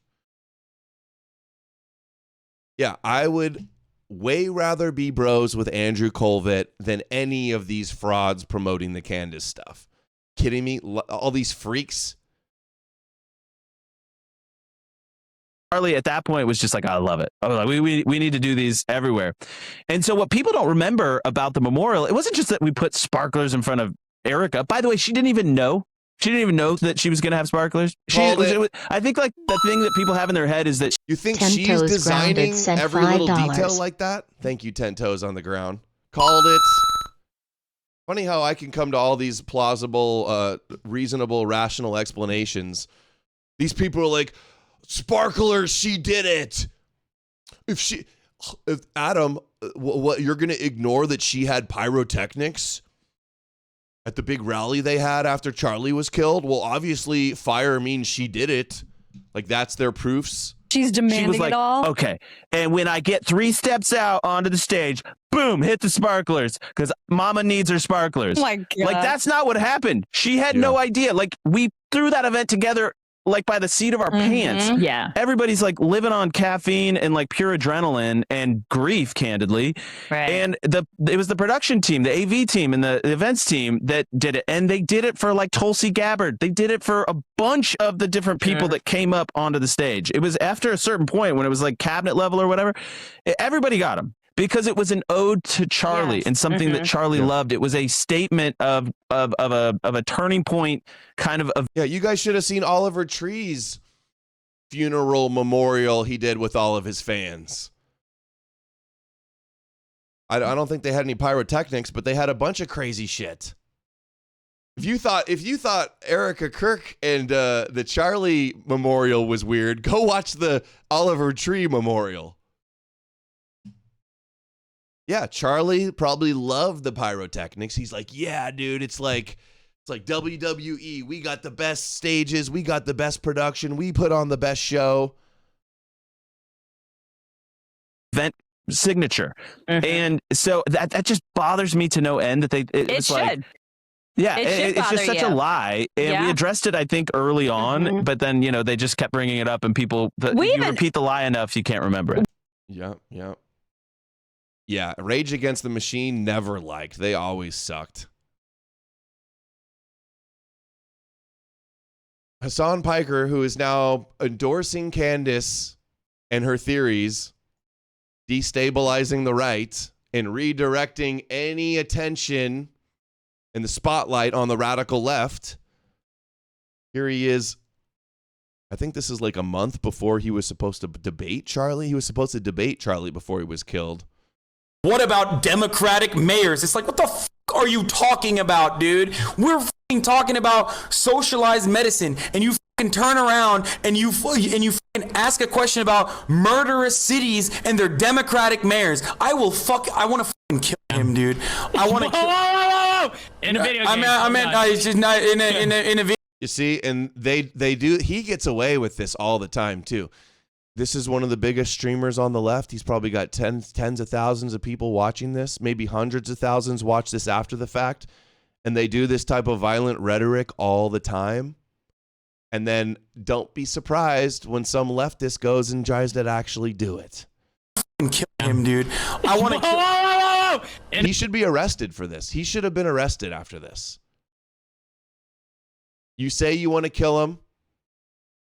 Yeah, I would way rather be bros with Andrew Colvett than any of these frauds promoting the Candace stuff. Kidding me? All these freaks. Charlie at that point was just like, I love it. I was like, we need to do these everywhere. And so what people don't remember about the memorial, it wasn't just that we put sparklers in front of Erica. By the way, she didn't even know. She didn't even know that she was going to have sparklers. I think like the thing that people have in their head is that you think she's designing every little detail like that. Thank you, 10 toes on the ground. Called it. Funny how I can come to all these plausible, reasonable, rational explanations. These people are like, sparklers, she did it. If Adam, what you're going to ignore that she had pyrotechnics at the big rally they had after Charlie was killed? Well, obviously fire means she did it. Like that's their proofs. She's demanding she was like, it all. Okay. And when I get 3 steps out onto the stage, boom, hit the sparklers because mama needs her sparklers. Oh my God. Like that's not what happened. She had no idea. Like we threw that event together like by the seat of our pants. Yeah. Everybody's like living on caffeine and like pure adrenaline and grief, candidly. Right. And it was the production team, the AV team and the events team that did it. And they did it for like Tulsi Gabbard. They did it for a bunch of the different people that came up onto the stage. It was after a certain point when it was like cabinet level or whatever, everybody got them. Because it was an ode to Charlie and something that Charlie loved. It was a statement of a turning point kind of. Yeah, you guys should have seen Oliver Tree's funeral memorial he did with all of his fans. I don't think they had any pyrotechnics, but they had a bunch of crazy shit. If you thought Erica Kirk and the Charlie memorial was weird, go watch the Oliver Tree memorial. Yeah, Charlie probably loved the pyrotechnics. He's like, yeah, dude, it's like WWE. We got the best stages. We got the best production. We put on the best show. Event signature. And so that just bothers me to no end that it was like, yeah, it's just such a lie. And we addressed it, I think, early on, but then, they just kept bringing it up and people, repeat the lie enough, you can't remember it. Yeah. Yeah, Rage Against the Machine never liked. They always sucked. Hassan Piker, who is now endorsing Candace and her theories, destabilizing the right and redirecting any attention and the spotlight on the radical left. Here he is. I think this is like a month before he was supposed to debate Charlie. He was supposed to debate Charlie before he was killed. What about Democratic mayors? It's like, what the f*** are you talking about, dude? We're f***ing talking about socialized medicine, and you f***ing turn around and you f***ing ask a question about murderous cities and their Democratic mayors. I want to f***ing kill him, dude. I want to kill Whoa! In a video game. It's just not in a video. You see, and they do. He gets away with this all the time too. This is one of the biggest streamers on the left. He's probably got tens of thousands of people watching this. Maybe hundreds of thousands watch this after the fact. And they do this type of violent rhetoric all the time. And then don't be surprised when some leftist goes and tries to actually do it. Kill him, dude. I want to He should be arrested for this. He should have been arrested after this. You say you want to kill him.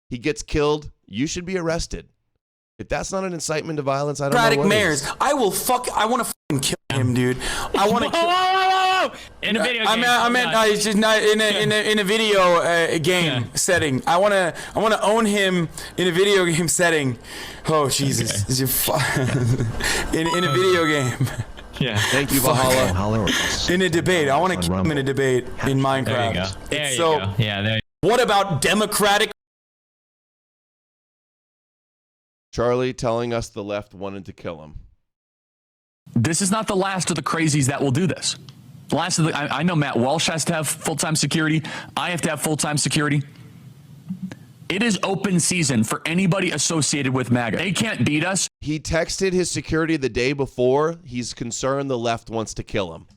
He gets killed. You should be arrested. If that's not an incitement to violence, I don't know what mayors. is. I want to f***ing kill him, dude. I want to kill in a video game. I meant it's just not in a video game setting. I want to own him in a video game setting. Oh Jesus! Okay. in a video game. Yeah. Thank you, Valhalla. In a debate. I want to kill him in a debate in Minecraft. There you go. Yeah. There. What about Democratic? Charlie telling us the left wanted to kill him. This is not the last of the crazies that will do this. Last of the, I know Matt Walsh has to have full-time security. I have to have full-time security. It is open season for anybody associated with MAGA. They can't beat us. He texted his security the day before. He's concerned the left wants to kill him.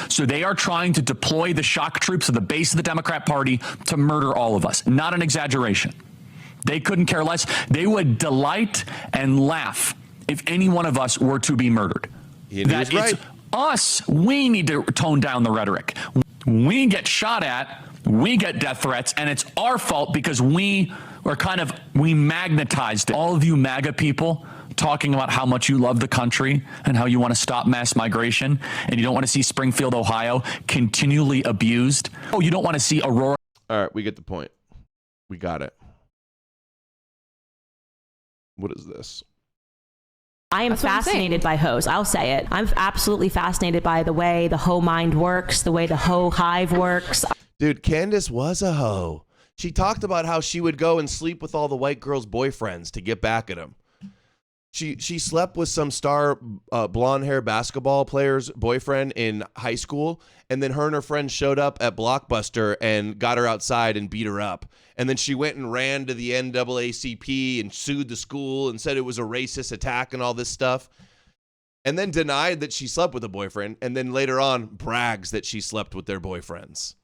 So they are trying to deploy the shock troops of the base of the Democrat Party to murder all of us. Not an exaggeration. They couldn't care less. They would delight and laugh if any one of us were to be murdered. That it's right. Us. We need to tone down the rhetoric. We get shot at, we get death threats, and it's our fault because we magnetized it. All of you MAGA people talking about how much you love the country and how you want to stop mass migration and you don't want to see Springfield, Ohio continually abused. Oh, you don't want to see Aurora. All right, we get the point. We got it. What is this? I am fascinated by hoes. I'll say it. I'm absolutely fascinated by the way the hoe mind works, the way the hoe hive works. Dude, Candace was a hoe. She talked about how she would go and sleep with all the white girls' boyfriends to get back at them. She slept with some star blonde hair basketball player's boyfriend in high school, and then her and her friends showed up at Blockbuster and got her outside and beat her up. And then she went and ran to the NAACP and sued the school and said it was a racist attack and all this stuff. And then denied that she slept with a boyfriend, and then later on brags that she slept with their boyfriends.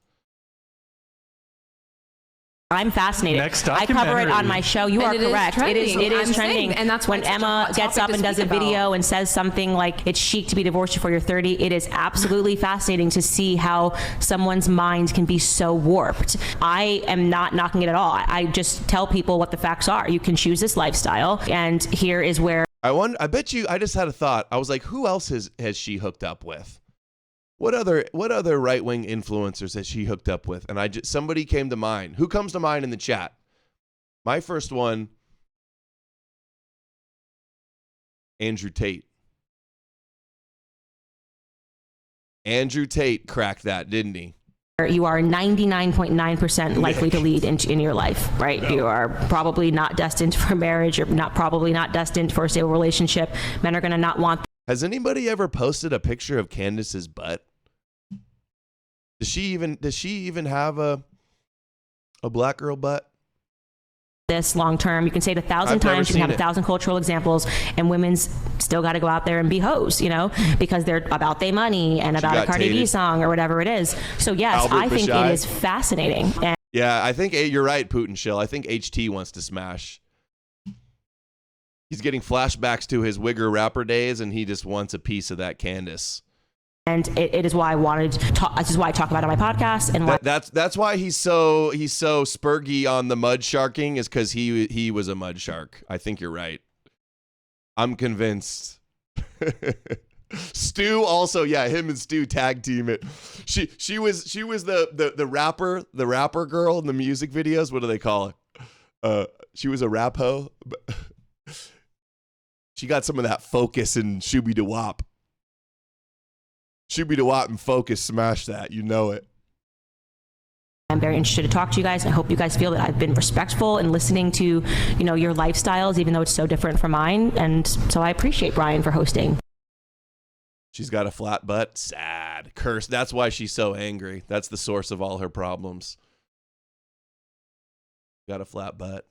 I'm fascinated. I cover it on my show. You are correct. It is trending. And that's when Emma gets up and does a video and says something like, it's chic to be divorced before you're 30. It is absolutely fascinating to see how someone's mind can be so warped. I am not knocking it at all. I just tell people what the facts are. You can choose this lifestyle. And here is where I bet you, I just had a thought. I was like, who else has she hooked up with? What other right-wing influencers has she hooked up with? And somebody came to mind. Who comes to mind in the chat? My first one, Andrew Tate. Andrew Tate cracked that, didn't he? You are 99.9% likely to lead in your life, right? No. You are probably not destined for marriage. You're probably not destined for a stable relationship. Men are going to not want. Has anybody ever posted a picture of Candace's butt? Does she even have a black girl butt? This long term, you can say it 1,000 times, you can have 1,000 cultural examples, and women's still got to go out there and be hoes, because they're about their money and about a Cardi B song or whatever it is. So yes, I think it is fascinating. And yeah, I think you're right, Putin Shill. I think HT wants to smash. He's getting flashbacks to his Wigger rapper days, and he just wants a piece of that Candace. And it is why I wanted to talk. This is why I talk about it on my podcast. And why that's why he's so spurgy on the mud sharking, is because he was a mud shark. I think you're right. I'm convinced. Stu also, yeah, him and Stu tag team it. She was the rapper girl in the music videos. What do they call it? She was a rap hoe. She got some of that focus and Shooby DeWop. Shooby DeWop and Focus smash that. You know it. I'm very interested to talk to you guys. I hope you guys feel that I've been respectful in listening to, your lifestyles, even though it's so different from mine. And so I appreciate Brian for hosting. She's got a flat butt. Sad. Curse. That's why she's so angry. That's the source of all her problems. Got a flat butt.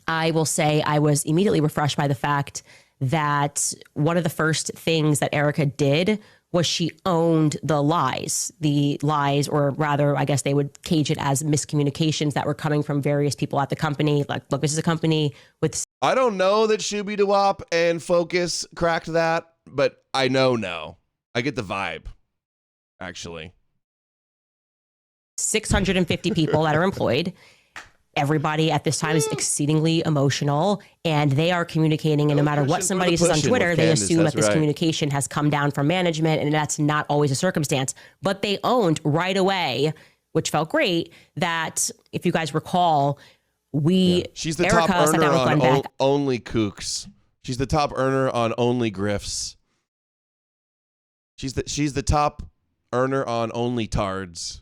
I will say I was immediately refreshed by the fact that one of the first things that Erica did was she owned the lies, or rather, I guess they would cage it as miscommunications that were coming from various people at the company. Like, look, this is a company with. I don't know that Shooby DeWop and Focus cracked that, but I know. I get the vibe, actually. 650 people that are employed. Everybody at this time is exceedingly emotional, and they are communicating, and no matter what somebody says on Twitter, they assume that this communication has come down from management, and that's not always a circumstance. But they owned right away, which felt great, that if you guys recall, she's the top earner on Only Kooks. She's the top earner on Only Grifts. She's the top earner on Only Tards.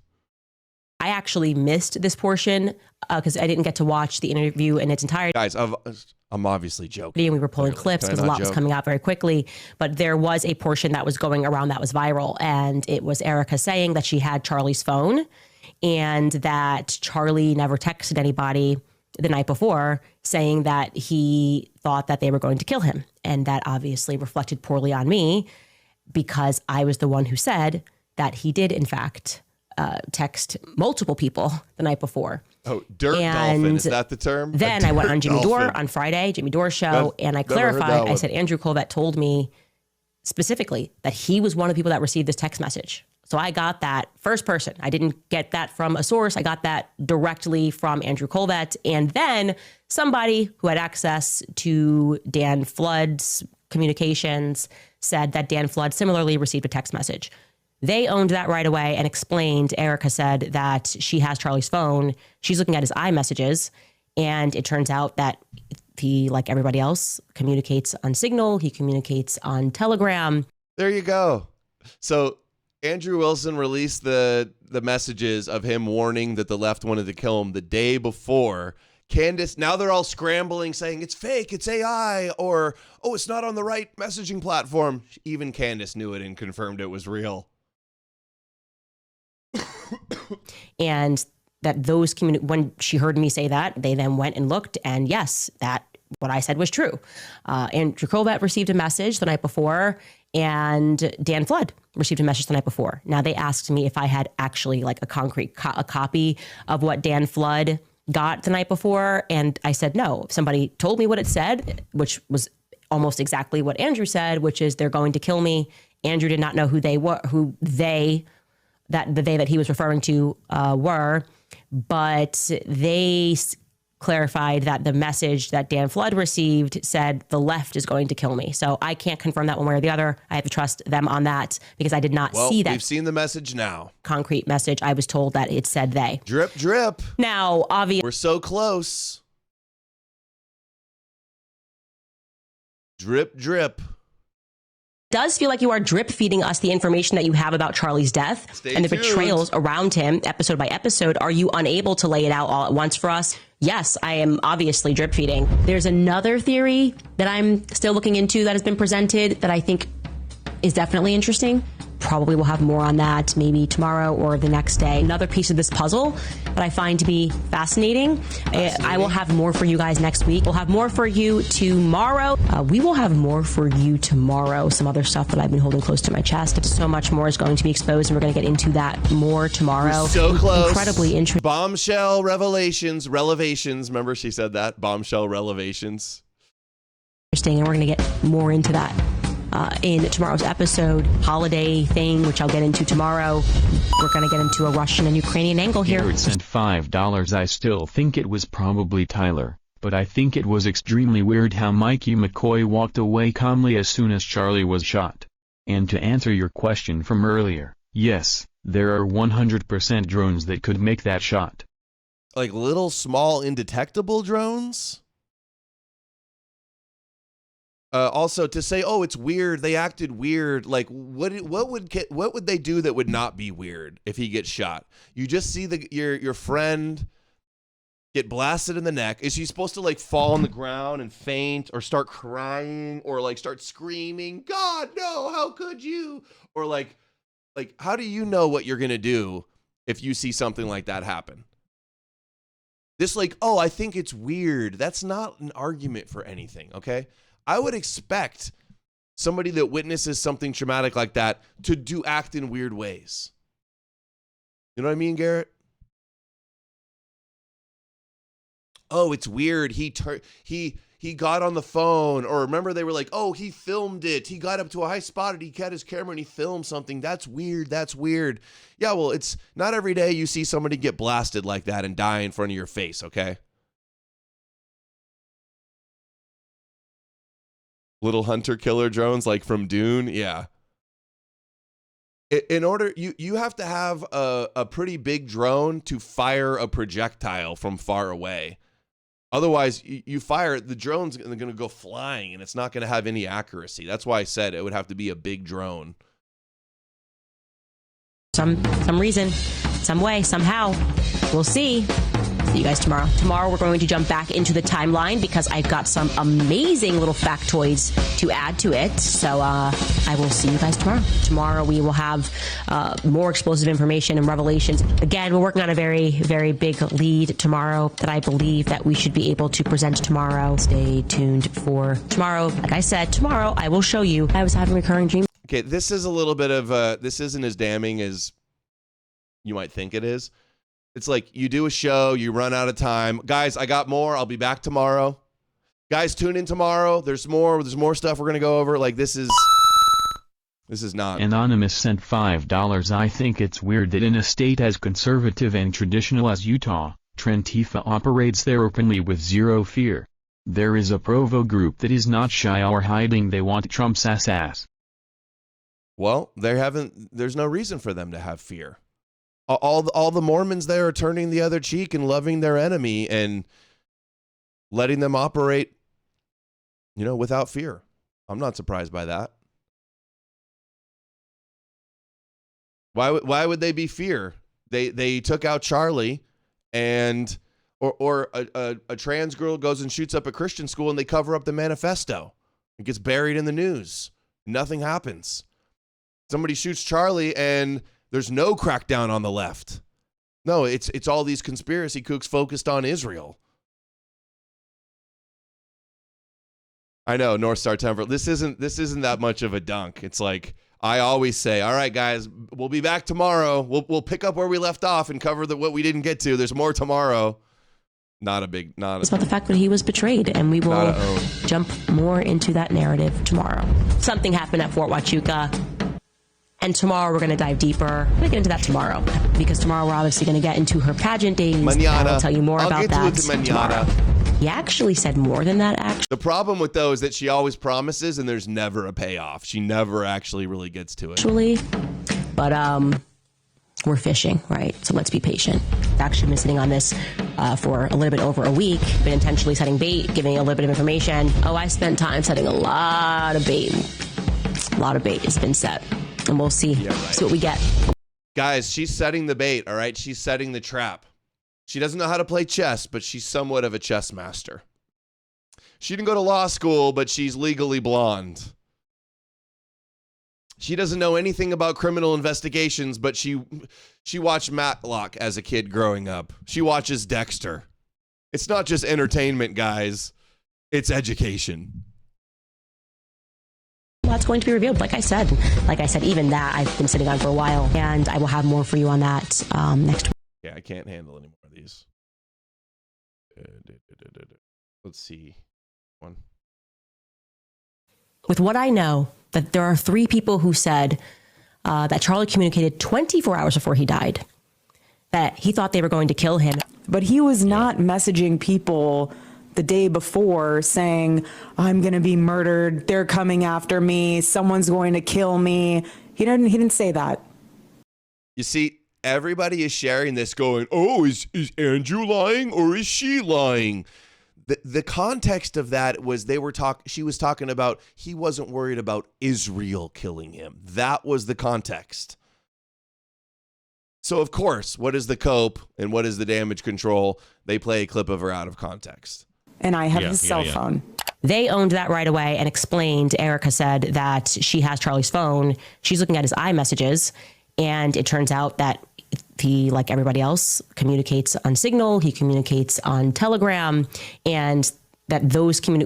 I actually missed this portion because I didn't get to watch the interview in its entirety. Guys, I'm obviously joking. And we were pulling clips because a lot was coming out very quickly. But there was a portion that was going around that was viral. And it was Erica saying that she had Charlie's phone and that Charlie never texted anybody the night before saying that he thought that they were going to kill him. And that obviously reflected poorly on me because I was the one who said that he did, in fact, text multiple people the night before. Oh, dirt dolphin, is that the term? Then I went on Jimmy Dore on Friday, Jimmy Dore show, and I clarified. I said, Andrew Colvett told me specifically that he was one of the people that received this text message. So I got that first person. I didn't get that from a source. I got that directly from Andrew Colvett. And then somebody who had access to Dan Flood's communications said that Dan Flood similarly received a text message. They owned that right away and explained, Erica said that she has Charlie's phone. She's looking at his iMessages. And it turns out that he, like everybody else, communicates on Signal. He communicates on Telegram. There you go. So Andrew Wilson released the messages of him warning that the left wanted to kill him the day before. Candace, now they're all scrambling saying it's fake, it's AI, or, oh, it's not on the right messaging platform. Even Candace knew it and confirmed it was real. And that those when she heard me say that, they then went and looked, and yes, that what I said was true. Andrew Colvett received a message the night before, and Dan Flood received a message the night before. Now they asked me if I had actually like a concrete a copy of what Dan Flood got the night before, and I said no. If somebody told me what it said, which was almost exactly what Andrew said, which is they're going to kill me. Andrew did not know who they were, that the they that he was referring to were, but they clarified that the message that Dan Flood received said the left is going to kill me. So I can't confirm that one way or the other. I have to trust them on that because I did not see that. We've seen the message now. Concrete message. I was told that it said they. Drip, drip. Now, obviously. We're so close. Drip, drip. Does feel like you are drip feeding us the information that you have about Charlie's death and the betrayals around him episode by episode. Are you unable to lay it out all at once for us? Yes, I am obviously drip feeding. There's another theory that I'm still looking into that has been presented that I think is definitely interesting. Probably will have more on that maybe tomorrow or the next day. Another piece of this puzzle that I find to be fascinating. I will have more for you guys next week. We'll have more for you tomorrow. We will have more for you tomorrow. Some other stuff that I've been holding close to my chest. So much more is going to be exposed, and we're going to get into that more tomorrow. We're so close. Incredibly interesting. Bombshell revelations. Remember she said that? Bombshell revelations. Interesting, and we're going to get more into that. In tomorrow's episode, holiday thing, which I'll get into tomorrow. We're going to get into a Russian and Ukrainian angle here. Garrett sent $5. I still think it was probably Tyler, but I think it was extremely weird how Mikey McCoy walked away calmly as soon as Charlie was shot. And to answer your question from earlier, yes, there are 100% drones that could make that shot. Like little, small, indetectable drones? Also, to say, oh, it's weird, they acted weird, like, what would they do that would not be weird if he gets shot? You just see your friend get blasted in the neck. Is he supposed to, like, fall on the ground and faint or start crying or, like, start screaming, God, no, how could you? Or, like how do you know what you're going to do if you see something like that happen? This, like, oh, I think it's weird. That's not an argument for anything, okay? I would expect somebody that witnesses something traumatic like that to act in weird ways. You know what I mean, Garrett? Oh, it's weird. He got on the phone, or remember they were like, oh, he filmed it. He got up to a high spot and he had his camera and he filmed something. That's weird. That's weird. Yeah, well, it's not every day you see somebody get blasted like that and die in front of your face, okay? Little hunter killer drones like from Dune. Yeah. In order, you have to have a pretty big drone to fire a projectile from far away. Otherwise, you fire it, the drone's going to go flying and it's not going to have any accuracy. That's why I said it would have to be a big drone. Some reason. some way, somehow. We'll see. See you guys tomorrow. Tomorrow we're going to jump back into the timeline because I've got some amazing little factoids to add to it. So I will see you guys tomorrow. Tomorrow we will have more explosive information and revelations. Again, we're working on a very, very big lead tomorrow that I believe that we should be able to present tomorrow. Stay tuned for tomorrow. Like I said, tomorrow I will show you. I was having recurring dreams. Okay, this is a little bit of this isn't as damning as you might think it is. It's like you do a show, you run out of time. Guys, I got more. I'll be back tomorrow. Guys, tune in tomorrow. There's more stuff we're going to go over. Like this is not. Anonymous sent $5. I think it's weird that in a state as conservative and traditional as Utah, Trentifa operates there openly with zero fear. There is a Provo group that is not shy or hiding. They want Trump's ass. Well, there's no reason for them to have fear. All the Mormons there are turning the other cheek and loving their enemy and letting them operate, without fear. I'm not surprised by that. Why would they be fear? They took out Charlie, and or a trans girl goes and shoots up a Christian school and they cover up the manifesto. It gets buried in the news. Nothing happens. Somebody shoots Charlie and there's no crackdown on the left. No, it's all these conspiracy kooks focused on Israel. I know, North Star Temple. This isn't that much of a dunk. It's like I always say, all right, guys, we'll be back tomorrow. We'll pick up where we left off and cover what we didn't get to. There's more tomorrow. It's about the fact that he was betrayed, and we will jump more into that narrative tomorrow. Something happened at Fort Huachuca. And tomorrow we're going to dive deeper. We're going to get into that tomorrow. Because tomorrow we're obviously going to get into her pageant days. Mañana. I'll tell you more about that I'll get to it tomorrow. He actually said more than that, actually. The problem with those is that she always promises and there's never a payoff. She never actually really gets to it. But we're fishing, right? So let's be patient. I've actually been sitting on this for a little bit over a week. Been intentionally setting bait, giving a little bit of information. I spent time setting a lot of bait. A lot of bait has been set. And we'll see. Yeah, right. See what we get. Guys, she's setting the bait, all right? She's setting the trap. She doesn't know how to play chess, but she's somewhat of a chess master. She didn't go to law school, but she's legally blonde. She doesn't know anything about criminal investigations, but she watched Matlock as a kid growing up. She watches Dexter. It's not just entertainment, guys. It's education. That's going to be revealed. Like I said, even that I've been sitting on for a while, and I will have more for you on that next week. Yeah, I can't handle any more of these. Let's see. One. With what I know, that there are 3 people who said that Charlie communicated 24 hours before he died that he thought they were going to kill him. But he was not messaging people the day before saying, I'm going to be murdered. They're coming after me. Someone's going to kill me. He didn't say that. You see, everybody is sharing this going, oh, is Andrew lying or is she lying? The context of that was she was talking about he wasn't worried about Israel killing him. That was the context. So, of course, what is the cope and what is the damage control? They play a clip of her out of context. And I have his cell phone. They owned that right away and explained, Erica said that she has Charlie's phone. She's looking at his iMessages. And it turns out that he, like everybody else, communicates on Signal. He communicates on Telegram. And that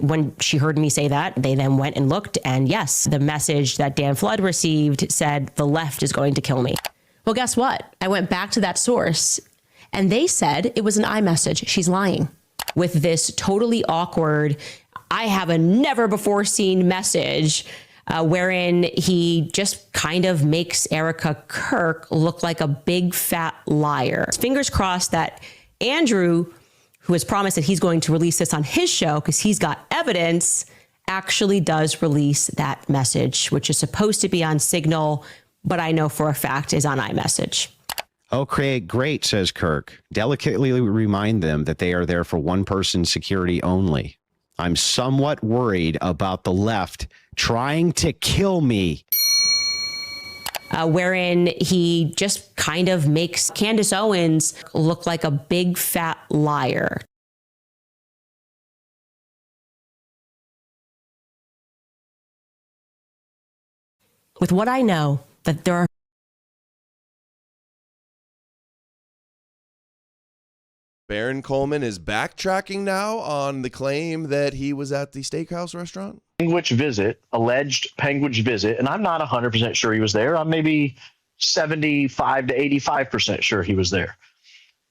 when she heard me say that, they then went and looked. And yes, the message that Dan Flood received said, the left is going to kill me. Well, guess what? I went back to that source and they said it was an iMessage. She's lying. With this totally awkward, I have a never before seen message wherein he just kind of makes Erica Kirk look like a big fat liar. Fingers crossed that Andrew, who has promised that he's going to release this on his show because he's got evidence, actually does release that message, which is supposed to be on Signal, but I know for a fact is on iMessage. Okay, great, says Kirk. Delicately remind them that they are there for one person's security only. I'm somewhat worried about the left trying to kill me. wherein he just kind of makes Candace Owens look like a big fat liar. With what I know, that there are Baron Coleman is backtracking now on the claim that he was at the steakhouse restaurant. Penguich visit, alleged Penguich visit, and I'm not 100% sure he was there. I'm maybe 75 to 85% sure he was there.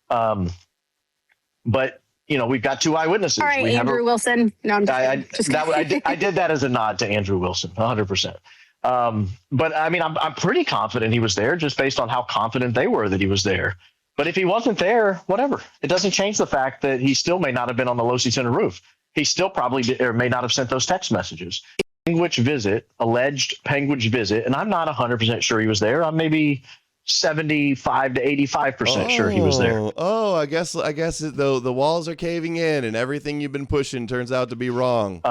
But you know, we've got two eyewitnesses. All right, Andrew Wilson. No, I'm I did that as a nod to Andrew Wilson, 100%. But I mean, I'm pretty confident he was there, just based on how confident they were that he was there. But if he wasn't there, whatever. It doesn't change the fact that he still may not have been on the Losi Center roof. He still probably or may not have sent those text messages. Penguich visit, alleged Penguich visit, and I'm not 100% sure he was there. I'm maybe 75 to 85% sure he was there. Oh, I guess the walls are caving in, and everything you've been pushing turns out to be wrong.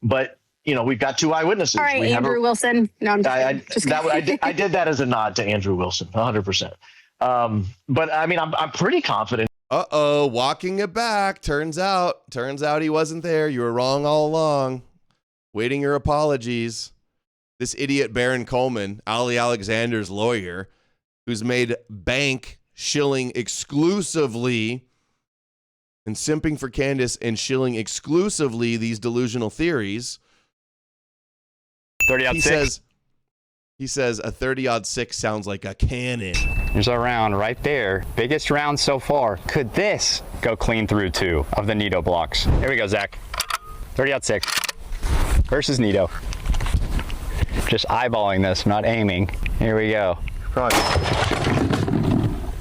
But you know, we've got two eyewitnesses. All right, Andrew Wilson. No, I did that as a nod to Andrew Wilson, 100%. But I mean, I'm pretty confident. Walking it back. Turns out he wasn't there. You were wrong all along. Waiting your apologies. This idiot Baron Coleman, Ali Alexander's lawyer, who's made bank shilling exclusively and simping for Candace and shilling exclusively these delusional theories. 30-6. He says a 30-6 sounds like a cannon. There's a round right there. Biggest round so far. Could this go clean through two of the Nito blocks? Here we go, Zach. 30-6 versus Nito. Just eyeballing this, not aiming. Here we go.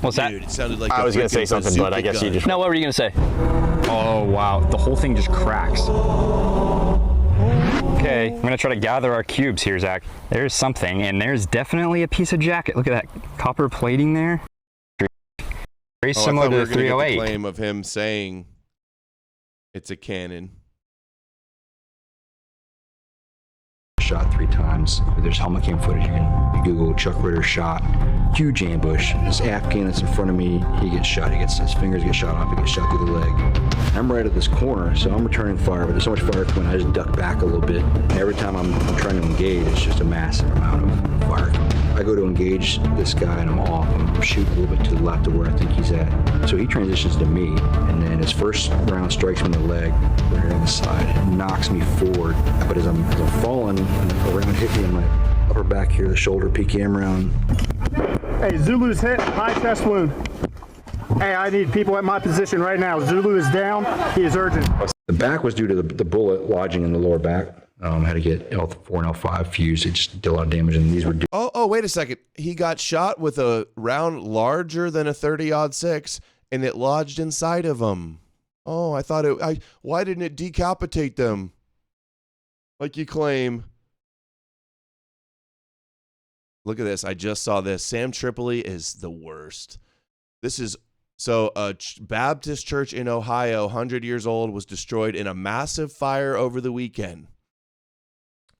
What's that? Dude, it sounded like I was going to say something, but I guess you just... No, what were you going to say? Oh, wow. The whole thing just cracks. Okay, I'm going to try to gather our cubes here, Zach. There's something, and there's definitely a piece of jacket. Look at that copper plating there. Very similar to the 308. Get the claim of him saying it's a cannon. Shot 3 times. There's helmet cam footage. You Google Chuck Ritter shot. Huge ambush. This Afghan that's in front of me, he gets shot. His fingers get shot off. He gets shot through the leg. I'm right at this corner, so I'm returning fire, but there's so much fire coming, I just duck back a little bit. And every time I'm trying to engage, it's just a massive amount of fire. I go to engage this guy and I'm off. I'm shooting a little bit to the left of where I think he's at. So he transitions to me, and then his first round strikes me in the leg, right on the side, and knocks me forward. But as I'm falling, a round hit me in my upper back here, the shoulder, PKM round. Hey, Zulu's hit, high chest wound. Hey, I need people at my position right now. Zulu is down. He is urgent. The back was due to the bullet lodging in the lower back. Had to get L4 and L5 fused. It just did a lot of damage, and these were. Oh, wait a second. He got shot with a round larger than a 30-6, and it lodged inside of him. Oh, I thought it. Why didn't it decapitate them? Like you claim. Look at this. I just saw this. Sam Tripoli is the worst. This is so a Baptist church in Ohio, 100 years old, was destroyed in a massive fire over the weekend.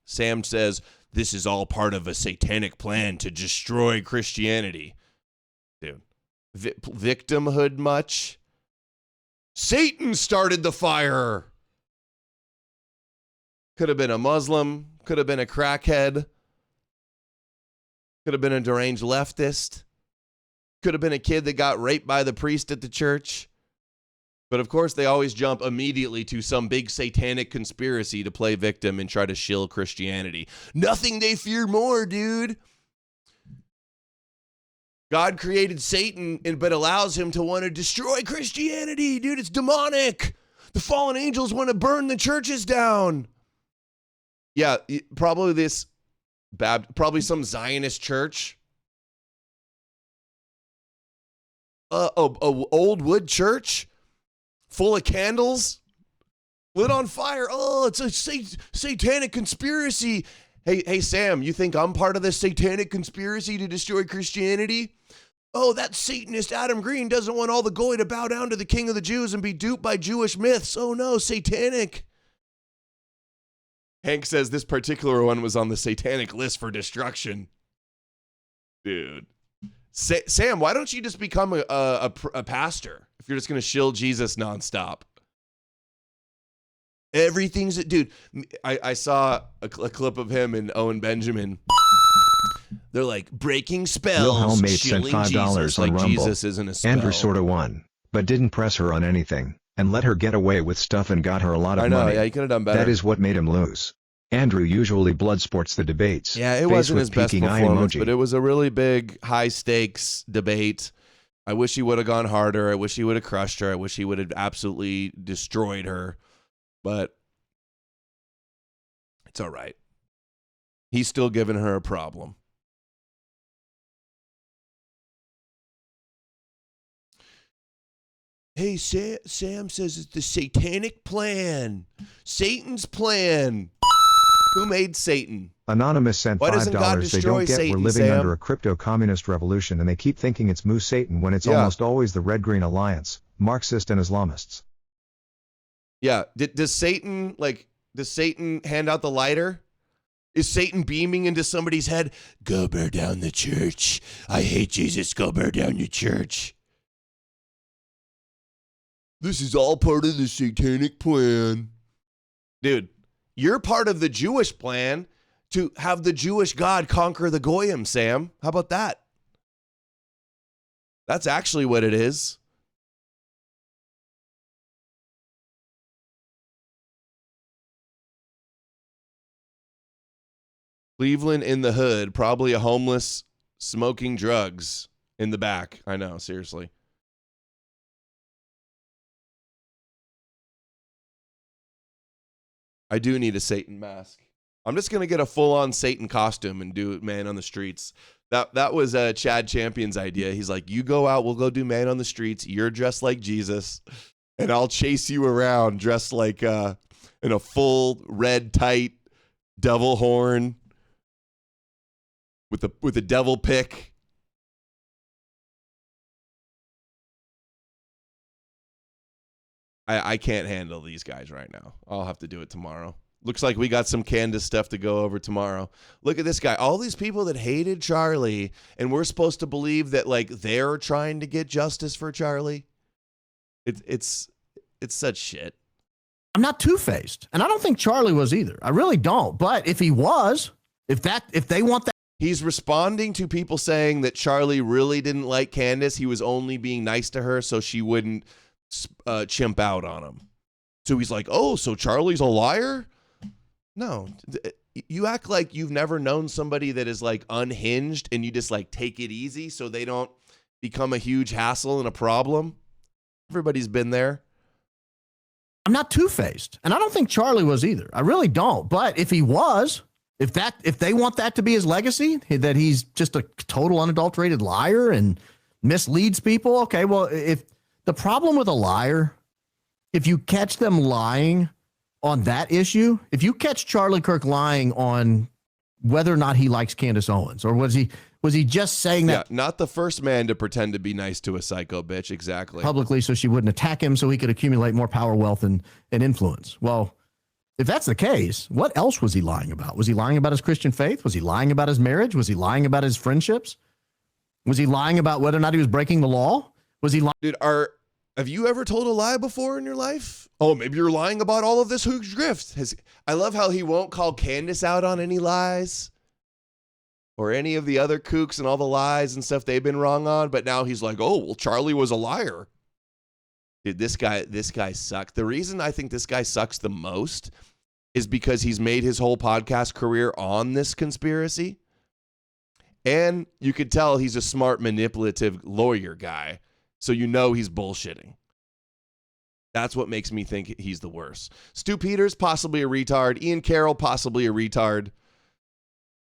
Sam says this is all part of a satanic plan to destroy Christianity. Dude, victimhood much? Satan started the fire. Could have been a Muslim. Could have been a crackhead. Could have been a deranged leftist. Could have been a kid that got raped by the priest at the church. But of course, they always jump immediately to some big satanic conspiracy to play victim and try to shill Christianity. Nothing they fear more, dude. God created Satan, but allows him to want to destroy Christianity. Dude, it's demonic. The fallen angels want to burn the churches down. Yeah, probably probably some Zionist church. A old wood church full of candles lit on fire. Oh, it's a satanic conspiracy. Hey, Sam, you think I'm part of this satanic conspiracy to destroy Christianity? Oh, that Satanist Adam Green doesn't want all the goy to bow down to the King of the Jews and be duped by Jewish myths. Oh no, satanic. Hank says this particular one was on the satanic list for destruction. Dude. Sam, why don't you just become a pastor if you're just going to shill Jesus nonstop? Everything's... Dude, I saw a clip of him and Owen Benjamin. They're like, breaking spells, Wilhelm Mate sent shilling $5 Jesus, on like Rumble. Jesus isn't a spell. Andrew sorta won, but didn't press her on anything, and let her get away with stuff and got her a lot of I know, money. yeah, he could have done better. That is what made him lose. Andrew usually blood sports the debates. Yeah, it Face wasn't with his best peeking eye performance, emoji. but it was a really big, high-stakes debate. I wish he would have gone harder. I wish he would have crushed her. I wish he would have absolutely destroyed her. But it's all right. He's still giving her a problem. Hey, Sam says it's the satanic plan. Satan's plan. Who made Satan? Anonymous sent Why doesn't God $5. They don't destroy get Satan, we're living Sam? under a crypto-communist revolution and they keep thinking it's Moo Satan when it's Yeah. almost always the Red-Green Alliance, Marxist and Islamists. Yeah. Does Satan hand out the lighter? Is Satan beaming into somebody's head? Go burn down the church. I hate Jesus. Go burn down your church. This is all part of the satanic plan. Dude, you're part of the Jewish plan to have the Jewish God conquer the Goyim, Sam. How about that? That's actually what it is. Cleveland in the hood, probably a homeless smoking drugs in the back. I know, seriously. I do need a Satan mask. I'm just going to get a full-on Satan costume and do Man on the Streets. That was Chad Champion's idea. He's like, you go out, we'll go do Man on the Streets. You're dressed like Jesus, and I'll chase you around dressed like in a full red tight devil horn with a devil pick. I can't handle these guys right now. I'll have to do it tomorrow. Looks like we got some Candace stuff to go over tomorrow. Look at this guy. All these people that hated Charlie, and we're supposed to believe that like they're trying to get justice for Charlie. It's such shit. I'm not two-faced, and I don't think Charlie was either. I really don't. But if he was, if they want that. He's responding to people saying that Charlie really didn't like Candace. He was only being nice to her so she wouldn't chimp out on him. So he's like, oh, so Charlie's a liar? No. You act like you've never known somebody that is like unhinged and you just like take it easy so they don't become a huge hassle and a problem. Everybody's been there. I'm not two-faced, and I don't think Charlie was either. I really don't. But if he was, if they want that to be his legacy, that he's just a total unadulterated liar and misleads people, okay, well, if the problem with a liar, if you catch them lying on that issue, if you catch Charlie Kirk lying on whether or not he likes Candace Owens, or was he just saying that? Yeah, not the first man to pretend to be nice to a psycho bitch, exactly. Publicly so she wouldn't attack him so he could accumulate more power, wealth, and influence. Well, if that's the case, what else was he lying about? Was he lying about his Christian faith? Was he lying about his marriage? Was he lying about his friendships? Was he lying about whether or not he was breaking the law? Was he lying? Dude, have you ever told a lie before in your life? Oh, maybe you're lying about all of this hooch grift. I love how he won't call Candace out on any lies or any of the other kooks and all the lies and stuff they've been wrong on. But now he's like, oh, well, Charlie was a liar. Dude, this guy sucks. The reason I think this guy sucks the most is because he's made his whole podcast career on this conspiracy. And you could tell he's a smart, manipulative lawyer guy. So you know he's bullshitting. That's what makes me think he's the worst. Stu Peters, possibly a retard. Ian Carroll, possibly a retard.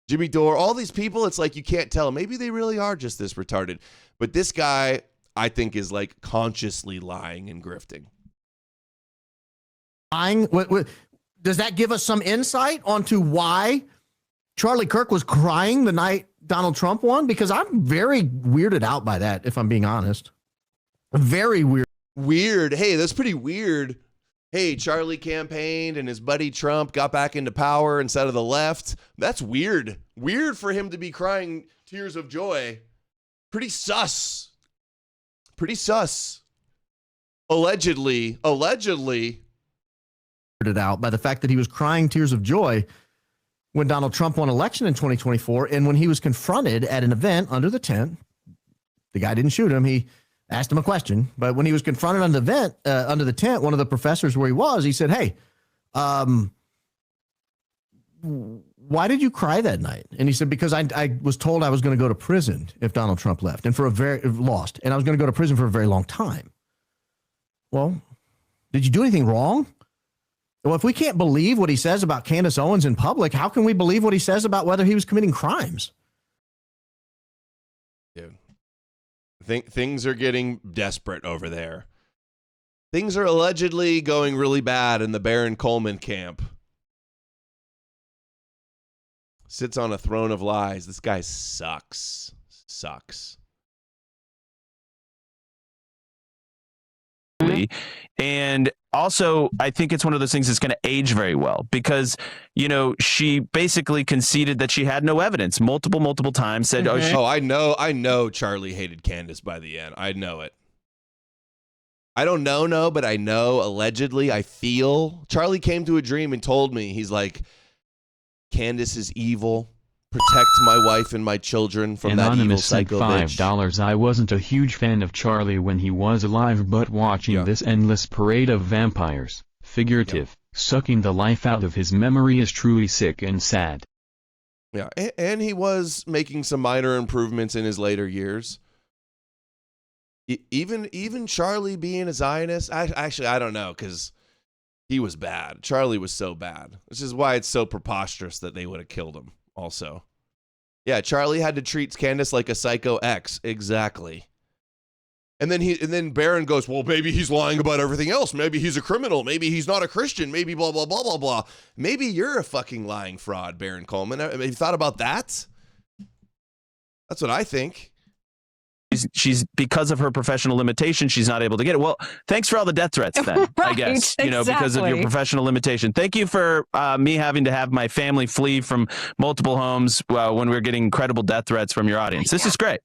Jimmy Dore, all these people, it's like you can't tell. Maybe they really are just this retarded. But this guy, I think, is like consciously lying and grifting. Lying? What, does that give us some insight onto why Charlie Kirk was crying the night Donald Trump won? Because I'm very weirded out by that, if I'm being honest. Very weird. Weird. Hey, that's pretty weird. hey, Charlie campaigned and his buddy Trump got back into power instead of the left. That's weird. Weird for him to be crying tears of joy. Pretty sus. Pretty sus. Allegedly. It out by the fact that he was crying tears of joy when Donald Trump won election in 2024. And when he was confronted at an event under the tent, the guy didn't shoot him. He asked him a question. But when he was confronted on the event, under the tent, one of the professors where he was, he said, hey, why did you cry that night? And he said, because I was told I was going to go to prison if Donald Trump left and lost. And I was going to go to prison for a very long time. Well, did you do anything wrong? Well, if we can't believe what he says about Candace Owens in public, how can we believe what he says about whether he was committing crimes? Dude, things are getting desperate over there. Things are allegedly going really bad in the Baron Coleman camp. Sits on a throne of lies. This guy sucks. And also, I think it's one of those things that's going to age very well because, you know, she basically conceded that she had no evidence multiple times, said, I know Charlie hated Candace by the end. I know it. I don't know, but I know, allegedly, I feel. Charlie came to a dream and told me, he's like, Candace is evil. Protect my wife and my children from that evil psycho bitch. $5. I wasn't a huge fan of Charlie when he was alive, but watching this endless parade of vampires, figurative, sucking the life out of his memory is truly sick and sad. Yeah, and he was making some minor improvements in his later years. Even Charlie being a Zionist, I don't know, because he was bad. Charlie was so bad. This is why it's so preposterous that they would have killed him also. Yeah, Charlie had to treat Candace like a psycho ex. Exactly. And then Barron goes, well, maybe he's lying about everything else. Maybe he's a criminal. Maybe he's not a Christian. Maybe blah, blah, blah, blah, blah. Maybe you're a fucking lying fraud, Baron Coleman. Have you thought about that? That's what I think. She's because of her professional limitation, she's not able to get it. Well, thanks for all the death threats then, Right, I guess, because of your professional limitation. Thank you for me having to have my family flee from multiple homes when we're getting incredible death threats from your audience. This is great.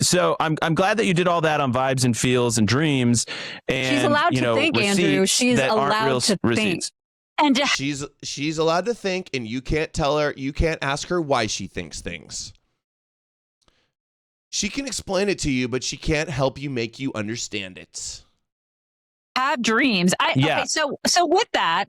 So I'm glad that you did all that on Vibes and Feels and Dreams. And, she's allowed to think, Andrew. She's allowed to think. And she's allowed to think, and you can't tell her, you can't ask her why she thinks things. She can explain it to you, but she can't help you, make you understand it. Have dreams. Okay, so with that,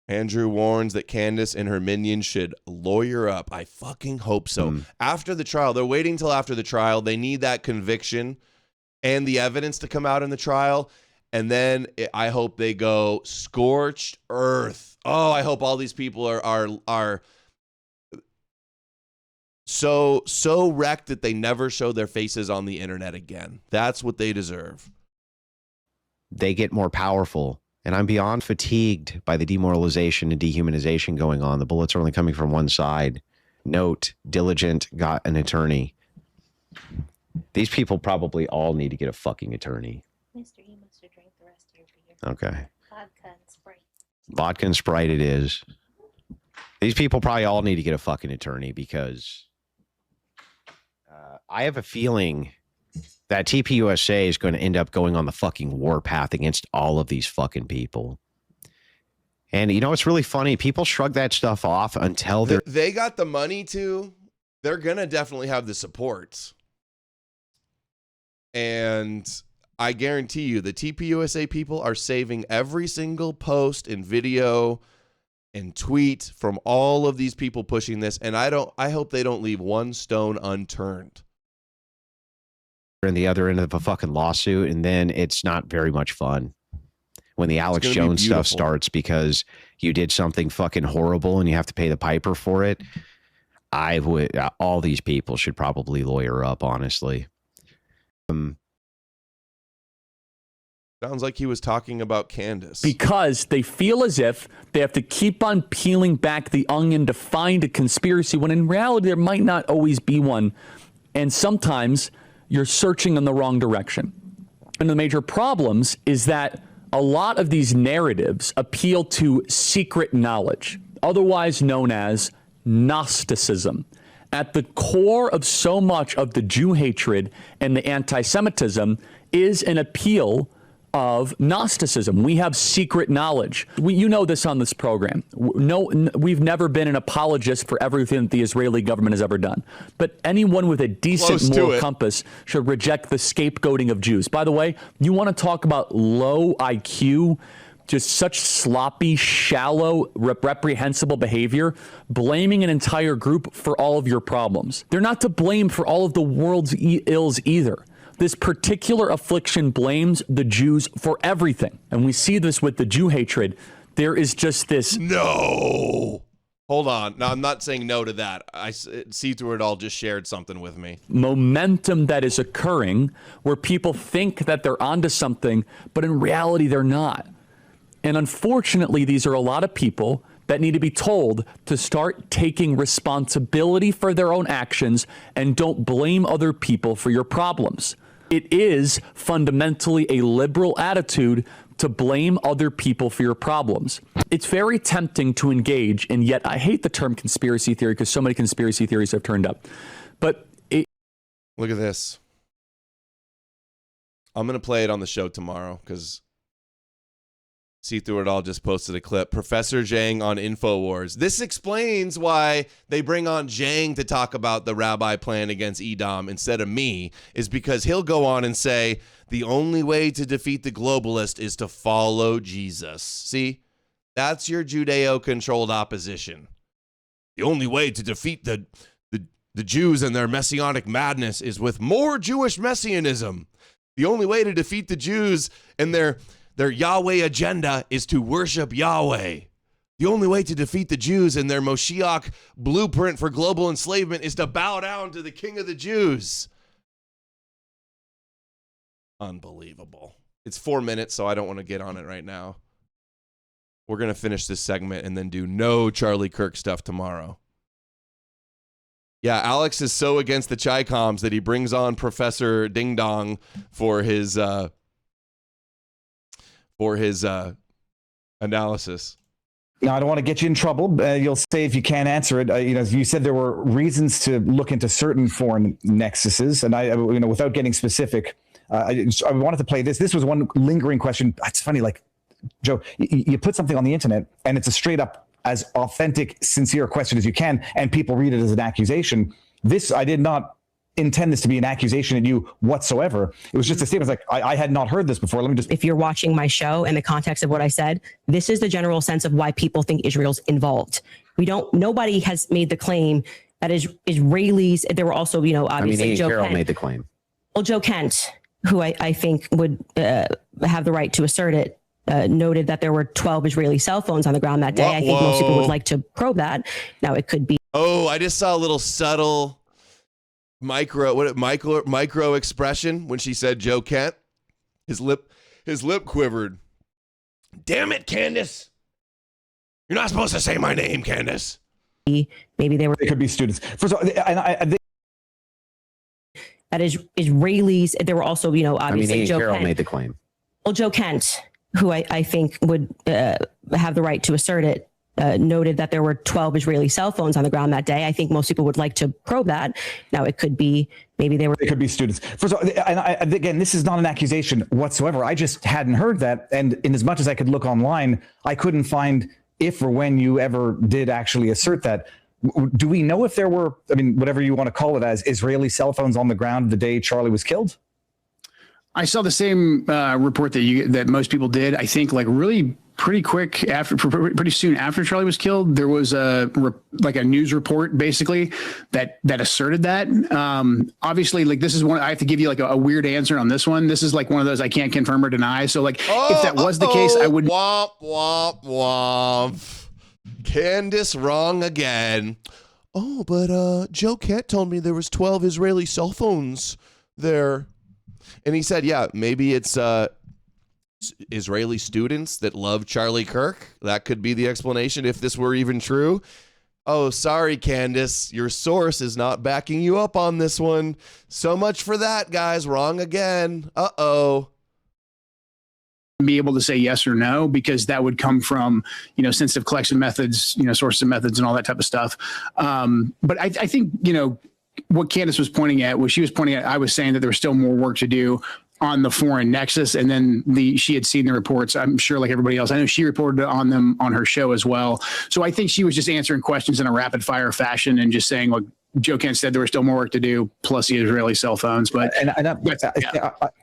Andrew warns that Candace and her minions should lawyer up. I fucking hope so. After the trial, they're waiting till after the trial. They need that conviction and the evidence to come out in the trial. And then I hope they go scorched earth. Oh, I hope all these people are so wrecked that they never show their faces on the internet again. That's what they deserve. They get more powerful. And I'm beyond fatigued by the demoralization and dehumanization going on. The bullets are only coming from one side. Note, Diligent got an attorney. These people probably all need to get a fucking attorney. Mister, you must have drank the rest of your beer. Okay. Vodka and Sprite. Vodka and Sprite it is. These people probably all need to get a fucking attorney because I have a feeling that TPUSA is going to end up going on the fucking warpath against all of these fucking people. And you know, it's really funny. People shrug that stuff off until they got the money to, they're going to definitely have the support. And I guarantee you the TPUSA people are saving every single post and video and tweet from all of these people pushing this. And I hope they don't leave one stone unturned. in the other end of a fucking lawsuit, and then it's not very much fun when the Alex Jones stuff starts because you did something fucking horrible and you have to pay the piper for it. I would, all these people should probably lawyer up, honestly. Sounds like he was talking about Candace. Because they feel as if they have to keep on peeling back the onion to find a conspiracy when in reality there might not always be one. And sometimes you're searching in the wrong direction. And the major problems is that a lot of these narratives appeal to secret knowledge, otherwise known as Gnosticism. At the core of so much of the Jew hatred and the anti-Semitism is an appeal of Gnosticism. We have secret knowledge. You know this on this program. We've never been an apologist for everything that the Israeli government has ever done. But anyone with a decent moral compass should reject the scapegoating of Jews. By the way, you want to talk about low IQ, just such sloppy, shallow, reprehensible behavior, blaming an entire group for all of your problems. They're not to blame for all of the world's ills either. This particular affliction blames the Jews for everything. And we see this with the Jew hatred. There is just this. No. Hold on. No, I'm not saying no to that. I see through it all just shared something with me. Momentum that is occurring where people think that they're onto something, but in reality, they're not. And unfortunately, these are a lot of people that need to be told to start taking responsibility for their own actions and don't blame other people for your problems. It is fundamentally a liberal attitude to blame other people for your problems. It's very tempting to engage, and yet I hate the term conspiracy theory because so many conspiracy theories have turned up. But look at this. I'm going to play it on the show tomorrow because See Through It All just posted a clip. Professor Zhang on InfoWars. This explains why they bring on Zhang to talk about the rabbi plan against Edom instead of me, is because he'll go on and say, the only way to defeat the globalist is to follow Jesus. See, that's your Judeo-controlled opposition. The only way to defeat the Jews and their messianic madness is with more Jewish messianism. The only way to defeat the Jews and their Yahweh agenda is to worship Yahweh. The only way to defeat the Jews and their Moshiach blueprint for global enslavement is to bow down to the King of the Jews. Unbelievable. It's 4 minutes, so I don't want to get on it right now. We're going to finish this segment and then do no Charlie Kirk stuff tomorrow. Yeah, Alex is so against the Chi-Coms that he brings on Professor Ding Dong for his analysis. Now, I don't want to get you in trouble. You'll say if you can't answer it. You said there were reasons to look into certain foreign nexuses, and without getting specific, I wanted to play this. This was one lingering question. It's funny, like, Joe, you put something on the internet, and it's a straight up as authentic, sincere question as you can, and people read it as an accusation. I did not intend this to be an accusation at you whatsoever. It was just a statement. Like, I had not heard this before. Let me just. If you're watching my show in the context of what I said, this is the general sense of why people think Israel's involved. Nobody has made the claim that Israelis, there were also, obviously Joe Kent made the claim. Well, Joe Kent, who I think would have the right to assert it, noted that there were 12 Israeli cell phones on the ground that day. I think most people would like to probe that. Now, it could be. Oh, I just saw a little subtle micro expression when she said Joe Kent. His lip quivered. Damn it, Candace. You're not supposed to say my name, Candace. Maybe they could be students. First of all, that Israelis, there were also, obviously Joe Carroll Kent made the claim. Well, Joe Kent, who I think would have the right to assert it, noted that there were 12 Israeli cell phones on the ground that day. I think most people would like to probe that. Now, it could be, maybe they could be students. First of all, and again, this is not an accusation whatsoever. I just hadn't heard that. And in as much as I could look online, I couldn't find if or when you ever did actually assert that. Do we know if there were, whatever you want to call it as, Israeli cell phones on the ground the day Charlie was killed? I saw the same report that most people did. I think really pretty soon after Charlie was killed, there was a news report basically that asserted that. Obviously, this is one I have to give you a weird answer on this one. This is one of those I can't confirm or deny. So if that was the case, I would. Womp womp womp. Candace wrong again. Oh, but Joe Kent told me there was 12 Israeli cell phones there. And he said, yeah, maybe it's Israeli students that love Charlie Kirk. That could be the explanation if this were even true. Oh, sorry, Candace. Your source is not backing you up on this one. So much for that, guys. Wrong again. Uh-oh. Be able to say yes or no, because that would come from, sensitive collection methods, sources and methods and all that type of stuff. But I think, what Candace was pointing at was I was saying that there was still more work to do on the foreign nexus. And then she had seen the reports, I'm sure, like everybody else. I know she reported on them on her show as well. So I think she was just answering questions in a rapid fire fashion and just saying, look, Joe Kent said there was still more work to do, plus the Israeli cell phones. But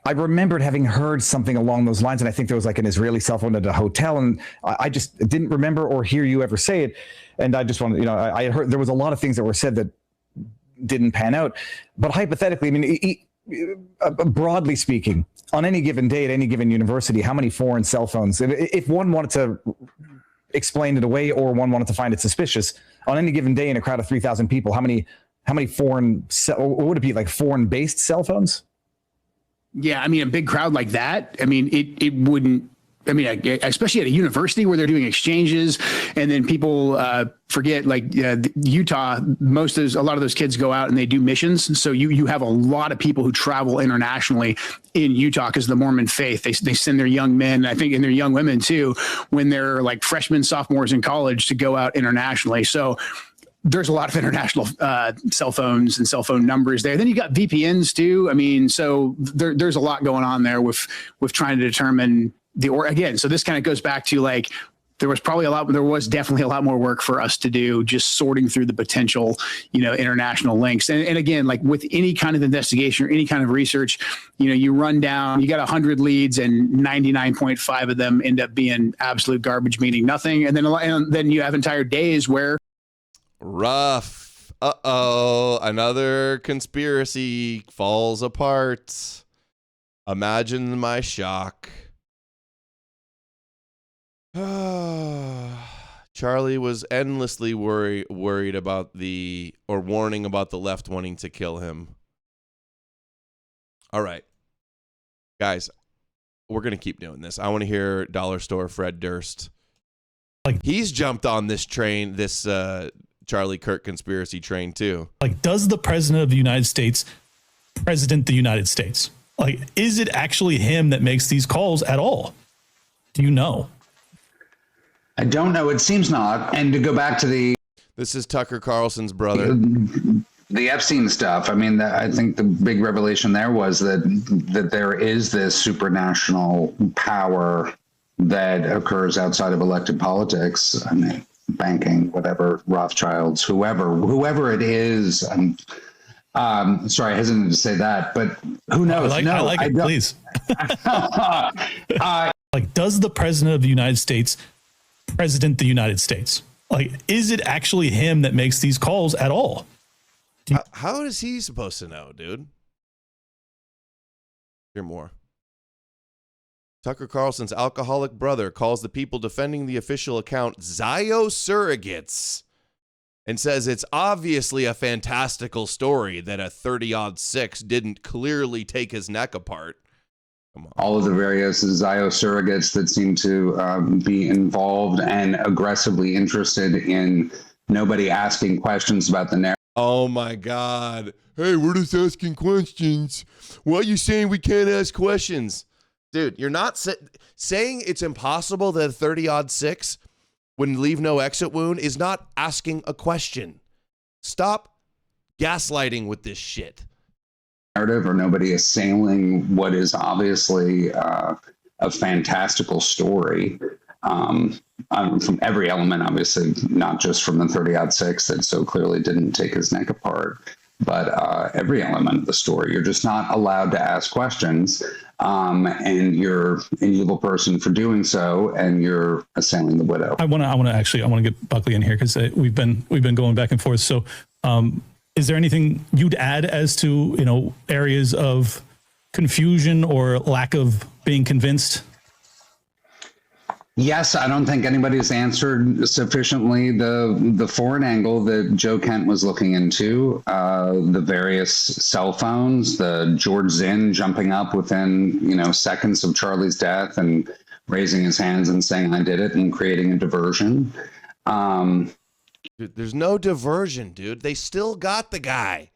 I remembered having heard something along those lines, and I think there was like an Israeli cell phone at a hotel, and I just didn't remember or hear you ever say it. And I just wanted, I had heard there was a lot of things that were said that didn't pan out. But hypothetically, I mean, broadly speaking, on any given day at any given university, how many foreign cell phones, if one wanted to explain it away or one wanted to find it suspicious, on any given day in a crowd of 3,000 people, how many foreign, what would it be, like foreign-based cell phones? Yeah, I mean, a big crowd like that, I mean, it wouldn't, I mean, especially at a university where they're doing exchanges, and then people forget, like Utah, a lot of those kids go out and they do missions. So you have a lot of people who travel internationally in Utah because of the Mormon faith. They send their young men, I think, and their young women too, when they're like freshmen, sophomores in college, to go out internationally. So there's a lot of international cell phones and cell phone numbers there. Then you got VPNs too. I mean, so there's a lot going on there with trying to determine again. So this kind of goes back to like, there was definitely a lot more work for us to do, just sorting through the potential, international links. And again, like with any kind of investigation or any kind of research, you run down, you got 100 leads and 99.5 of them end up being absolute garbage, meaning nothing. And then you have entire days where. Rough. Uh-oh. Another conspiracy falls apart. Imagine my shock. Charlie was endlessly worried about warning about the left wanting to kill him. All right, guys, we're going to keep doing this. I want to hear Dollar Store Fred Durst. Like, he's jumped on this train, this Charlie Kirk conspiracy train too. Like, does the president of the United States president the United States? Like, is it actually him that makes these calls at all? Do you know? I don't know. It seems not. And to go back to this is Tucker Carlson's brother. The Epstein stuff. I mean, I think the big revelation there was that there is this supranational power that occurs outside of elected politics. I mean, banking, whatever, Rothschilds, whoever it is. Sorry, I hesitant to say that, but who knows? I like it, please. Like, does the president of the United States president the United States? Like, is it actually him that makes these calls at all? How is he supposed to know, dude? Hear more. Tucker Carlson's alcoholic brother calls the people defending the official account Zio surrogates and says it's obviously a fantastical story that a 30-6 didn't clearly take his neck apart. All of the various Zio surrogates that seem to be involved and aggressively interested in nobody asking questions about the narrative. Oh my God. Hey, we're just asking questions. Why are you saying we can't ask questions? Dude, you're not saying it's impossible that a 30-6 would leave no exit wound is not asking a question. Stop gaslighting with this shit. Narrative, or nobody assailing what is obviously a fantastical story from every element, obviously, not just from the 30-6 that so clearly didn't take his neck apart, but every element of the story. You're just not allowed to ask questions, and you're an evil person for doing so, and you're assailing the widow. I want to get Buckley in here because we've been going back and forth. So, is there anything you'd add as to, areas of confusion or lack of being convinced? Yes, I don't think anybody's answered sufficiently the foreign angle that Joe Kent was looking into, the various cell phones, the George Zinn jumping up within, seconds of Charlie's death and raising his hands and saying, I did it, and creating a diversion. Dude, there's no diversion, dude. They still got the guy.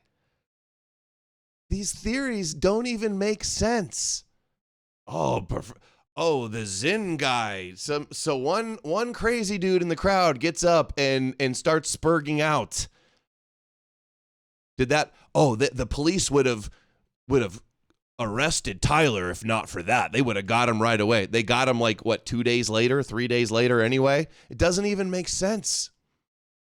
These theories don't even make sense. Oh, the Zen guy. So one crazy dude in the crowd gets up and starts spurging out. Did that? Oh, the police would have arrested Tyler if not for that. They would have got him right away. They got him like what, 2 days later, 3 days later anyway. It doesn't even make sense.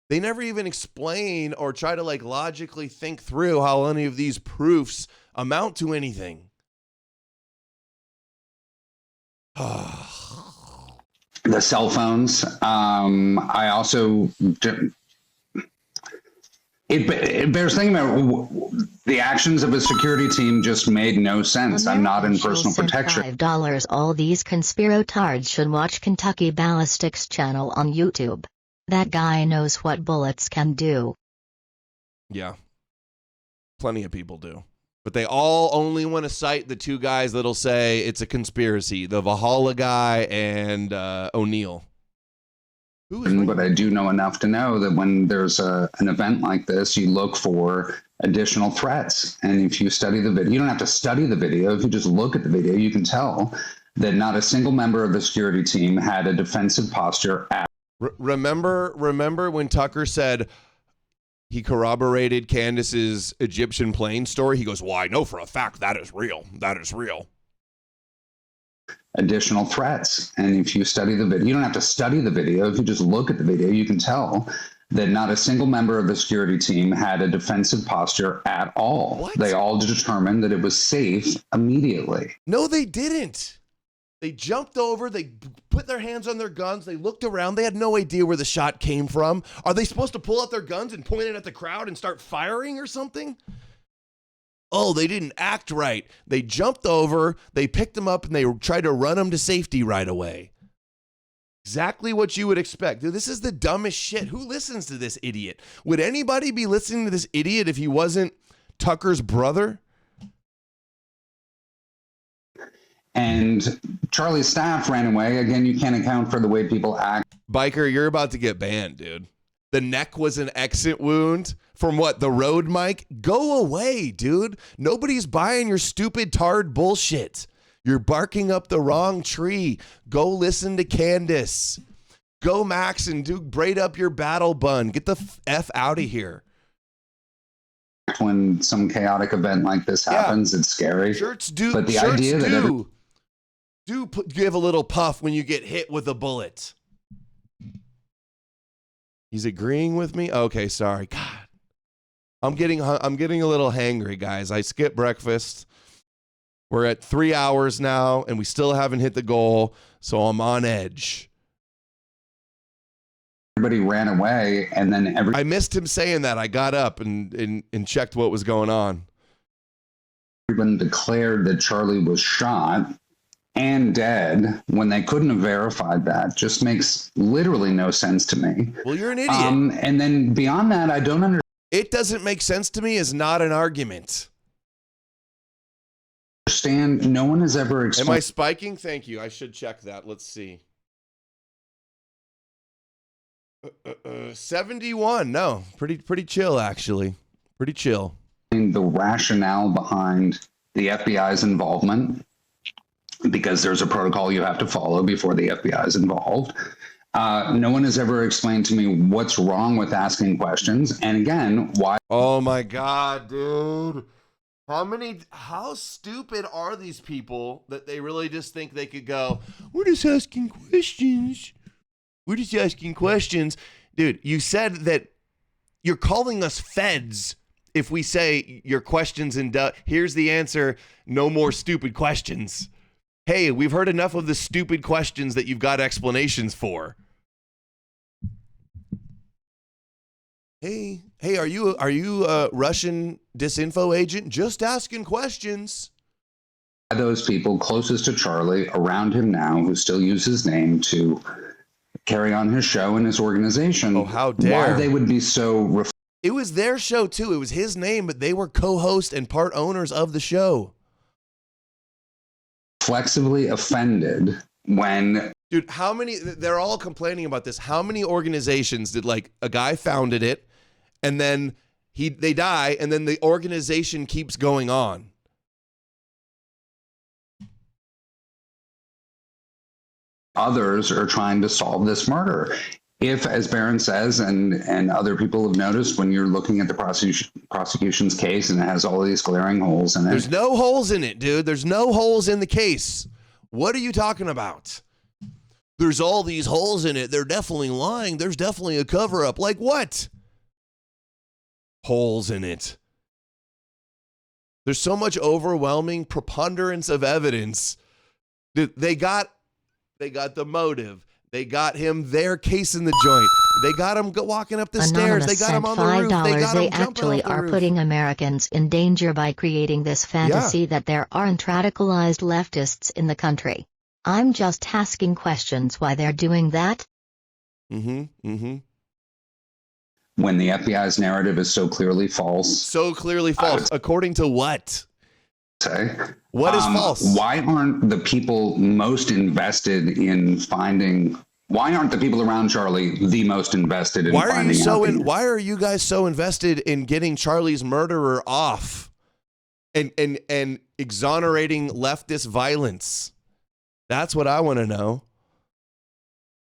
They never even explain or try to like logically think through how any of these proofs amount to anything. The cell phones. I also, it bears thinking about the actions of a security team just made no sense. I'm not in personal protection. $5. All these conspirotards should watch Kentucky Ballistics channel on YouTube. That guy knows what bullets can do. Yeah. Plenty of people do. But they all only want to cite the two guys that'll say it's a conspiracy, the Valhalla guy and O'Neill. But I do know enough to know that when there's an event like this, you look for additional threats. And if you study the video, you don't have to study the video. If you just look at the video, you can tell that not a single member of the security team had a defensive posture at. Remember when Tucker said he corroborated Candace's Egyptian plane story? He goes, well, I know for a fact that is real. That is real. Additional threats. And if you study the video, you don't have to study the video. If you just look at the video, you can tell that not a single member of the security team had a defensive posture at all. What? They all determined that it was safe immediately. No, they didn't. They jumped over, they put their hands on their guns, they looked around, they had no idea where the shot came from. Are they supposed to pull out their guns and point it at the crowd and start firing or something? Oh, they didn't act right. They jumped over, they picked them up, and they tried to run them to safety right away. Exactly what you would expect. Dude, this is the dumbest shit. Who listens to this idiot? Would anybody be listening to this idiot if he wasn't Tucker's brother? And Charlie's staff ran away. Again, you can't account for the way people act. Biker, you're about to get banned, dude. The neck was an exit wound from what? The road mic? Go away, dude. Nobody's buying your stupid tard bullshit. You're barking up the wrong tree. Go listen to Candace. Go, Max, and braid up your battle bun. Get the F out of here. When some chaotic event like this happens, it's scary. Shirts do. But the idea that give a little puff when you get hit with a bullet. He's agreeing with me. Okay, sorry. God, I'm getting a little hangry, guys. I skipped breakfast. We're at 3 hours now, and we still haven't hit the goal, so I'm on edge. Everybody ran away, and then I missed him saying that. I got up and checked what was going on. Everyone declared that Charlie was shot and dead when they couldn't have verified that. Just makes literally no sense to me. Well, you're an idiot. And then beyond that, I don't understand. It doesn't make sense to me is not an argument. No one has ever explained. Am I spiking? Thank you. I should check that. Let's see. 71. No, pretty chill, actually. Pretty chill. The rationale behind the FBI's involvement, because there's a protocol you have to follow before the FBI is involved. No one has ever explained to me what's wrong with asking questions. And again, why? Oh my God, dude. How stupid are these people that they really just think they could go, we're just asking questions. We're just asking questions. Dude, you said that you're calling us feds if we say your questions and here's the answer, no more stupid questions. Hey, we've heard enough of the stupid questions that you've got explanations for. Hey, are you a Russian disinfo agent? Just asking questions. Those people closest to Charlie around him now who still use his name to carry on his show and his organization. Oh, how dare. Why they would be so... It was their show, too. It was his name, but they were co-host and part owners of the show. Flexibly offended when Dude, how many, they're all complaining about this. How many organizations did like a guy founded it and then they die and then the organization keeps going on? others are trying to solve this murder. If, as Barron says, and other people have noticed, when you're looking at the prosecution's case and it has all these glaring holes in it. There's no holes in it, dude. There's no holes in the case. What are you talking about? There's all these holes in it. They're definitely lying. There's definitely a cover up. Like what? Holes in it. There's so much overwhelming preponderance of evidence. They got the motive. They got him there casing the joint. They got him walking up the stairs. They got him on the roof. They actually are putting Americans in danger by creating this fantasy that there aren't radicalized leftists in the country. I'm just asking questions why they're doing that. When the FBI's narrative is so clearly false. So clearly false. According to what? Say. What is false? Why aren't the people most invested in finding? Why aren't the people around Charlie the most invested in finding out? Why are you guys so invested in getting Charlie's murderer off and exonerating leftist violence? That's what I want to know.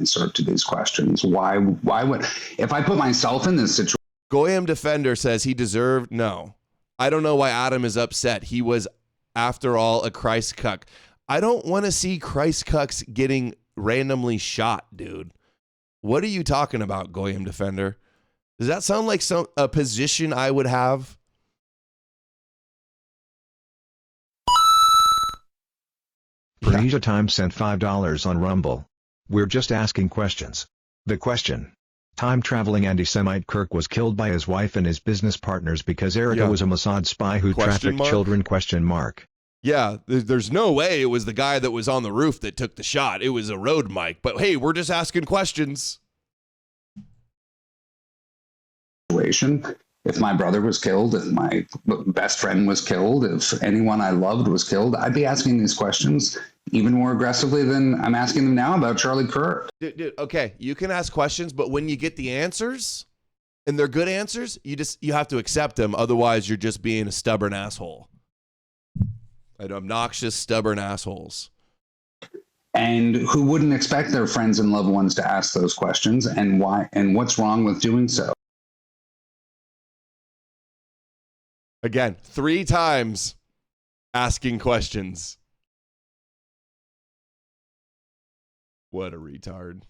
Answer to these questions. Why would, if I put myself in this situation? Goyam Defender says he deserved. No, I don't know why Adam is upset. He was, after all, a Christ cuck. I don't want to see Christ cucks getting randomly shot, dude. What are you talking about, Goyam Defender? Does that sound like a position I would have? Pranija Time sent $5 on Rumble. We're just asking questions. The question. Time-traveling anti-Semite Kirk was killed by his wife and his business partners because Erica was a Mossad spy who trafficked children? ? Yeah, there's no way it was the guy that was on the roof that took the shot. It was a road mic. But hey, we're just asking questions. If my brother was killed, if my best friend was killed, if anyone I loved was killed, I'd be asking these questions even more aggressively than I'm asking them now about Charlie Kirk. Dude, okay, you can ask questions, but when you get the answers, and they're good answers, you have to accept them. Otherwise, you're just being a stubborn asshole. Like obnoxious, stubborn assholes. And who wouldn't expect their friends and loved ones to ask those questions, and why? And what's wrong with doing so? Again, 3 times asking questions. What a retard.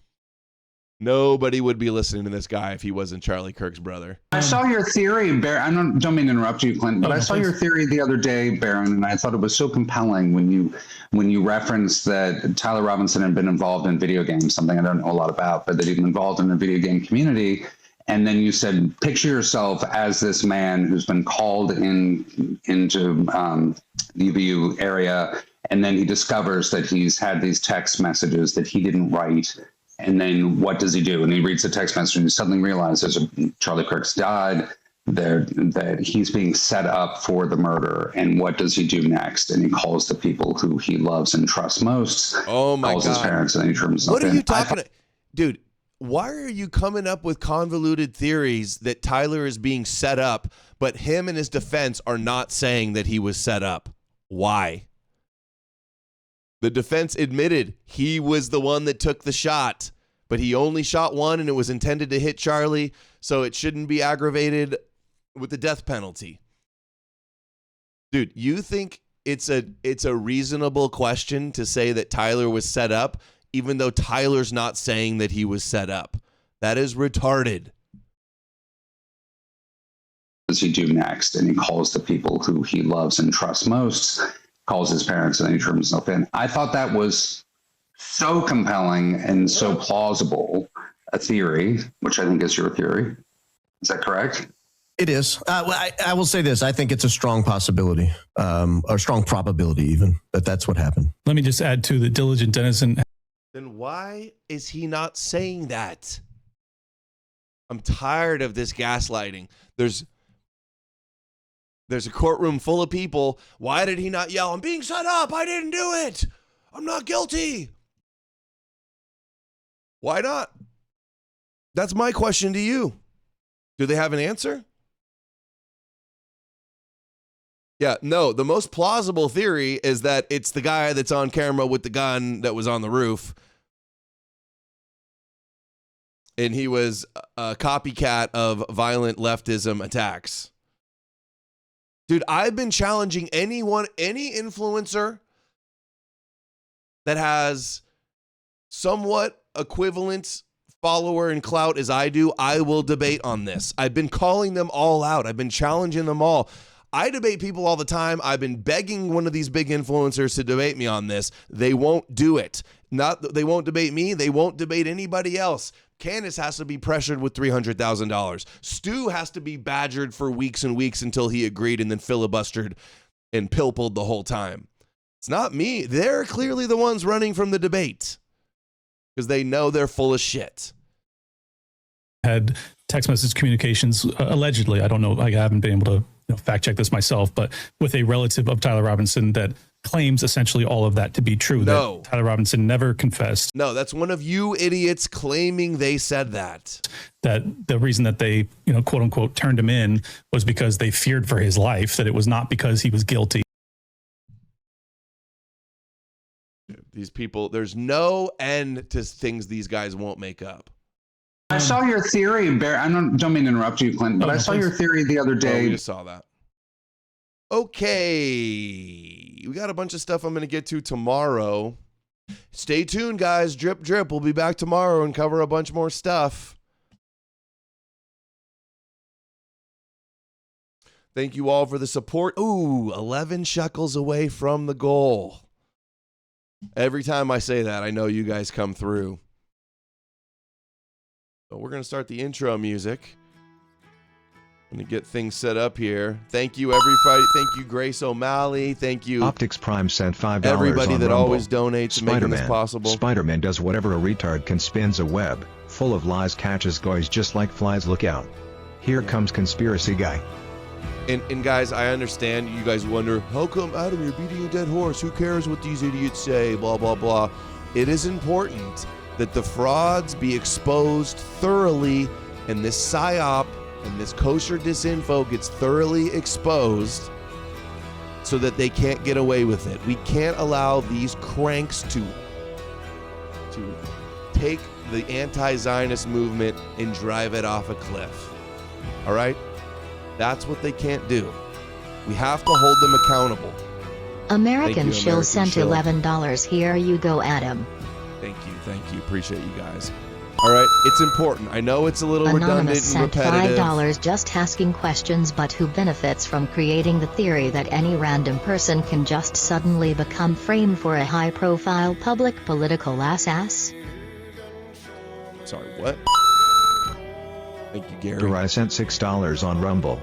Nobody would be listening to this guy if he wasn't Charlie Kirk's brother. I saw your theory, Baron. I don't mean to interrupt you, Clint, but I saw your theory the other day, Baron, and I thought it was so compelling when you referenced that Tyler Robinson had been involved in video games, something I don't know a lot about, but that he'd been involved in the video game community. And then you said, picture yourself as this man who's been called into the UVU area, and then he discovers that he's had these text messages that he didn't write. And then what does he do? And he reads the text message and he suddenly realizes Charlie Kirk's died, that he's being set up for the murder. And what does he do next? And he calls the people who he loves and trusts most. Oh my God. Calls his parents and he turns What are you talking about? Dude, why are you coming up with convoluted theories that Tyler is being set up, but him and his defense are not saying that he was set up? Why? The defense admitted he was the one that took the shot, but he only shot one and it was intended to hit Charlie, so it shouldn't be aggravated with the death penalty. Dude, you think it's a reasonable question to say that Tyler was set up, even though Tyler's not saying that he was set up? That is retarded. What does he do next? And he calls the people who he loves and trusts most, calls his parents, and then he turns himself in. I thought that was so compelling and so plausible a theory, which I think is your theory. Is that correct? It is. I will say this. I think it's a strong possibility, or strong probability even, that that's what happened. Let me just add to the diligent denizen. Then why is he not saying that? I'm tired of this gaslighting. There's a courtroom full of people. Why did he not yell, "I'm being set up. I didn't do it. I'm not guilty"? Why not? That's my question to you. Do they have an answer? Yeah, no, the most plausible theory is that it's the guy that's on camera with the gun that was on the roof. And he was a copycat of violent leftism attacks. Dude, I've been challenging any influencer that has somewhat equivalent follower and clout as I do. I will debate on this. I've been calling them all out. I've been challenging them all. I debate people all the time. I've been begging one of these big influencers to debate me on this. They won't do it. They won't debate me. They won't debate anybody else. Candace has to be pressured with $300,000. Stu has to be badgered for weeks and weeks until he agreed and then filibustered and pilpled the whole time. It's not me. They're clearly the ones running from the debate because they know they're full of shit. Had text message communications, allegedly, I don't know, I haven't been able to fact check this myself, but with a relative of Tyler Robinson that claims essentially all of that to be true. No. That Tyler Robinson never confessed. No, that's one of you idiots claiming they said that. That the reason that they, quote unquote, turned him in was because they feared for his life, that it was not because he was guilty. These people, there's no end to things these guys won't make up. I saw your theory, Bear. I don't mean to interrupt you, Clinton, but I saw your theory the other day. We just saw that. Okay. We got a bunch of stuff I'm going to get to tomorrow. Stay tuned, guys. Drip, drip. We'll be back tomorrow and cover a bunch more stuff. Thank you all for the support. Ooh, 11 shekels away from the goal. Every time I say that, I know you guys come through. So we're going to start the intro music. I'm going to get things set up here. Thank you, everybody. Thank you, Grace O'Malley. Thank you. Optics Prime sent $5 everybody on that Rumble. always donates to making this possible. Spider-Man does whatever a retard can, spins a web full of lies, catches guys just like flies. Look out. Here comes conspiracy guy. And guys, I understand you guys wonder, how come, Adam, you're beating a dead horse? Who cares what these idiots say? Blah, blah, blah. It is important that the frauds be exposed thoroughly, and this psyop and this kosher disinfo gets thoroughly exposed so that they can't get away with it. We can't allow these cranks to take the anti-Zionist movement and drive it off a cliff. All right? That's what they can't do. We have to hold them accountable. American Shill sent $11. Here you go, Adam. Thank you. Appreciate you guys. All right, it's important. I know it's a little Anonymous redundant and repetitive. sent $5 just asking questions, but who benefits from creating the theory that any random person can just suddenly become framed for a high-profile public political ass? Sorry, what? Thank you, Gary. Durai sent $6 on Rumble.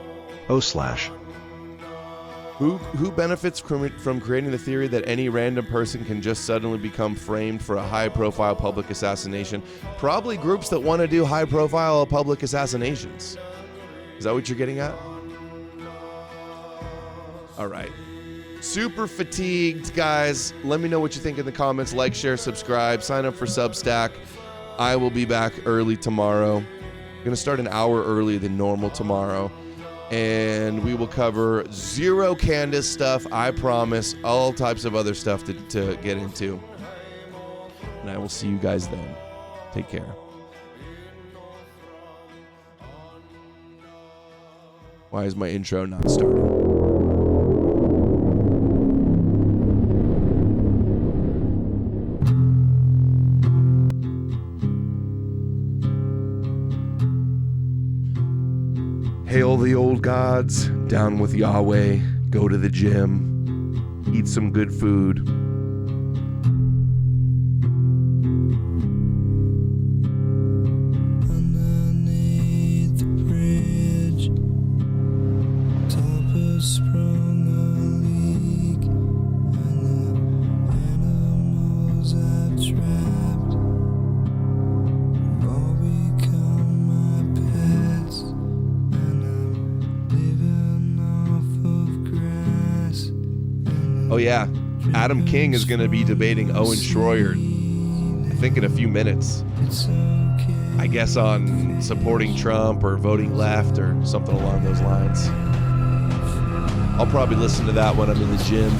Who benefits from creating the theory that any random person can just suddenly become framed for a high-profile public assassination? Probably groups that want to do high-profile public assassinations. Is that what you're getting at? All right. Super fatigued, guys. Let me know what you think in the comments. Like, share, subscribe. Sign up for Substack. I will be back early tomorrow. I'm going to start an hour earlier than normal tomorrow. And we will cover zero Candace stuff, I promise. All types of other stuff to get into. And I will see you guys then. Take care. Why is my intro not starting? Hail the old gods, down with Yahweh, go to the gym, eat some good food. Underneath the bridge, top has sprung a leak, and the animals I've trapped have all become my pets. Oh yeah, Adam King is going to be debating Owen Schroyer, I think in a few minutes. I guess on supporting Trump or voting left or something along those lines. I'll probably listen to that when I'm in the gym.